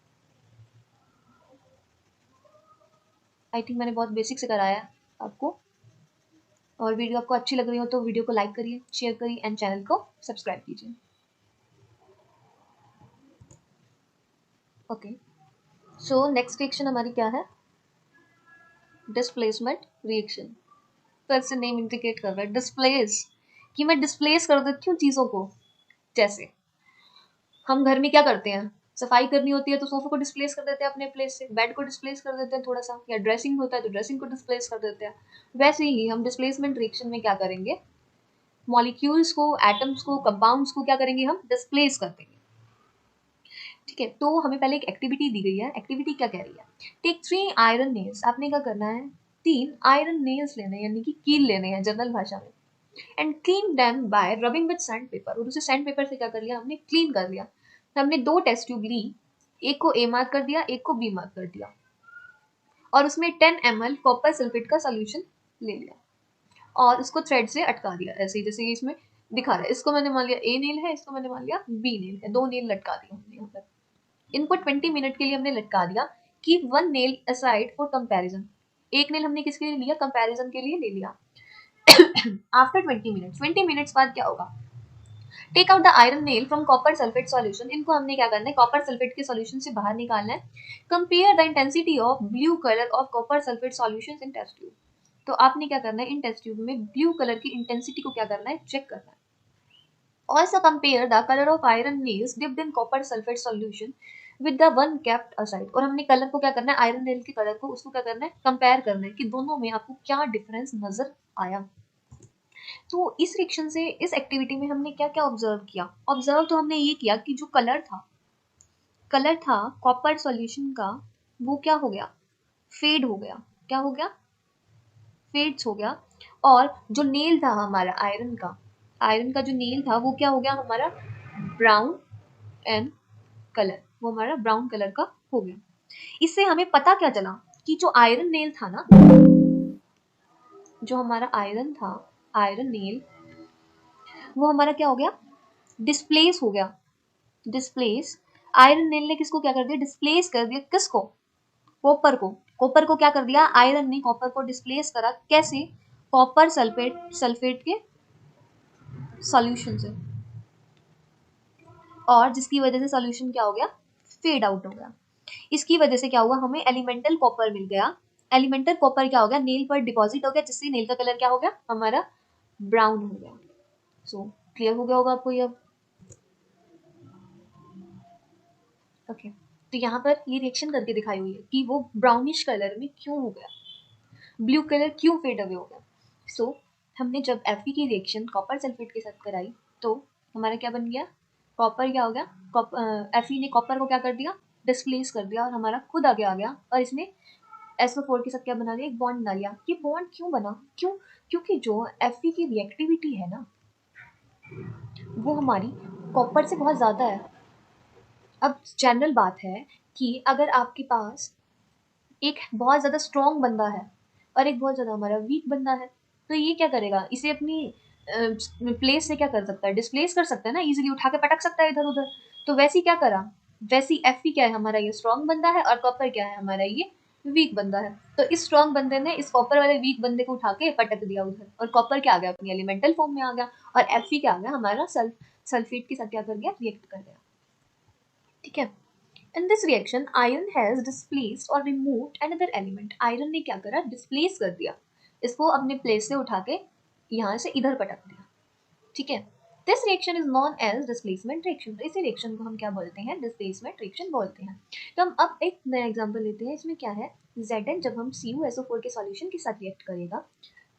आई थिंक मैंने बहुत बेसिक से कराया आपको, और वीडियो आपको अच्छी लग रही हो तो वीडियो को लाइक करिए, शेयर करिए एंड चैनल को सब्सक्राइब कीजिए। ओके, सो नेक्स्ट रिएक्शन हमारी क्या है, डिस्प्लेसमेंट रिएक्शन। तो इससे नेम इंडिकेट कर रहा है डिस्प्लेस, कि मैं डिस्प्लेस कर देती हूँ चीजों को। जैसे हम घर में क्या करते हैं, सफाई करनी होती है तो सोफे को डिस्प्लेस कर देते हैं अपने प्लेस से, बेड को डिस्प्लेस कर देते हैं थोड़ा सा, या ड्रेसिंग होता है तो ड्रेसिंग को डिस्प्लेस कर देते हैं। वैसे ही हम डिस्प्लेसमेंट रिएक्शन में क्या करेंगे, मॉलिक्यूल्स को, एटम्स को, कंपाउंड्स को क्या करेंगे, हम डिस्प्लेस कर देंगे। ठीक है, तो हमें पहले एक एक्टिविटी दी गई है। एक्टिविटी क्या कह रही है, टेक 3 आयरन नेल्स। आपने क्या करना है, 3 आयरन नेल्स लेने हैं, यानी कि कील लेने हैं जनरल भाषा में, and clean them by rubbing with sand paper, और उसे सैंड पेपर से क्या कर लिया हमने, क्लीन कर लिया। हमने 2 टेस्ट ट्यूब ली, एक को ए मार्क कर दिया, एक को बी मार्क कर दिया, और उसमें 10 ml कॉपर सल्फेट का सोल्यूशन ले लिया और उसको थ्रेड से अटका दिया, ऐसे ही जैसे इसमें दिखा रहा है। इसको मैंने मान लिया ए नेल है, इसको मैंने मान लिया बी नेल है, 2 नेल लटका दिया हमने यहाँ पर। इनको 20 मिनट के लिए हमने लटका दिया। Keep 1 nail aside for comparison, एक नेल हमने किसके लिए लिया, कंपैरिजन के लिए ले लिया। आफ्टर 20 मिनट्स बाद क्या होगा, take out the iron nail from copper sulphate solution, इनको हमने क्या करना है, कॉपर सल्फेट के सॉल्यूशन से बाहर निकालना है। Compare the intensity of blue colour of copper sulphate solutions in test tube, तो आपने क्या करना है, इन टेस्ट ट्यूब में ब्लू कलर की इंटेंसिटी को क्या करना है, चेक करना है। Also compare the color of iron nails dipped in copper sulfate solution with the one kept aside, और हमने कलर को क्या करना है, आयरन नेल के कलर को उसको क्या करना है, कंपेयर करना है कि दोनों में आपको क्या डिफरेंस नजर आया। तो इस रिएक्शन से, इस एक्टिविटी में हमने क्या क्या ऑब्जर्व किया, ऑब्जर्व तो हमने ये किया कि जो कलर था कॉपर सॉल्यूशन का, वो क्या हो गया, फेड हो गया, क्या हो गया, फेड्स हो गया। और जो नेल था हमारा आयरन का जो नेल था वो क्या हो गया हमारा, ब्राउन एंड कलर, वो हमारा ब्राउन कलर का हो गया। इससे हमें पता क्या चला कि जो आयरन नेल था ना, जो हमारा आयरन था, आयरन नेल, वो हमारा क्या हो गया, डिस्प्लेस हो गया। डिस्प्लेस, आयरन नेल ने किसको क्या कर दिया, डिस्प्लेस कर दिया, किसको, कॉपर को। कॉपर को क्या कर दिया, आयरन ने कॉपर को डिस्प्लेस करा, कैसे, कॉपर सल्फेट के सॉल्यूशन से, और जिसकी वजह से सॉल्यूशन क्या हो गया, फेड आउट हो गया। इसकी वजह से क्या हुआ, हमें एलिमेंटल कॉपर मिल गया। एलिमेंटल कॉपर क्या हो गया, नेल पर डिपॉजिट हो गया, जिससे नेल का कलर क्या हो गया हमारा, ब्राउन हो गया। सो क्लियर हो गया होगा आपको ये। ओके, तो यहाँ पर ये रिएक्शन करके दिखाई हुई है कि वो ब्राउनिश कलर में क्यों हो गया, ब्लू कलर क्यों फेड अवे हो गया। सो हमने जब Fe की रिएक्शन कॉपर सल्फेट के साथ कराई तो हमारा क्या बन गया, कॉपर क्या हो गया, Fe ने कॉपर को क्या कर दिया, डिस्प्लेस कर दिया, और हमारा खुद आगे आ गया, और इसने SO4 के साथ क्या बना दिया, एक बॉन्ड बना लिया। ये बॉन्ड क्यों बना, क्यों, क्योंकि जो Fe की रिएक्टिविटी है ना, वो हमारी कॉपर से बहुत ज़्यादा है। अब जनरल बात है कि अगर आपके पास एक बहुत ज़्यादा स्ट्रॉन्ग बंदा है और एक बहुत ज़्यादा हमारा वीक बंदा है, तो ये क्या करेगा, इसे अपनी प्लेस से क्या कर सकता है, डिस्प्लेस कर सकता है ना, इजीली उठा के पटक सकता है इधर उधर। तो वैसे क्या करा, वैसी Fe क्या है हमारा, ये स्ट्रॉन्ग बंदा है, और कॉपर क्या है हमारा, ये वीक बंदा है। तो इस स्ट्रॉन्ग बंदे ने इस कॉपर वाले वीक बंदे को उठा के पटक दिया उधर, और कॉपर क्या आ गया, अपनी एलिमेंटल फॉर्म में आ गया, और Fe क्या आ गया हमारा, सल्फेट के साथ क्या कर गया, रिएक्ट कर गया। ठीक है। In this reaction, iron has displaced or removed another element. Iron ने क्या करा, डिस्प्लेस कर दिया, इसको अपने प्लेस से उठा के यहाँ से इधर पटक दिया। ठीक है। This reaction is known as displacement reaction, इसी रिएक्शन को हम क्या बोलते हैं, डिस्प्लेसमेंट रिएक्शन बोलते हैं। तो हम अब एक नया एग्जांपल लेते हैं। इसमें क्या है, Zn जब हम CuSO4 के सॉल्यूशन के साथ रिएक्ट करेगा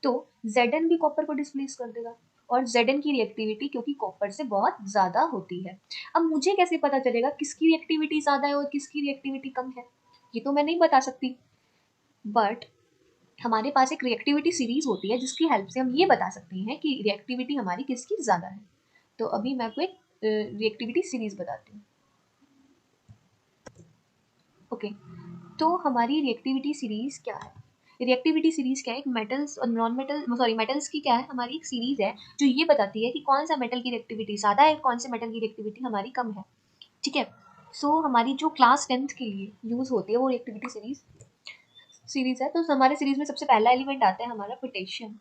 तो Zn भी कॉपर को डिस्प्लेस कर देगा, और Zn की रिएक्टिविटी क्योंकि कॉपर से बहुत ज़्यादा होती है। अब मुझे कैसे पता चलेगा किसकी रिएक्टिविटी ज़्यादा है और किसकी रिएक्टिविटी कम है, ये तो मैं नहीं बता सकती, बट हमारे पास एक रिएक्टिविटी सीरीज होती है जिसकी हेल्प से हम ये बता सकते हैं कि रिएक्टिविटी हमारी किसकी ज़्यादा है। तो अभी मैं आपको एक रिएक्टिविटी सीरीज बताती हूँ। ओके, तो हमारी रिएक्टिविटी सीरीज क्या है, रिएक्टिविटी सीरीज क्या है, एक मेटल्स और नॉन मेटल, सॉरी मेटल्स की क्या है, हमारी एक सीरीज है जो ये बताती है कि कौन सा मेटल की रिएक्टिविटी ज़्यादा है, कौन से मेटल की रिएक्टिविटी हमारी कम है। ठीक है। सो हमारी जो क्लास 10th के लिए यूज़ होती है वो रिएक्टिविटी सीरीज है। तो हमारे सीरीज में सबसे पहला एलिमेंट आता है हमारा पोटेशियम।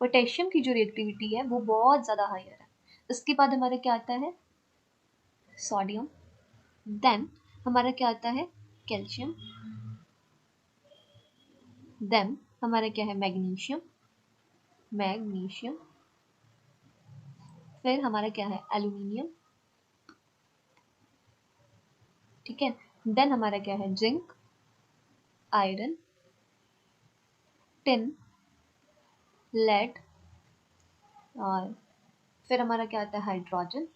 पोटेशियम की जो रिएक्टिविटी है वो बहुत ज़्यादा हायर है। इसके बाद हमारा क्या आता है, सोडियम। देन हमारा क्या आता है, कैल्शियम। देन हमारा क्या है, मैग्नीशियम। मैग्नीशियम फिर हमारा क्या है, एल्यूमिनियम। ठीक है। देन हमारा क्या है, जिंक, आयरन, टिन, लेड, और फिर हमारा क्या आता है, हाइड्रोजन।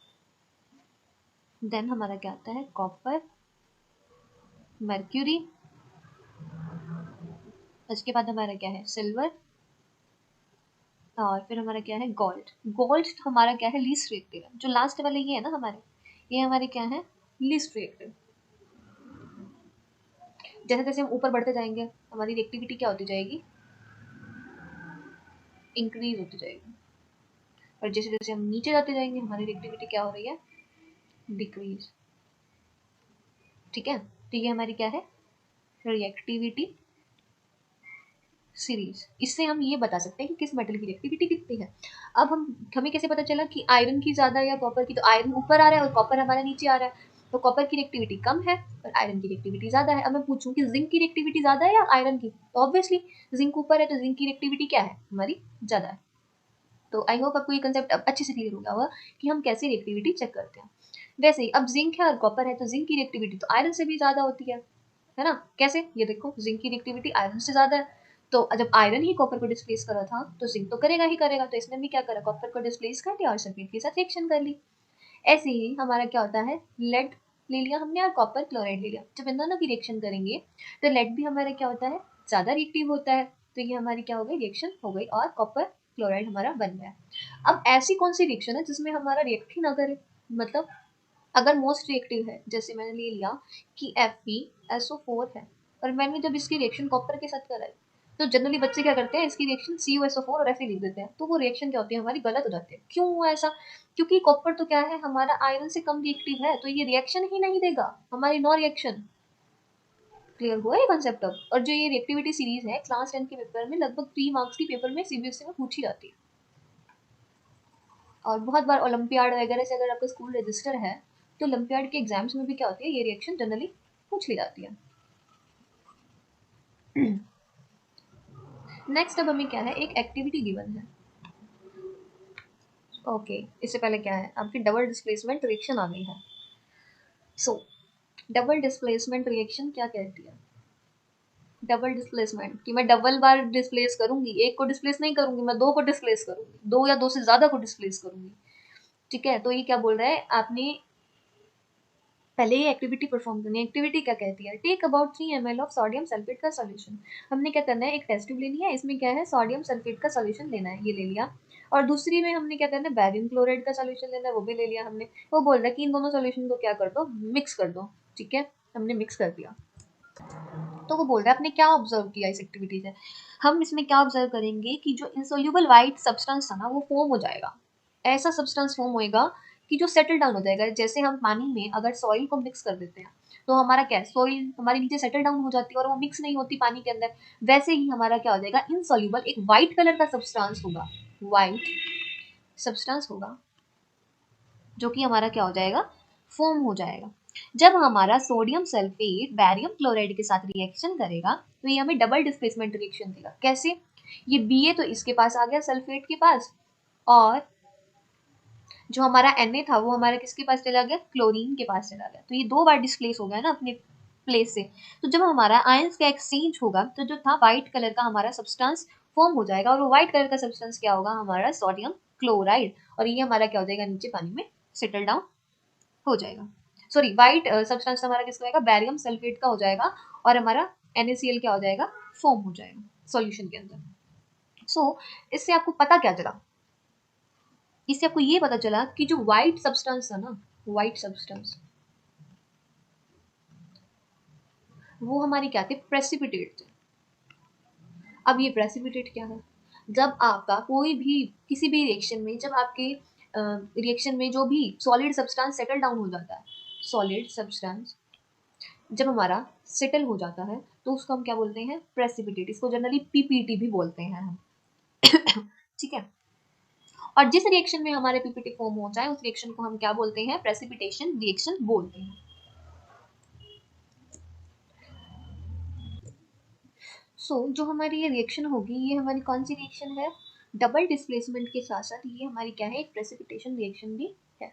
देन हमारा क्या आता है, कॉपर, मर्क्यूरी, उसके बाद हमारा क्या है सिल्वर, और फिर हमारा क्या है गोल्ड। गोल्ड हमारा क्या है लीस्ट रिएक्टिव है। जो लास्ट वाले ये है ना हमारे, ये हमारे क्या है लीस्ट रिएक्टिव। जैसे जैसे हम ऊपर बढ़ते जाएंगे हमारी रिएक्टिविटी क्या होती जाएगी, इंक्रीज होती जाएगी, और जैसे जैसे हम नीचे जाते जाएंगे हमारी रिएक्टिविटी क्या हो रही है, डिक्रीज। ठीक है, तो ये हमारी क्या है रिएक्टिविटी सीरीज। इससे हम ये बता सकते हैं कि किस मेटल की रिएक्टिविटी कितनी है। अब हमें कैसे पता चला कि आयरन की ज्यादा या कॉपर की, तो आयरन ऊपर आ रहा है और कॉपर हमारा नीचे आ रहा है, तो कॉपर की रिएक्टिविटी कम है और आयरन की रिएक्टिविटी ज्यादा है। अब मैं पूछूं कि जिंक की रिएक्टिविटी ज्यादा है या आयरन की, तो ऑब्वियसली जिंक ऊपर है तो जिंक की रिएक्टिविटी क्या है हमारी ज्यादा है। तो आई होप आपको ये कंसेप्ट अब अच्छे से क्लियर हो गया होगा कि हम कैसे रिएक्टिविटी चेक करते हैं। वैसे ही अब जिंक है और कॉपर है तो जिंक की रिएक्टिविटी तो आयरन से भी ज्यादा होती है ना। कैसे, ये देखो जिंक की रिएक्टिविटी आयरन से ज्यादा है, तो जब आयरन ही कॉपर को डिस्प्लेस करा था तो जिंक तो करेगा ही करेगा, तो इसने भी क्या करा कॉपर को डिस्प्लेस कर दिया और सल्फेट के साथ रिएक्शन कर ली। ऐसे ही हमारा क्या होता है लेड ले लिया हमने और कॉपर क्लोराइड ले लिया, जब इन दोनों की रिएक्शन करेंगे तो लेड भी हमारा क्या होता है ज्यादा रिएक्टिव होता है, तो ये हमारी क्या हो गई रिएक्शन हो गई और कॉपर क्लोराइड हमारा बन गया। अब ऐसी कौन सी रिएक्शन है जिसमें हमारा रिएक्ट ही ना करे, मतलब अगर मोस्ट रिएक्टिव है, जैसे मैंने ले लिया कि FeSO4 है और मैंने जब इसकी रिएक्शन कॉपर के साथ कराई, तो जनरली बच्चे क्या करते हैं इसकी रिएक्शन CuSO4 और Fe लिख देते हैं, तो वो रिएक्शन क्या होती है हमारी गलत हो जाती है। क्यों हुआ ऐसा, क्योंकि कॉपर तो क्या है हमारा आयरन से कम रिएक्टिव है, तो ये रिएक्शन ही नहीं देगा, हमारी नो रिएक्शन। क्लियर हुआ ये कंसेप्ट अब। और जो ये रिएक्टिविटी सीरीज है क्लास 10 के पेपर में लगभग 3 मार्क्स की पेपर में CBSE में पूछी जाती है, और बहुत बार ओलंपियाड वगैरह से अगर आपका स्कूल रजिस्टर है तो ओलंपियाड के एग्जाम्स में भी क्या होती है ये रिएक्शन जनरली पूछ ली जाती है। नेक्स्ट अब हमें क्या है एक एक्टिविटी गिवन है। ओके इससे पहले क्या है आपकी डबल डिस्प्लेसमेंट रिएक्शन आ गई है। सो डबल डिस्प्लेसमेंट रिएक्शन क्या कहती है, डबल डिस्प्लेसमेंट कि मैं डबल बार डिस्प्लेस करूंगी, एक को डिस्प्लेस नहीं करूंगी, मैं दो को डिस्प्लेस करूंगी, दो या दो से ज्यादा को डिस्प्लेस करूंगी। ठीक है, तो ये क्या बोल रहा है आपने पहले ये एक्टिविटी परफॉर्म करनी है। एक्टिविटी क्या कहती है take about 3 ml of sodium sulphate का सोल्यूशन। हमने क्या करना है एक टेस्ट ट्यूब लेनी है, इसमें क्या है सोडियम सल्फेट का सोल्यूशन लेना है, ये ले लिया। और दूसरी में हमने क्या करना है बैरियम क्लोराइड का सोल्यूशन लेना है, वो भी ले लिया हमने। वो बोल रहा है कि इन दोनों सोल्यूशन को क्या कर दो मिक्स कर दो। ठीक है, हमने मिक्स कर दिया। तो वो बोल रहा है आपने क्या ऑब्जर्व किया इस एक्टिविटी से, हम इसमें क्या ऑब्जर्व करेंगे कि जो इंसोल्यूबल व्हाइट सब्सटेंस था ना वो फॉर्म हो जाएगा। ऐसा सब्सटेंस फॉर्म होएगा कि जो सेटल डाउन हो जाएगा। जैसे हम पानी में अगर सॉइल को मिक्स कर देते हैं तो हमारा क्या है सॉइल हमारे नीचे सेटल डाउन हो जाती है और वो मिक्स नहीं होती पानी के अंदर, वैसे ही हमारा क्या हो जाएगा इनसॉल्यूबल एक व्हाइट कलर का सब्सटेंस होगा, व्हाइट सब्सटेंस होगा जो कि हमारा क्या हो जाएगा फॉर्म हो जाएगा। जब हमारा सोडियम सल्फेट बैरियम क्लोराइड के साथ रिएक्शन करेगा तो ये हमें डबल डिस्प्लेसमेंट रिएक्शन देगा। कैसे, ये Ba तो इसके पास आ गया सल्फेट के पास, और जो हमारा Na था वो हमारा किसके पास चला गया क्लोरीन के पास चला गया, तो ये दो बार डिस्प्लेस हो गया ना अपने प्लेस से। तो जब हमारा आयंस का एक्सचेंज होगा तो जो था व्हाइट कलर का हमारा सब्सटेंस फॉर्म हो जाएगा, और वो व्हाइट कलर का सब्सटेंस क्या होगा हमारा सोडियम क्लोराइड, और ये हमारा क्या हो जाएगा नीचे पानी में सेटल डाउन हो जाएगा। सॉरी व्हाइट सब्सटेंस हमारा किसका होगा बैरियम सल्फेट का हो जाएगा, और हमारा NaCl क्या हो जाएगा फॉर्म हो जाएगा सॉल्यूशन के अंदर। सो इससे आपको पता क्या चला, इससे आपको ये पता चला कि जो व्हाइट सब्सटेंस है ना व्हाइट सब्सटेंस वो हमारी क्या थे प्रेसिपिटेट थे। अब ये प्रेसिपिटेट क्या है, जब आपका कोई भी किसी भी रिएक्शन में जब आपके रिएक्शन में जो भी सॉलिड सब्सटेंस सेटल डाउन हो जाता है, सॉलिड सब्सटेंस जब हमारा सेटल हो जाता है तो उसको हम क्या बोलते हैं प्रेसिपिटेट, इसको जनरली PPT भी बोलते हैं हम। ठीक है, और जिस रिएक्शन में हमारे PPT फॉर्म हो जाए उस रिएक्शन को हम क्या बोलते हैं प्रेसिपिटेशन रिएक्शन बोलते हैं। जो हमारी ये रिएक्शन होगी ये हमारी कौन सी रिएक्शन है डबल डिस्प्लेसमेंट के साथ साथ ये हमारी क्या है एक प्रेसिपिटेशन रिएक्शन भी है।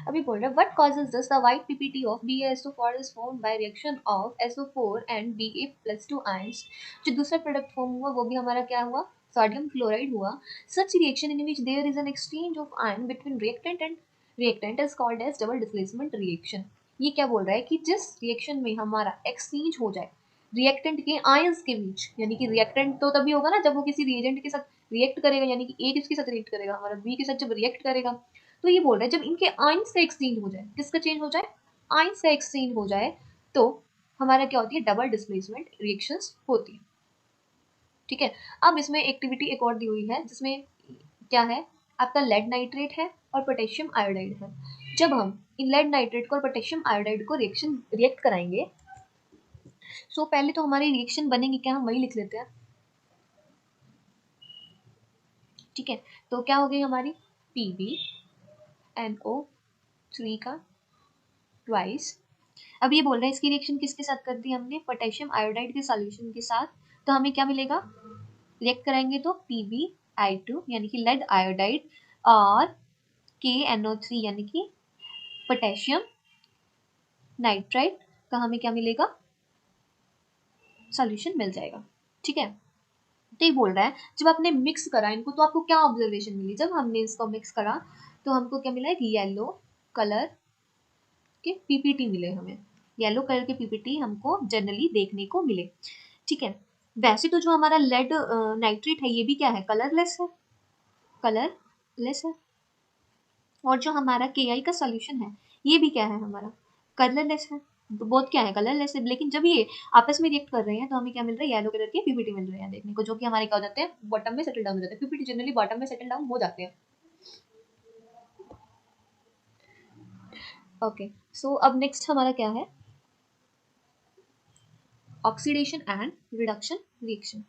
अभी बोल रहा है what causes this the white PPT of BaSO4 is formed by reaction of SO4 and Ba+2 ions. जो दूसरा प्रोडक्ट फॉर्म हुआ वो भी हमारा क्या हुआ सोडियम क्लोराइड हुआ। Such reaction in which there is an exchange of ion between reactant and reactant is called as double displacement reaction. ये क्या बोल रहा है कि जिस रिएक्शन में हमारा एक्सचेंज हो जाए रिएक्टेंट के आयंस के बीच, यानी कि रिएक्टेंट तो तभी होगा ना जब वो किसी रिएजेंट के साथ रिएक्ट करेगा, यानी कि ए किसके साथ रिएक्ट करेगा, हमारा बी के साथ जब रिएक्ट करेगा। तो ये बोल रहा है जब इनके आयंस का एक्सचेंज हो जाए, किसका चेंज हो जाए, आयंस का एक्सचेंज हो जाए, तो हमारा क्या होती है, डबल डिस्प्लेसमेंट रिएक्शंस होती है। ठीक है, अब इसमें एक्टिविटी एक और दी हुई है जिसमें क्या है, आपका लेड नाइट्रेट है और पोटेशियम आयोडाइड है। जब हम इन लेड नाइट्रेट को और पोटेशियम आयोडाइड को रिएक्ट कराएंगे, सो पहले तो हमारी रिएक्शन बनेगी क्या, हम वही लिख लेते हैं। ठीक है, तो क्या हो गई हमारी PbNO3 का ट्वाइस। अब ये बोल रहे हैं इसकी रिएक्शन किसके साथ कर दी हमने, पोटेशियम आयोडाइड के सॉल्यूशन के साथ, तो हमें क्या मिलेगा, रिएक्ट कराएंगे तो PbI2 यानी कि लेड आयोडाइड और KNO3 यानी कि पोटेशियम नाइट्राइड का हमें क्या मिलेगा, सॉल्यूशन मिल जाएगा। ठीक है, तो ये बोल रहा है जब आपने मिक्स करा इनको तो आपको क्या ऑब्जर्वेशन मिली, जब हमने इसको मिक्स करा तो हमको क्या मिला, एक येलो कलर के पीपीटी मिले, हमें येलो कलर के पीपीटी हमको जनरली देखने को मिले। ठीक है, वैसे तो जो हमारा लेड नाइट्रेट है ये भी क्या है, कलरलेस है, कलरलेस है, और जो हमारा KI का सॉल्यूशन है ये भी क्या है, हमारा कलरलेस है, बहुत क्या है, कलरलेस है। लेकिन जब ये आपस में रिएक्ट कर रहे हैं तो हमें क्या मिल रहा है, येलो कलर के पीपीटी मिल रहे हैं देखने को, जो कि हमारे क्या हो जाते हैं, बॉटम में सेटल डाउन हो जाते हैं, पीपीटी जनरली बॉटम में सेटल डाउन हो जाते हैं। ओके, सो अब नेक्स्ट हमारा क्या है, oxidation and reduction reaction.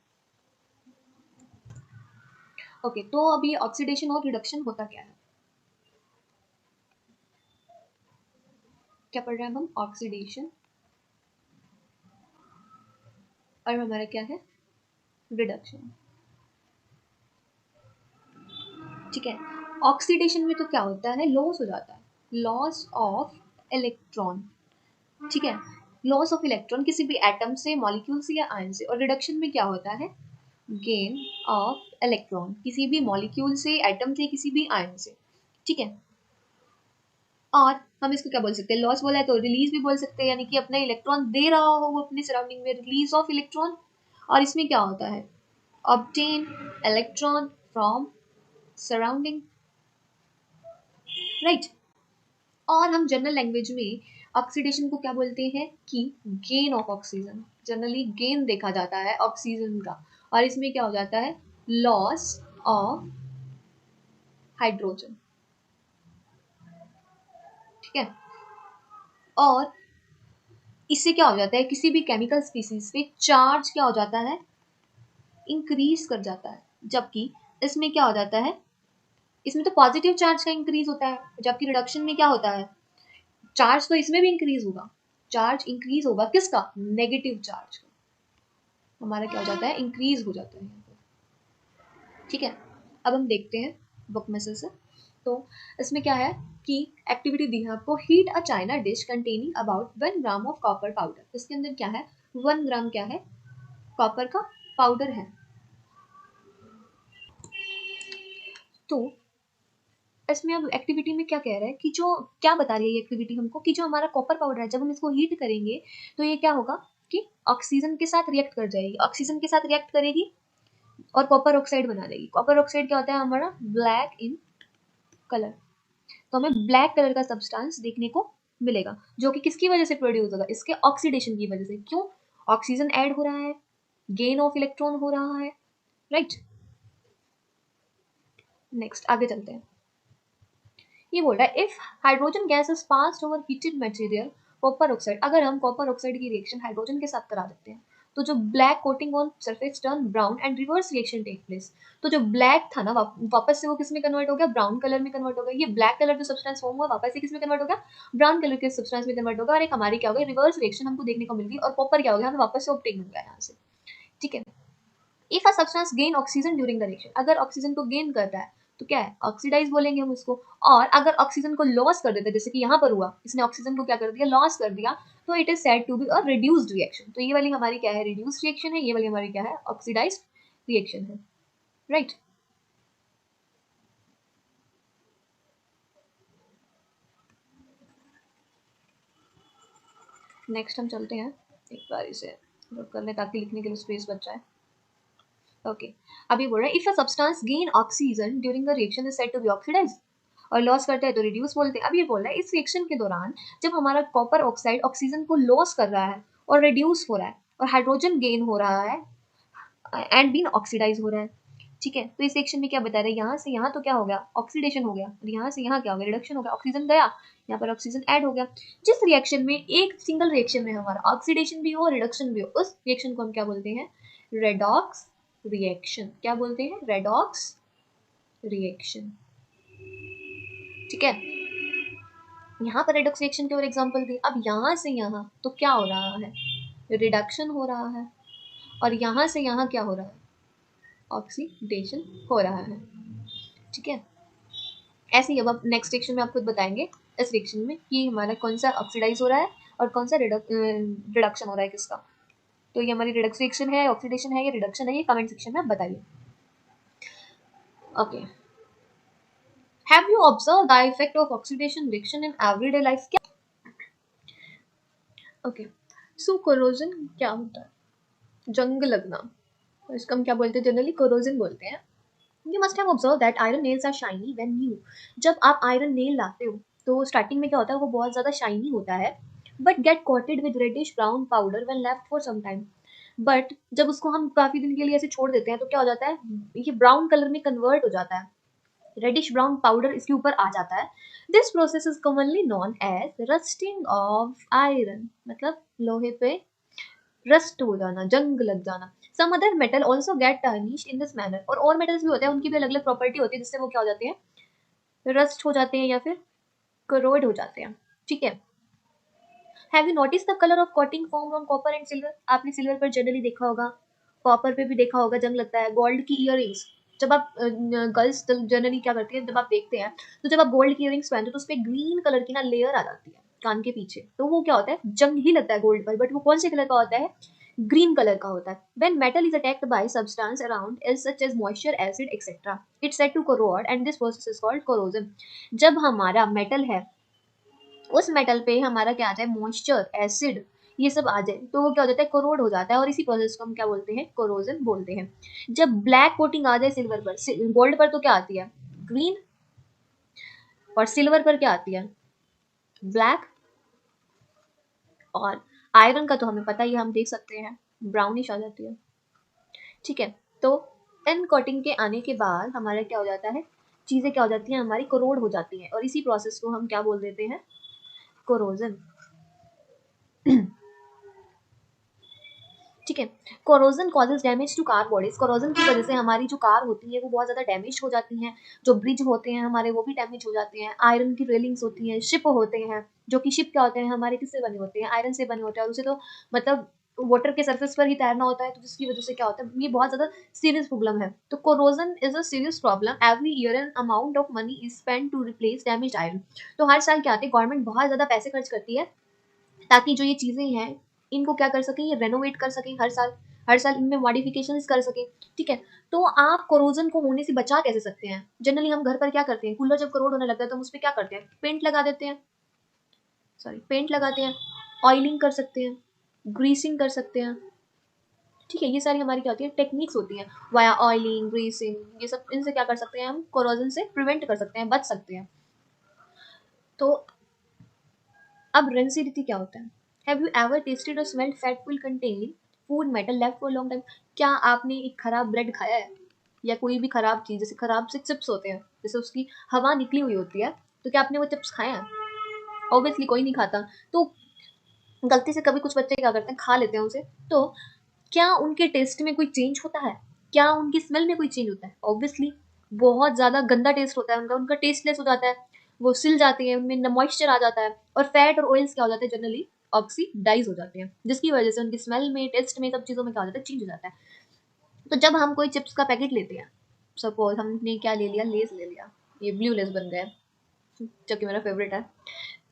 Okay, तो अब ये ऑक्सीडेशन और रिडक्शन होता क्या है, क्या पढ़ रहे हैं हम, ऑक्सीडेशन और हमारा क्या है, रिडक्शन। ठीक है, ऑक्सीडेशन में तो क्या होता है, लॉस हो जाता है, लॉस ऑफ इलेक्ट्रॉन। ठीक है, लॉस ऑफ इलेक्ट्रॉन किसी भी एटम से, मॉलिक्यूल से या आयन से, और रिडक्शन में क्या होता है, गेन ऑफ इलेक्ट्रॉन किसी भी मॉलिक्यूल से, एटम से, किसी भी आयन से। ठीक है, और हम इसको क्या बोल सकते हैं, लॉस बोला है तो रिलीज भी बोल सकते हैं, यानी कि अपना इलेक्ट्रॉन दे रहा हो वो अपनी सराउंडिंग में, रिलीज ऑफ इलेक्ट्रॉन। और इसमें क्या होता है, obtain electron from surrounding, right. और हम जनरल लैंग्वेज में ऑक्सीडेशन को क्या बोलते हैं, कि gain of oxygen, generally gain देखा जाता है ऑक्सीजन का, और इसमें क्या हो जाता है, लॉस ऑफ हाइड्रोजन। ठीक है, और इससे क्या हो जाता है, किसी भी केमिकल स्पीसीज पे चार्ज क्या हो जाता है, इंक्रीज कर जाता है, जबकि इसमें क्या हो जाता है, इसमें तो पॉजिटिव चार्ज का इंक्रीज होता है, जबकि रिडक्शन में क्या होता है, चार्ज तो इसमें भी इंक्रीज होगा, चार्ज इंक्रीज होगा किसका, नेगेटिव चार्ज का, हमारा क्या हो जाता है, इंक्रीज हो जाता है। ठीक है, अब हम देखते हैं बुक में से। तो इसमें क्या है कि एक्टिविटी दी है आपको, heat a china dish containing about 1 gram of copper powder. इसके अंदर क्या है, 1 ग्राम क्या है, कॉपर का पाउडर है। तो इसमें अब एक्टिविटी में क्या कह रहा है कि जो क्या बता रही है ये एक्टिविटी हमको, कि जो हमारा कॉपर पाउडर है जब हम इसको हीट करेंगे तो ये क्या होगा, कि ऑक्सीजन के साथ रिएक्ट कर जाएगी, ऑक्सीजन के साथ रिएक्ट करेगी और कॉपर ऑक्साइड बना देगी। कॉपर ऑक्साइड क्या होता है, हमारा ब्लैक इन कलर, तो हमें ब्लैक कलर का सब्सटेंस देखने को मिलेगा, जो कि किसकी वजह से प्रोड्यूस होगा, इसके ऑक्सीडेशन की वजह से। क्यों, ऑक्सीजन ऐड हो रहा है, गेन ऑफ इलेक्ट्रॉन हो रहा है, राइट। नेक्स्ट आगे चलते हैं, ये बोल रहा है if hydrogen gas is passed over heated material copper oxide, अगर हम कॉपर ऑक्साइड की रिएक्शन हाइड्रोजन के साथ करा देते हैं तो जो black coating on surface turn brown and reverse reaction take place. तो जो ब्लैक था ना वापस से वो किस में कन्वर्ट हो गया, ब्राउन कलर में कन्वर्ट हो गया। ये ब्लैक कलर जो सब्सटेंस फॉर्म हुआ वापस से किस में कन्वर्ट हो गया, ब्राउन कलर के सब्सटेंस में कन्वर्ट होगा, और एक हमारी क्या हो गई, रिवर्स रिएक्शन हमको देखने को मिल गई, और कॉपर क्या हो गया, हमें वापस से ऑब्टेन हो गया यहाँ से। ठीक है, if a substance gain oxygen during the reaction, अगर ऑक्सीजन को गेन करता है तो क्या है, ऑक्सीडाइज बोलेंगे हम उसको। और अगर ऑक्सीजन को लॉस कर देता है, जैसे कि यहाँ पर हुआ, इसने ऑक्सीजन को क्या कर दिया, लॉस कर दिया, तो it is said to be a reduced reaction. तो ये वाली हमारी क्या है, रिड्यूस्ड रिएक्शन है, ये वाली हमारी क्या है, ऑक्सीडाइज्ड रिएक्शन है, राइट। नेक्स्ट हम चलते हैं एक बार इसे कर ले ताकि लिखने के लिए स्पेस बच जाए। ओके, अभी बोल रहे हैं if a substance gain oxygen during the reaction is said to be oxidise, और लॉस करता है तो रिड्यूस बोलते हैं। अब ये बोल रहा है इस रिएक्शन के दौरान जब हमारा कॉपर ऑक्साइड ऑक्सीजन को लॉस कर रहा है और रिड्यूस हो रहा है और हाइड्रोजन गेन हो रहा है एंड बीन ऑक्सीडाइज हो रहा है, ठीक है। तो इस सेक्शन में क्या बता रहे हैं, यहाँ से यहाँ तो क्या हो गया, ऑक्सीडेशन हो गया, और यहाँ से यहाँ क्या हो गया, रिडक्शन हो गया, ऑक्सीजन गया, यहाँ पर ऑक्सीजन ऐड हो गया। जिस रिएक्शन में एक सिंगल रिएक्शन में हमारा ऑक्सीडेशन भी हो रिडक्शन भी हो, उस रिएक्शन को हम क्या बोलते हैं, रेडॉक्स रिएक्शन। क्या बोलते हैं, रेडॉक्स रिएक्शन, ठीक है। यहाँ पर रेडॉक्स रिएक्शन के और एग्जांपल दी। अब यहाँ से यहाँ तो क्या हो रहा है, रिडक्शन हो रहा है, और यहाँ से यहाँ क्या हो रहा है, ऑक्सीडेशन हो रहा है, ठीक है। ऐसे ही अब नेक्स्ट रिएक्शन में आप खुद बताएंगे इस रिएक्शन में कि हमारा कौन सा ऑक्सीडाइज हो रहा है और कौन सा रिडक्शन हो रहा है किसका। तो ये हमारी रिडक्स रिएक्शन है, ऑक्सीडेशन है, ये रिडक्शन है, ये कमेंट सेक्शन में आप बताइए। Okay, have you observe the effect of oxidation reaction in everyday life? क्या, ओके, सो कोरोजन क्या होता है, जंग लगना, इसको हम क्या बोलते हैं, जनरली कोरोजन बोलते हैं। You must have observed that iron nails are shiny when new. जब आप आयरन नेल लाते हो तो स्टार्टिंग में क्या होता है, वो बहुत ज़्यादा शाइनी होता है, but get coated with reddish brown powder when left for some time. But जब उसको हम काफ़ी दिन के लिए ऐसे छोड़ देते हैं तो क्या हो जाता है, ये ब्राउन कलर में कन्वर्ट हो जाता है, रेडिश ब्राउन पाउडर इसके ऊपर आ जाता है। This process is commonly known as rusting of iron, मतलब लोहे पे रस्ट हो जाना, जंग लग जाना। Some other metal also get tarnished in this manner, और मेटल्स भी होते हैं, उनकी भी अलग अलग प्रॉपर्टी होती है जिससे वो क्या हो जाते हैं, रस्ट हो जाते हैं या फिर करोड हो जाते हैं, ठीक है। Have you notice the colour of coating form on copper and silver? आपने सिल्वर पर जनरली देखा होगा, कॉपर पे भी देखा होगा जंग लगता है। गोल्ड की इयररिंग्स, जब आप गर्ल्स जनरली क्या करती है, जब आप देखते हैं तो जब आप गोल्ड की इयररिंग्स पहनते हो तो उस पर ग्रीन कलर की ना लेयर आ जाती है कान के पीछे, तो वो क्या होता है, जंग ही लगता है गोल्ड पर, बट वो कौन से कलर का होता है, ग्रीन कलर का होता है। When metal is attacked by substance around is such as moisture, acid, etc. It's said to corrode and this process is called corrosion. जब हमारा मेटल है, उस मेटल पे हमारा क्या आता है, मॉइस्चर, एसिड, ये सब आ जाए तो वो क्या हो जाता है, कोरोड हो जाता है, और इसी प्रोसेस को हम क्या बोलते हैं, कोरोजन बोलते हैं। जब ब्लैक कोटिंग आ जाए सिल्वर पर, गोल्ड पर तो क्या आती है, ग्रीन, और सिल्वर पर क्या आती है, ब्लैक, और आयरन का तो हमें पता ही, हम देख सकते हैं ब्राउनिश आ जाती है, ठीक है। तो इन कोटिंग के आने के बाद हमारा क्या हो जाता है, चीज़ें क्या हो जाती हैं, हमारी कोरोड हो जाती हैं, और इसी प्रोसेस को हम क्या बोल देते हैं, कोरोजन, ठीक है। Corrosion causes damage to car bodies, corrosion की वजह से हमारी जो कार होती है वो बहुत ज़्यादा डैमेज हो जाती हैं, जो ब्रिज होते हैं हमारे वो भी डैमेज हो जाते हैं, आयरन की रेलिंग्स होती हैं, शिप होते हैं, जो कि शिप क्या होते हैं हमारे, किससे बने होते हैं, आयरन से बने होते हैं, और उसे तो मतलब वाटर के सरफेस पर ही तैरना होता है, तो जिसकी वजह से क्या होता है, ये बहुत ज़्यादा सीरियस प्रॉब्लम है। तो corrosion is a serious problem, every year an amount of money is spend to replace damage iron. तो हर साल क्या आते हैं, गवर्नमेंट बहुत ज़्यादा पैसे खर्च करती है ताकि जो ये चीज़ें हैं इनको क्या कर सकें, ये रेनोवेट कर सकें, हर साल इनमें मॉडिफिकेशंस कर सकें, ठीक है। तो आप कोरोजन को होने से बचा कैसे सकते हैं, जनरली हम घर पर क्या करते हैं, कूलर जब करोड होने लगता है तो हम उस पर क्या करते हैं, पेंट लगा देते हैं, पेंट लगाते हैं, ऑयलिंग कर सकते हैं, ग्रीसिंग कर सकते हैं, ठीक है। ये सारी हमारी क्या होती है, टेक्निक्स होती हैं, वाया ऑयलिंग, ग्रीसिंग, ये सब, इनसे क्या कर सकते हैं, हम कोरोजन से प्रिवेंट कर सकते हैं, बच सकते हैं। तो अब रेंसिडिटी क्या होता है, हैव यू एवर टेस्टेड और smelled fat will contain food metal left for long time? क्या आपने एक खराब ब्रेड खाया है, या कोई भी खराब चीज़, जैसे खराब से चिप्स होते हैं, जैसे उसकी हवा निकली हुई होती है, तो क्या आपने वो चिप्स खाए हैं? ऑब्वियसली कोई नहीं खाता। तो गलती से कभी कुछ बच्चे क्या करते हैं, खा लेते हैं उसे, तो क्या उनके टेस्ट में कोई चेंज होता है, क्या उनकी स्मेल में कोई चेंज होता है? ऑब्वियसली बहुत ज़्यादा गंदा टेस्ट होता है उनका, उनका टेस्टलेस हो जाता है, वो सिल जाती है, उनमें मॉइस्चर आ जाता है, और फैट और ऑयल्स क्या हो जाते हैं, जनरली ऑक्सीडाइज हो जाते हैं, जिसकी वजह से उनकी स्मेल में, टेस्ट में, सब चीज़ों में क्या हो जाता है, चेंज हो जाता है। तो जब हम कोई चिप्स का पैकेट लेते हैं, सपोज हमने क्या ले लिया, लेस ले लिया, ये ब्लू लेस बन गया, जो कि मेरा फेवरेट है,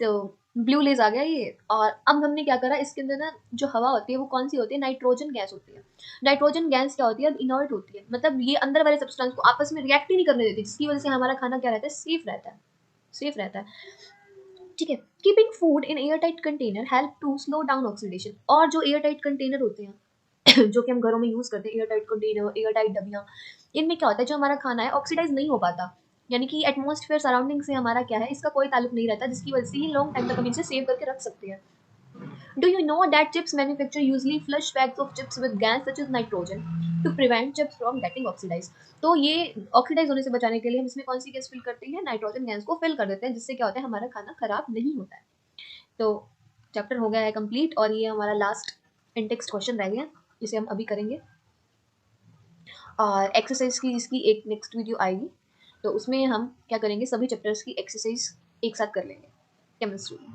तो ब्लू लेज आ गया ये, और अब हमने क्या करा, इसके अंदर ना जो हवा होती है वो कौन सी होती है, नाइट्रोजन गैस होती है। नाइट्रोजन गैस क्या होती है, अब इनर्ट होती है, मतलब ये अंदर वाले सब्सटेंस को आपस में रिएक्ट ही नहीं करने देती, जिसकी वजह से हमारा खाना क्या रहता है, सेफ रहता है, सेफ रहता है, ठीक है। Keeping food in air tight container help to slow down oxidation, और जो एयर टाइट कंटेनर होते हैं जो कि हम घरों में यूज़ करते हैं, air tight container, air tight डब्बियाँ, इनमें क्या होता है जो हमारा खाना है ऑक्सीडाइज नहीं हो पाता, यानी कि एटमॉस्फेयर सराउंडिंग से हमारा क्या है इसका कोई ताल्लुक नहीं रहता, जिसकी वजह से ही लॉन्ग टाइम तक हम इसे सेव करके रख सकते हैं। Do you know that chips manufacturer usually flush bags of chips with gas such as nitrogen to prevent chips from getting oxidized? तो ये ऑक्सीडाइज होने से बचाने के लिए हम इसमें कौन सी गैस फिल करते हैं, नाइट्रोजन गैस को फिल कर देते हैं, जिससे क्या होता है हमारा खाना खराब नहीं होता है। तो चैप्टर हो गया है कंप्लीट, और ये हमारा लास्ट इंटेक्स्ट क्वेश्चन रह गया, इसे हम अभी करेंगे। और एक्सरसाइज की इसकी एक नेक्स्ट वीडियो आएगी, तो उसमें हम क्या करेंगे, सभी चैप्टर्स की एक्सरसाइज एक साथ कर लेंगे केमिस्ट्री में।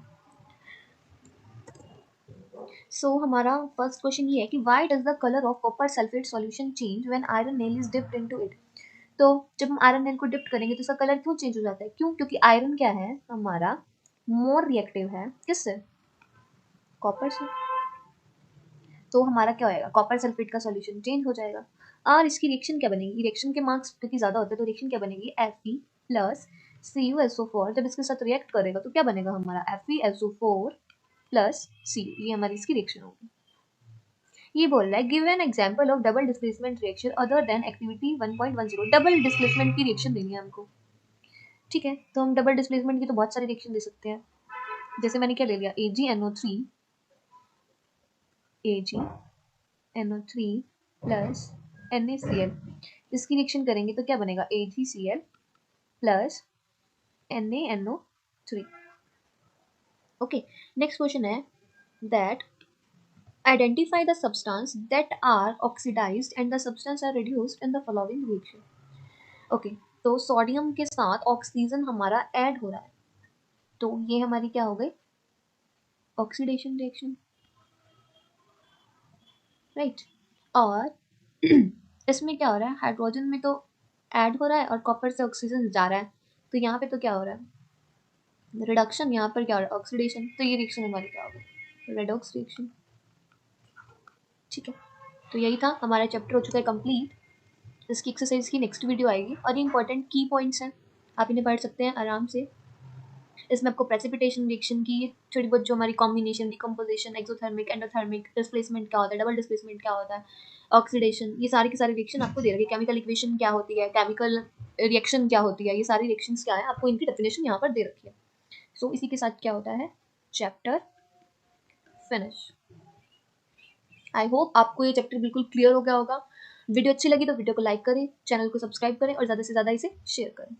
सो हमारा फर्स्ट क्वेश्चन ये है कि why does the colour of copper sulphate solution change when iron nail is dipped into it? तो जब हम आयरन नेल को डिप्ट करेंगे तो इसका कलर क्यों चेंज हो जाता है? क्यों? क्योंकि आयरन क्या है हमारा मोर रिएक्टिव है, किससे? कॉपर से। तो हमारा क्या होएगा, कॉपर सल्फेट का सॉल्यूशन चेंज हो जाएगा। और इसकी रिएक्शन क्या बनेगी, रिएक्शन के मार्क्स क्योंकि ज्यादा होते हैं तो रिएक्शन क्या बनेगी, Fe प्लस CuSO4। जब इसके साथ रिएक्ट करेगा तो क्या बनेगा हमारा FeSO4 प्लस Cu, ये हमारी इसकी रिएक्शन होगी। ये बोल रहा है give an example of double displacement reaction other than activity 1.10। Double displacement की रिएक्शन देनी है हमको, ठीक है। तो हम डबल डिस्प्लेसमेंट की तो बहुत सारी रिएक्शन दे सकते हैं, जैसे मैंने क्या ले लिया, AgNO3 प्लस NaCl। इसकी रिएक्शन करेंगे तो क्या बनेगा, AgCl plus NaNO3। Okay, next question है that identify the substance that are oxidized and the substance are reduced in the following reaction। Okay, तो सोडियम के साथ ऑक्सीजन हमारा ऐड हो रहा है, तो ये हमारी क्या हो गई, ऑक्सीडेशन रिएक्शन, राइट। और इसमें क्या हो रहा है, हाइड्रोजन में तो ऐड हो रहा है और कॉपर से ऑक्सीजन जा रहा है, तो यहाँ पे तो क्या हो रहा है, रिडक्शन। यहाँ पर क्या हो रहा है, ऑक्सीडेशन। तो ये रिएक्शन हमारी क्या होगी, रेडॉक्स रिएक्शन, ठीक है। तो यही था, हमारा चैप्टर हो चुका है कंप्लीट। इसकी एक्सरसाइज की नेक्स्ट वीडियो आएगी, और ये इंपॉर्टेंट की पॉइंट्स हैं, आप इन्हें पढ़ सकते हैं आराम से। इसमें आपको प्रेसिपिटेशन रिएक्शन की थोड़ी बहुत जो हमारी combination, decomposition, exothermic, endothermic, displacement क्या होता है, डबल डिस्प्लेसमेंट क्या होता है, ऑक्सीडेशन, ये सारी की सारी रिएक्शन आपको दे रखी है। केमिकल इक्वेशन क्या होती है, केमिकल रिएक्शन क्या होती है, ये सारी रिएक्शंस क्या है, आपको इनकी डेफिनेशन यहाँ पर दे रखी है। सो इसी के साथ क्या होता है, चैप्टर फिनिश। आई होप आपको ये चैप्टर बिल्कुल क्लियर हो गया होगा। वीडियो अच्छी लगी तो वीडियो को लाइक करें, चैनल को सब्सक्राइब करें और ज़्यादा से ज़्यादा इसे शेयर करें।